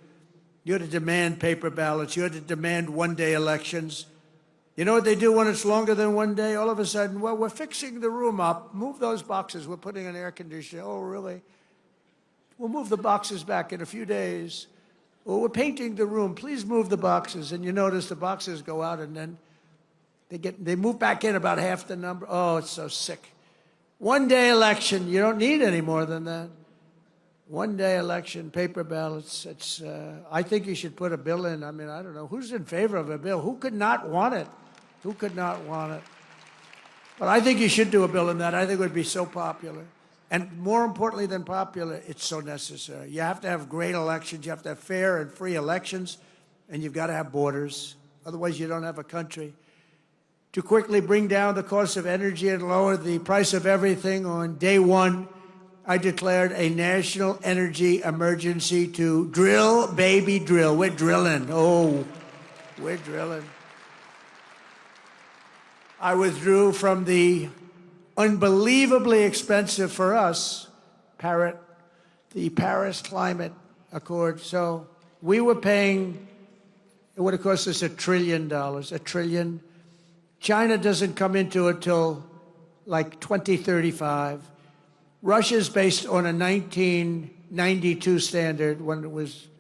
You have to demand paper ballots. You have to demand one-day elections. You know what they do when it's longer than one day? All of a sudden, well, we're fixing the room up. Move those boxes. We're putting an air conditioner. Oh, really? We'll move the boxes back in a few days. Well, we're painting the room. Please move the boxes. And you notice the boxes go out, and then they move back in about half the number. Oh, it's so sick. One-day election. You don't need any more than that. One-day election, paper ballots. I think you should put a bill in. I mean, I don't know. Who's in favor of a bill? Who could not want it? Who could not want it? But I think you should do a bill in that. I think it would be so popular. And more importantly than popular, it's so necessary. You have to have great elections. You have to have fair and free elections. And you've got to have borders. Otherwise, you don't have a country. To quickly bring down the cost of energy and lower the price of everything, on day one, I declared a national energy emergency to drill, baby, drill. We're drilling. Oh, we're drilling. I withdrew from the unbelievably expensive for us, the Paris Climate Accord. So we were paying, it would have cost us $1 trillion, $1 trillion. China doesn't come into it till like 2035. Russia's based on a 1992 standard when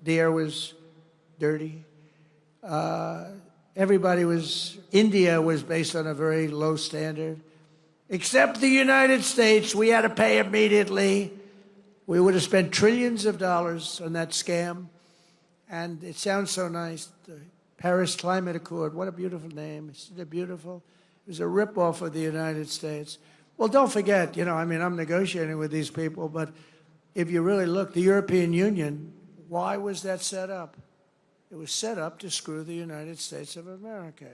the air was dirty. India was based on a very low standard. Except the United States, we had to pay immediately. We would have spent trillions of dollars on that scam. And it sounds so nice, the Paris Climate Accord. What a beautiful name. Isn't it beautiful? It was a ripoff of the United States. Well, don't forget, I'm negotiating with these people, but if you really look, the European Union, why was that set up? It was set up to screw the United States of America.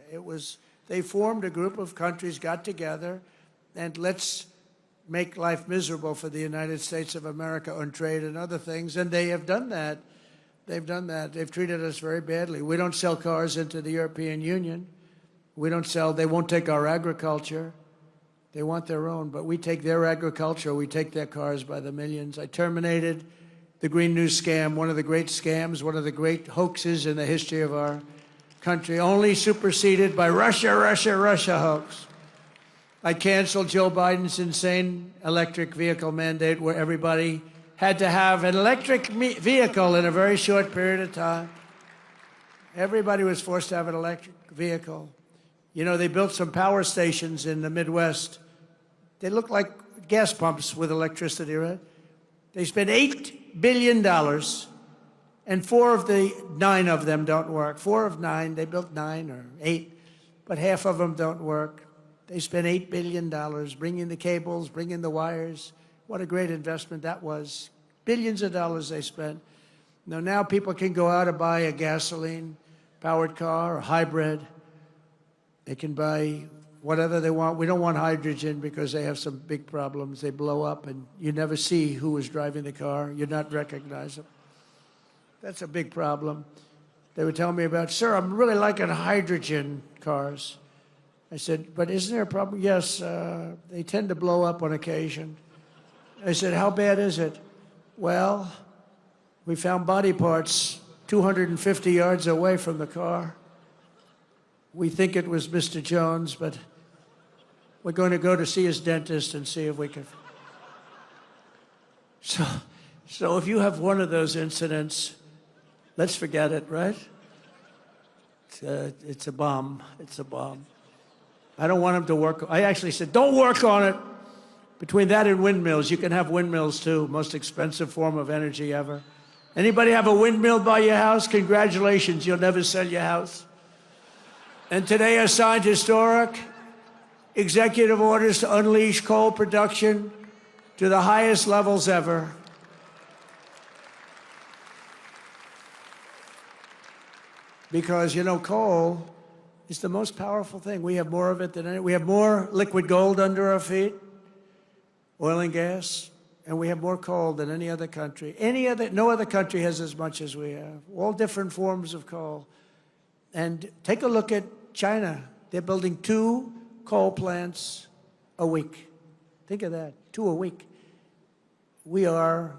They formed a group of countries, got together, and let's make life miserable for the United States of America on trade and other things, and they have done that. They've done that. They've treated us very badly. We don't sell cars into the European Union. They won't take our agriculture. They want their own, but we take their agriculture, we take their cars by the millions. I terminated the Green New Scam, one of the great scams, one of the great hoaxes in the history of our country, only superseded by Russia hoax. I canceled Joe Biden's insane electric vehicle mandate where everybody had to have an electric vehicle in a very short period of time. Everybody was forced to have an electric vehicle. They built some power stations in the Midwest. They look like gas pumps with electricity, right? They spent $8 billion, and 4 of the 9 of them don't work. 4 of 9, they built 9 or 8, but half of them don't work. They spent $8 billion bringing the cables, bringing the wires. What a great investment that was. Billions of dollars they spent. Now people can go out and buy a gasoline-powered car or hybrid. They can buy whatever they want. We don't want hydrogen because they have some big problems. They blow up, and you never see who is driving the car. You're not recognizable. That's a big problem. They were telling me about, sir, I'm really liking hydrogen cars. I said, but isn't there a problem? Yes, they tend to blow up on occasion. I said, how bad is it? Well, we found body parts 250 yards away from the car. We think it was Mr. Jones, but we're going to go to see his dentist and see if we can. So if you have one of those incidents, let's forget it, right? It's a bomb. It's a bomb. I don't want him to work. I actually said, don't work on it. Between that and windmills, you can have windmills too. Most expensive form of energy ever. Anybody have a windmill by your house? Congratulations, you'll never sell your house. And today I signed historic executive orders to unleash coal production to the highest levels ever. Because, you know, coal is the most powerful thing. We have more of it than any. We have more liquid gold under our feet, oil and gas, and we have more coal than any other country. No other country has as much as we have. All different forms of coal. And take a look at China. They're building 2 coal plants a week. Think of that, 2 a week. We are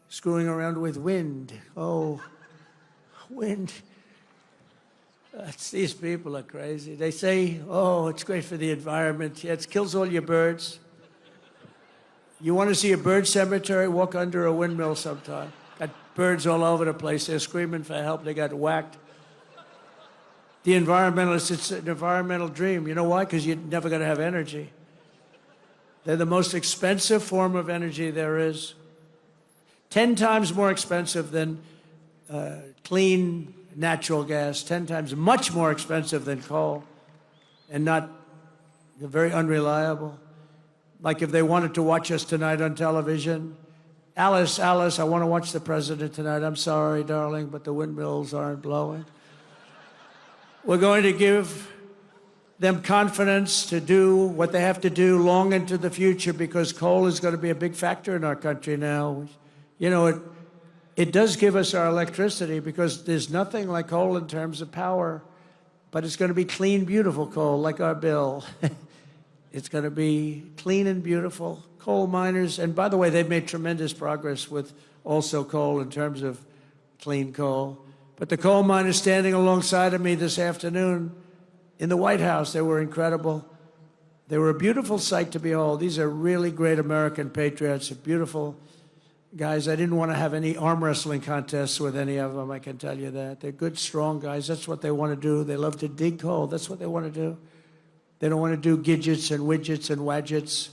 screwing around with wind. Oh, wind. These people are crazy. They say, oh, it's great for the environment. Yeah, it kills all your birds. You want to see a bird cemetery? Walk under a windmill sometime. Got birds all over the place. They're screaming for help. They got whacked. The environmentalists, it's an environmental dream. You know why? Because you're never going to have energy. They're the most expensive form of energy there is. 10 times more expensive than clean natural gas, 10 times much more expensive than coal, and they're very unreliable. Like if they wanted to watch us tonight on television, Alice, I want to watch the president tonight. I'm sorry, darling, but the windmills aren't blowing. We're going to give them confidence to do what they have to do long into the future because coal is going to be a big factor in our country now. You know, it does give us our electricity because there's nothing like coal in terms of power, but it's going to be clean, beautiful coal like our bill. It's going to be clean and beautiful. Coal miners, and by the way, they've made tremendous progress with also coal in terms of clean coal. But the coal miners standing alongside of me this afternoon in the White House, they were incredible. They were a beautiful sight to behold. These are really great American patriots, beautiful guys. I didn't want to have any arm wrestling contests with any of them, I can tell you that. They're good, strong guys. That's what they want to do. They love to dig coal. That's what they want to do. They don't want to do gadgets and widgets and wadgets.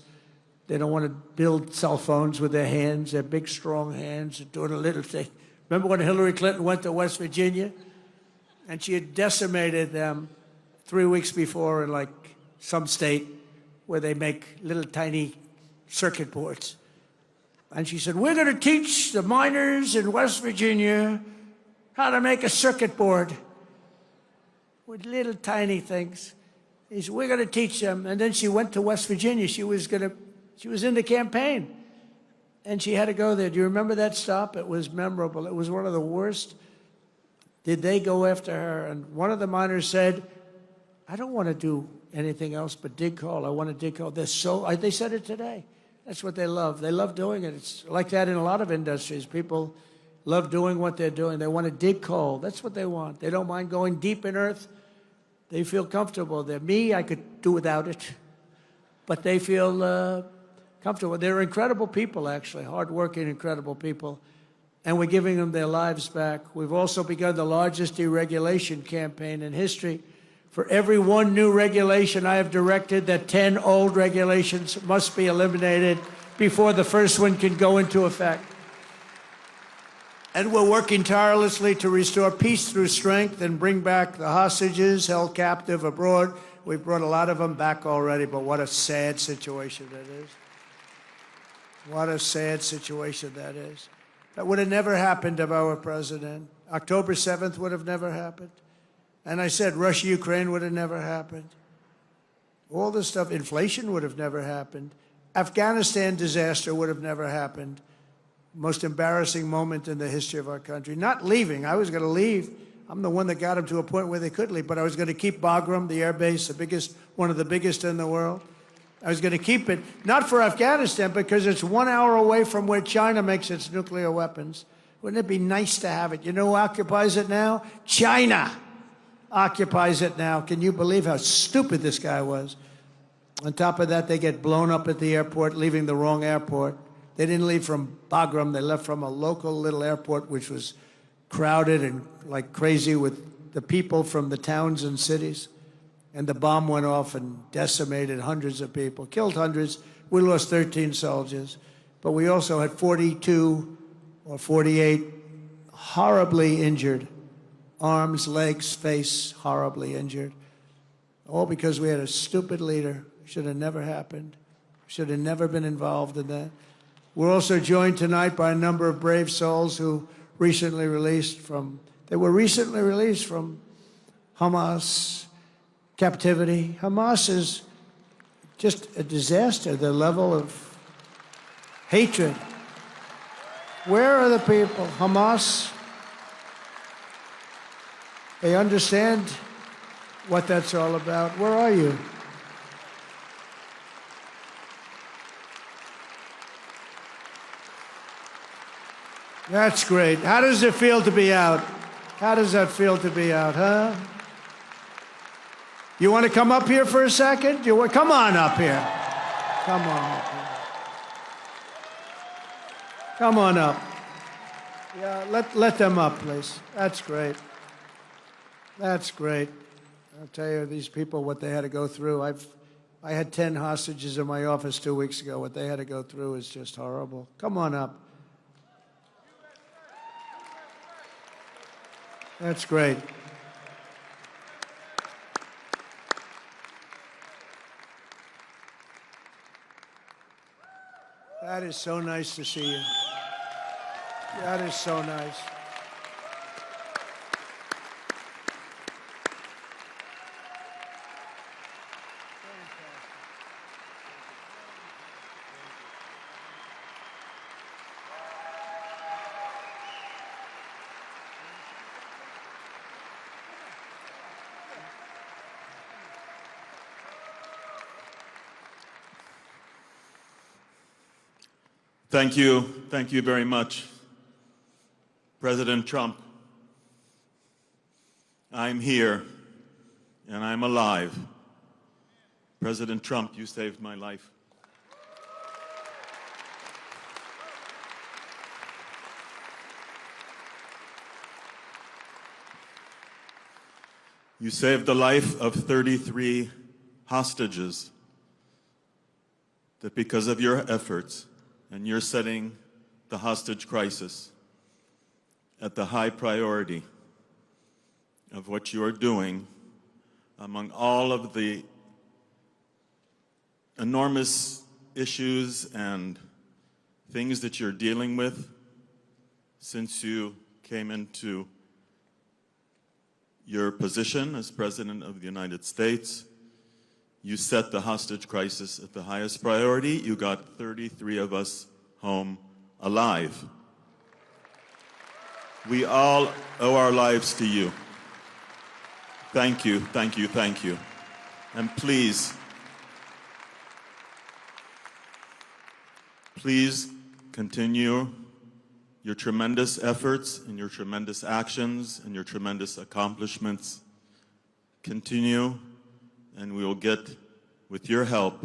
They don't want to build cell phones with their hands, their big, strong hands, doing a little thing. Remember when Hillary Clinton went to West Virginia? And she had decimated them 3 weeks before in, like, some state where they make little tiny circuit boards. And she said, we're going to teach the miners in West Virginia how to make a circuit board with little tiny things. He said, we're going to teach them. And then she went to West Virginia. She was in the campaign. And she had to go there. Do you remember that stop? It was memorable. It was one of the worst. Did they go after her? And one of the miners said, I don't want to do anything else but dig coal. I want to dig coal. They said it today. That's what they love. They love doing it. It's like that in a lot of industries. People love doing what they're doing. They want to dig coal. That's what they want. They don't mind going deep in earth. They feel comfortable. I could do without it. But they feel comfortable. They're incredible people, actually, hardworking, incredible people. And we're giving them their lives back. We've also begun the largest deregulation campaign in history. For every one new regulation, I have directed that 10 old regulations must be eliminated before the first one can go into effect. And we're working tirelessly to restore peace through strength and bring back the hostages held captive abroad. We've brought a lot of them back already, but what a sad situation that is. What a sad situation that is. That would have never happened if I were president. October 7th would have never happened. And I said Russia-Ukraine would have never happened. All this stuff, inflation would have never happened. Afghanistan disaster would have never happened. Most embarrassing moment in the history of our country. Not leaving. I was going to leave. I'm the one that got them to a point where they could leave, but I was going to keep Bagram, the air base, one of the biggest in the world. I was going to keep it, not for Afghanistan, because it's 1 hour away from where China makes its nuclear weapons. Wouldn't it be nice to have it? You know who occupies it now? China occupies it now. Can you believe how stupid this guy was? On top of that, they get blown up at the airport, leaving the wrong airport. They didn't leave from Bagram. They left from a local little airport, which was crowded and like crazy with the people from the towns and cities. And the bomb went off and decimated hundreds of people, killed hundreds. We lost 13 soldiers. But we also had 42 or 48 horribly injured. Arms, legs, face, horribly injured. All because we had a stupid leader. Should have never happened. Should have never been involved in that. We're also joined tonight by a number of brave souls who were recently released from Hamas captivity. Hamas is just a disaster, the level of hatred. Where are the people? Hamas, they understand what that's all about. Where are you? That's great. How does it feel to be out? How does that feel to be out, huh? You want to come up here for a second? Come on up here. Come on up here. Come on up. Yeah, let them up, please. That's great. That's great. I'll tell you, these people, what they had to go through. I had 10 hostages in my office 2 weeks ago. What they had to go through is just horrible. Come on up. That's great. That is so nice to see you. That is so nice. Thank you very much, President Trump. I'm here and I'm alive. President Trump, you saved my life. You saved the life of 33 hostages that because of your efforts, and you're setting the hostage crisis at the high priority of what you are doing among all of the enormous issues and things that you're dealing with since you came into your position as President of the United States. You set the hostage crisis at the highest priority. You got 33 of us home alive. We all owe our lives to you. Thank you, thank you, thank you. And please continue your tremendous efforts and your tremendous actions and your tremendous accomplishments. Continue. And we will get, with your help,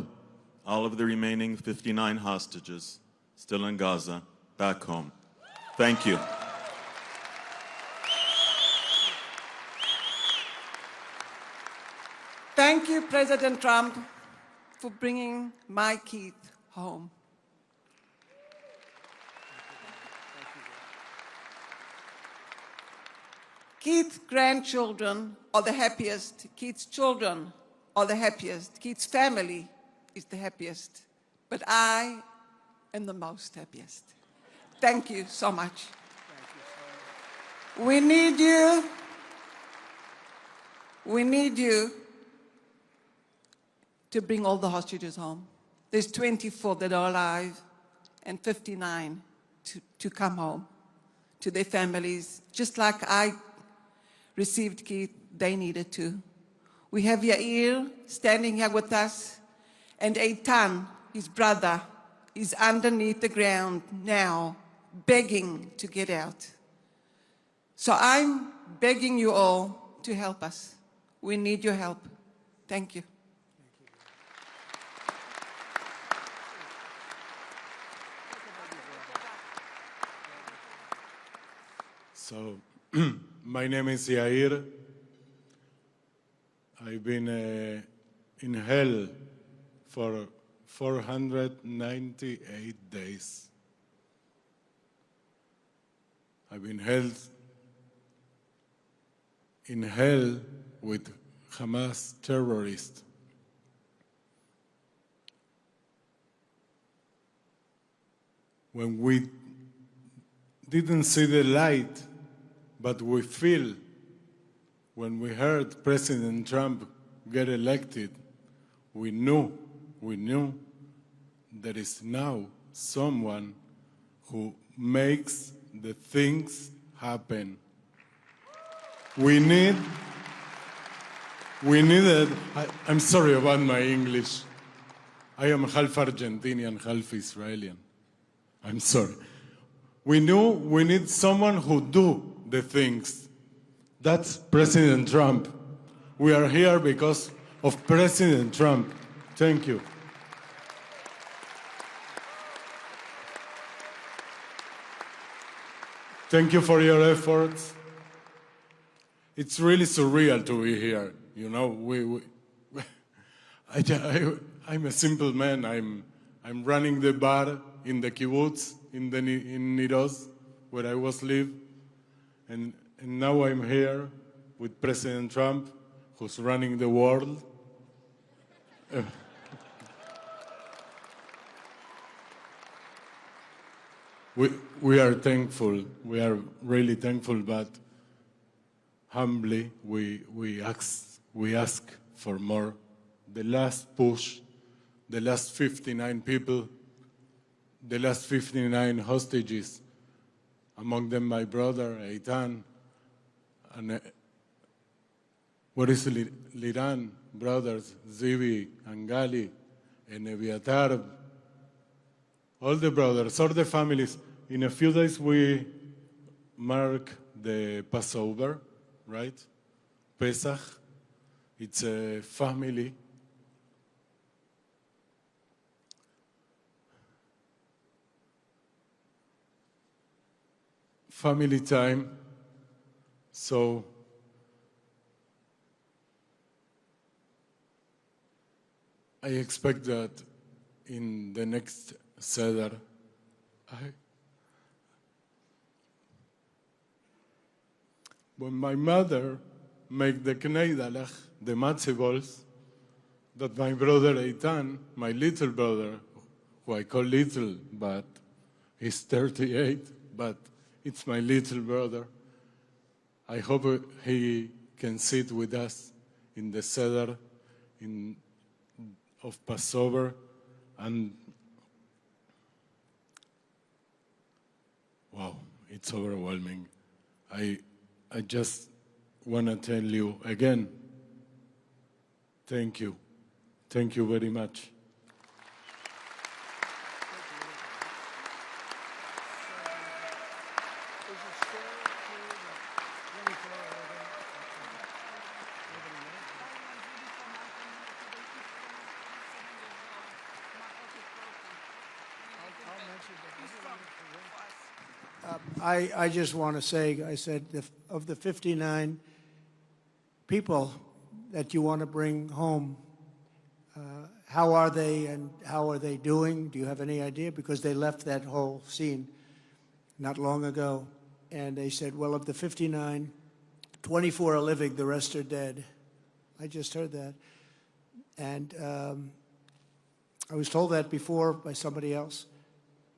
all of the remaining 59 hostages still in Gaza back home. Thank you. Thank you, President Trump, for bringing my Keith home. Keith's grandchildren are the happiest. Keith's children are the happiest. Keith's family is the happiest. But I am the most happiest. Thank you so much. We need you. We need you to bring all the hostages home. There's 24 that are alive and 59 to come home to their families. Just like I received Keith, they needed to. We have Yair standing here with us, and Eitan, his brother, is underneath the ground now, begging to get out. So I'm begging you all to help us. We need your help. Thank you. So, my name is Yair. I've been in hell for 498 days. I've been held in hell with Hamas terrorists. When we didn't see the light, but we feel when we heard President Trump get elected, we knew there is now someone who makes the things happen. We needed, I'm sorry about my English. I am half Argentinian, half Israeli. I'm sorry. We knew we need someone who do the things. That's President Trump. We are here because of President Trump. Thank you. Thank you for your efforts. It's really surreal to be here. You know, I'm a simple man. I'm running the bar in the kibbutz in Niroz, where I was live, and now I'm here with President Trump, who's running the world. We are thankful. We are really thankful, but humbly we ask for more. The last push, the last 59 people, the last 59 hostages, among them my brother Eitan, and what is Liran brothers, Zivi and Gali and Eviatar, all the brothers, all the families. In a few days we mark the Passover, right? Pesach. It's a family. Family time. So I expect that in the next Seder, when my mother make the kneidalach, the matzah balls, that my brother Eitan, my little brother, who I call little, but he's 38, but it's my little brother. I hope he can sit with us in the Seder of Passover, and wow, it's overwhelming. I just want to tell you again, thank you. Thank you very much. I just want to say, I said, of the 59 people that you want to bring home, how are they and how are they doing? Do you have any idea? Because they left that whole scene not long ago. And they said, well, of the 59, 24 are living, the rest are dead. I just heard that. And I was told that before by somebody else.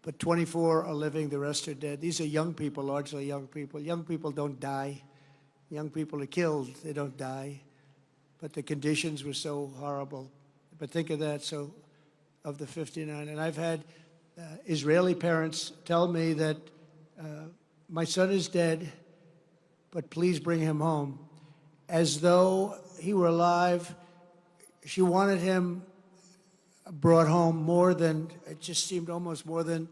But 24 are living, the rest are dead. These are young people, largely young people. Young people don't die. Young people are killed, they don't die. But the conditions were so horrible. But think of that, so of the 59. And I've had Israeli parents tell me that my son is dead, but please bring him home. As though he were alive, she wanted him brought home more than, it just seemed almost more than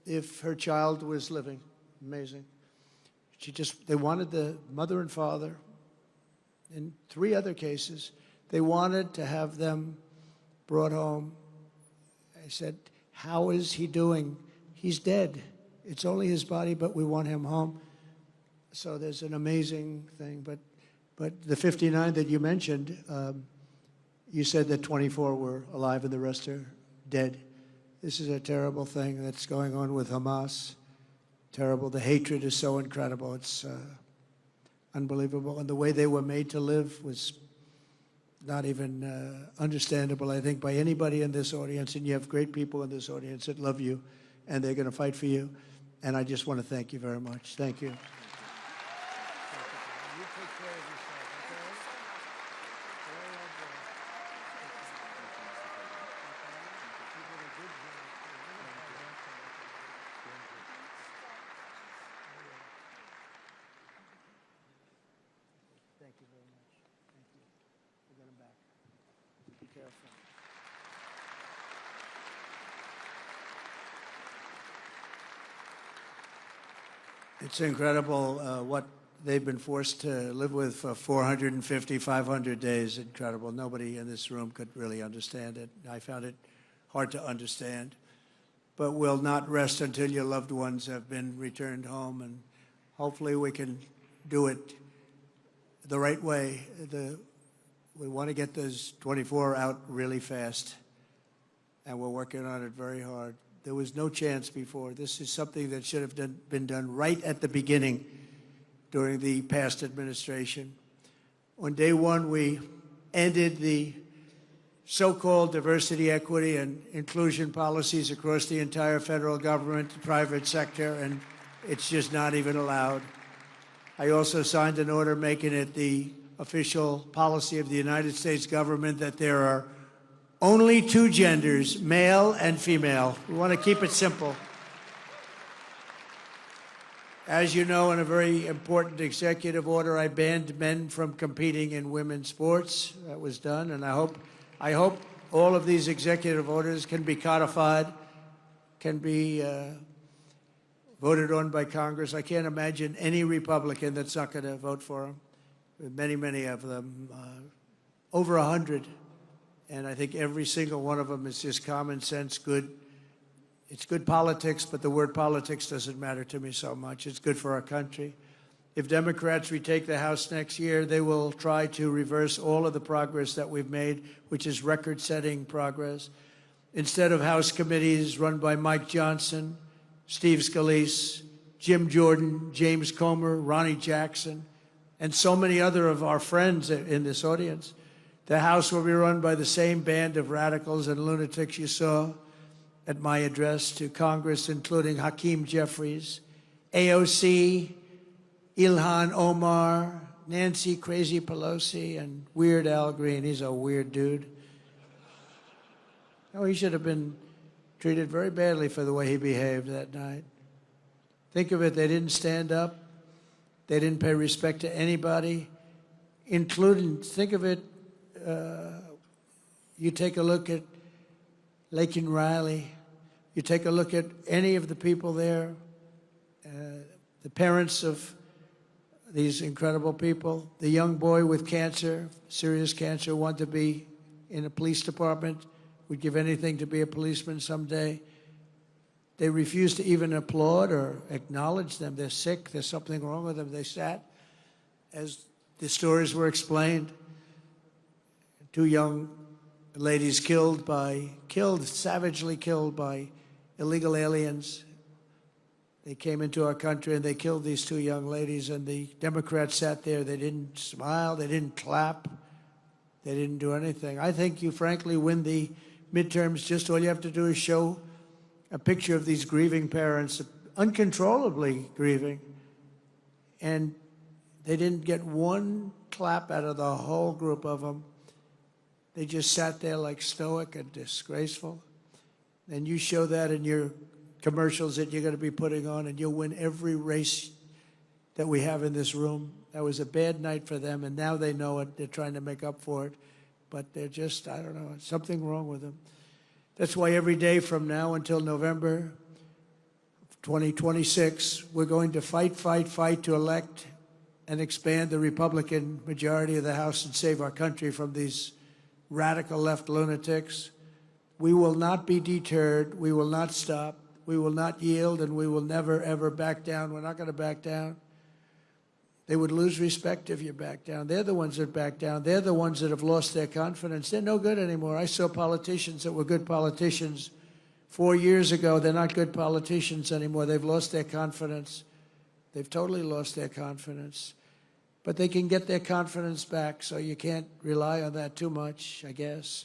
if her child was living. Amazing. They wanted the mother and father. In 3 other cases, they wanted to have them brought home. I said, how is he doing? He's dead. It's only his body, but we want him home. So there's an amazing thing. But the 59 that you mentioned, you said that 24 were alive and the rest are dead. This is a terrible thing that's going on with Hamas. Terrible. The hatred is so incredible. It's unbelievable. And the way they were made to live was not even understandable, I think, by anybody in this audience. And you have great people in this audience that love you, and they're going to fight for you. And I just want to thank you very much. Thank you. Thank you very much. Thank you. We'll get him back. Be careful. It's incredible what they've been forced to live with for 450, 500 days. Incredible. Nobody in this room could really understand it. I found it hard to understand. But we'll not rest until your loved ones have been returned home, and hopefully we can do it the right way. We want to get those 24 out really fast, and we're working on it very hard. There was no chance before. This is something that should have been done right at the beginning during the past administration. On day one, we ended the so-called diversity, equity, and inclusion policies across the entire federal government, the private sector, and it's just not even allowed. I also signed an order making it the official policy of the United States government that there are only 2 genders, male and female. We want to keep it simple. As you know, in a very important executive order, I banned men from competing in women's sports. That was done, and I hope all of these executive orders can be codified, can be voted on by Congress. I can't imagine any Republican that's not going to vote for them. Many, many of them, over 100. And I think every single one of them is just common sense, good. It's good politics, but the word politics doesn't matter to me so much. It's good for our country. If Democrats retake the House next year, they will try to reverse all of the progress that we've made, which is record-setting progress. Instead of House committees run by Mike Johnson, Steve Scalise, Jim Jordan, James Comer, Ronnie Jackson, and so many other of our friends in this audience, the House will be run by the same band of radicals and lunatics you saw at my address to Congress, including Hakeem Jeffries, AOC, Ilhan Omar, Nancy Crazy Pelosi, and Weird Al Green. He's a weird dude. Oh, he should have been treated very badly for the way he behaved that night. Think of it, they didn't stand up. They didn't pay respect to anybody, including, think of it, you take a look at Laken Riley, you take a look at any of the people there, the parents of these incredible people, the young boy with cancer, serious cancer, wanted to be in a police department, would give anything to be a policeman someday. They refused to even applaud or acknowledge them. They're sick, there's something wrong with them. They sat as the stories were explained. 2 young ladies savagely killed by illegal aliens. They came into our country and they killed these 2 young ladies, and the Democrats sat there. They didn't smile, they didn't clap, they didn't do anything. I think you frankly win the midterms. Just all you have to do is show a picture of these grieving parents, uncontrollably grieving, and they didn't get one clap out of the whole group of them. They just sat there like stoic and disgraceful. And you show that in your commercials that you're going to be putting on, and you'll win every race that we have in this room. That was a bad night for them, and now they know it. They're trying to make up for it. But they're just, I don't know, something wrong with them. That's why every day from now until November 2026, we're going to fight to elect and expand the Republican majority of the House and save our country from these radical left lunatics. We will not be deterred. We will not stop. We will not yield, and we will never, ever back down. We're not going to back down. They would lose respect if you back down. They're the ones that back down. They're the ones that have lost their confidence. They're no good anymore. I saw politicians that were good politicians 4 years ago. They're not good politicians anymore. They've lost their confidence. They've totally lost their confidence. But they can get their confidence back, so you can't rely on that too much, I guess.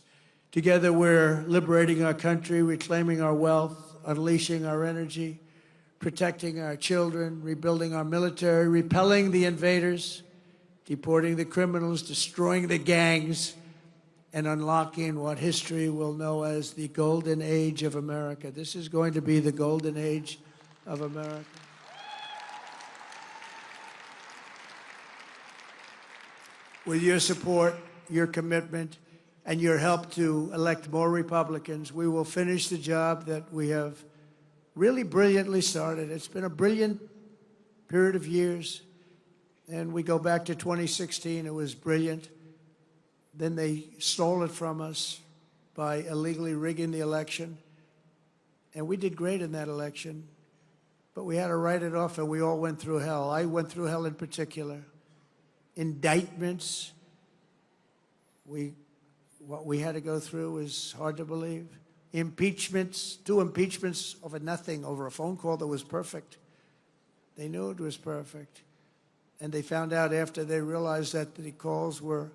Together, we're liberating our country, reclaiming our wealth, unleashing our energy, protecting our children, rebuilding our military, repelling the invaders, deporting the criminals, destroying the gangs, and unlocking what history will know as the golden age of America. This is going to be the golden age of America. With your support, your commitment, and your help to elect more Republicans, we will finish the job that we have really brilliantly started. It's been a brilliant period of years. And we go back to 2016, it was brilliant. Then they stole it from us by illegally rigging the election. And we did great in that election. But we had to write it off, and we all went through hell. I went through hell in particular. Indictments. What we had to go through was hard to believe. Impeachments, 2 impeachments over nothing, over a phone call that was perfect. They knew it was perfect. And they found out after they realized that the calls were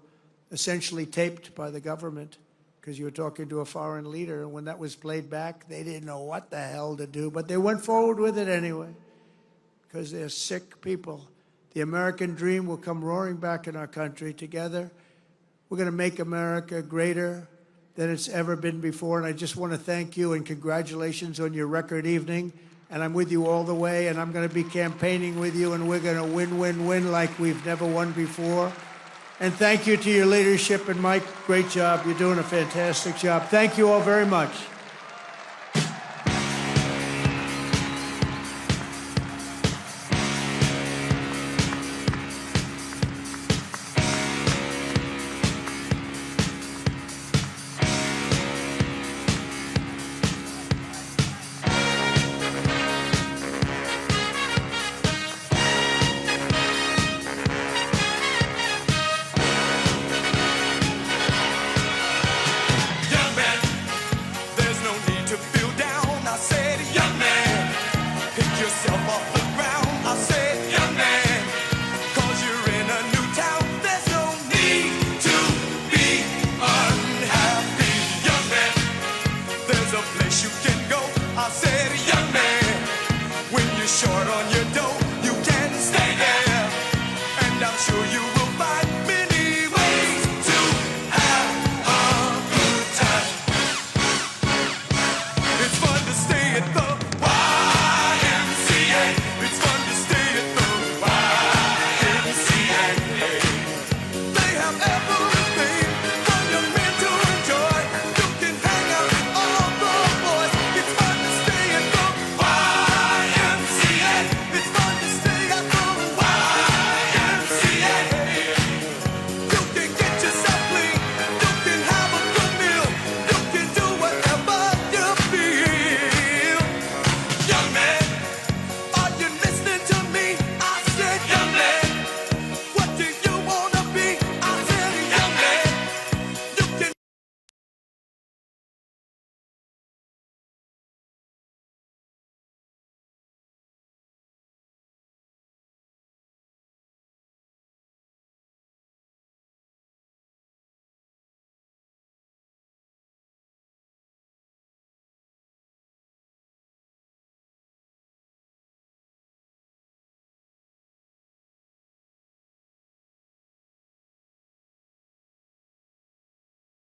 essentially taped by the government because you were talking to a foreign leader. And when that was played back, they didn't know what the hell to do. But they went forward with it anyway because they're sick people. The American dream will come roaring back in our country. Together, we're going to make America greater than it's ever been before. And I just want to thank you and congratulations on your record evening. And I'm with you all the way, and I'm going to be campaigning with you, and we're going to win, win, win like we've never won before. And thank you to your leadership. And Mike, great job. You're doing a fantastic job. Thank you all very much.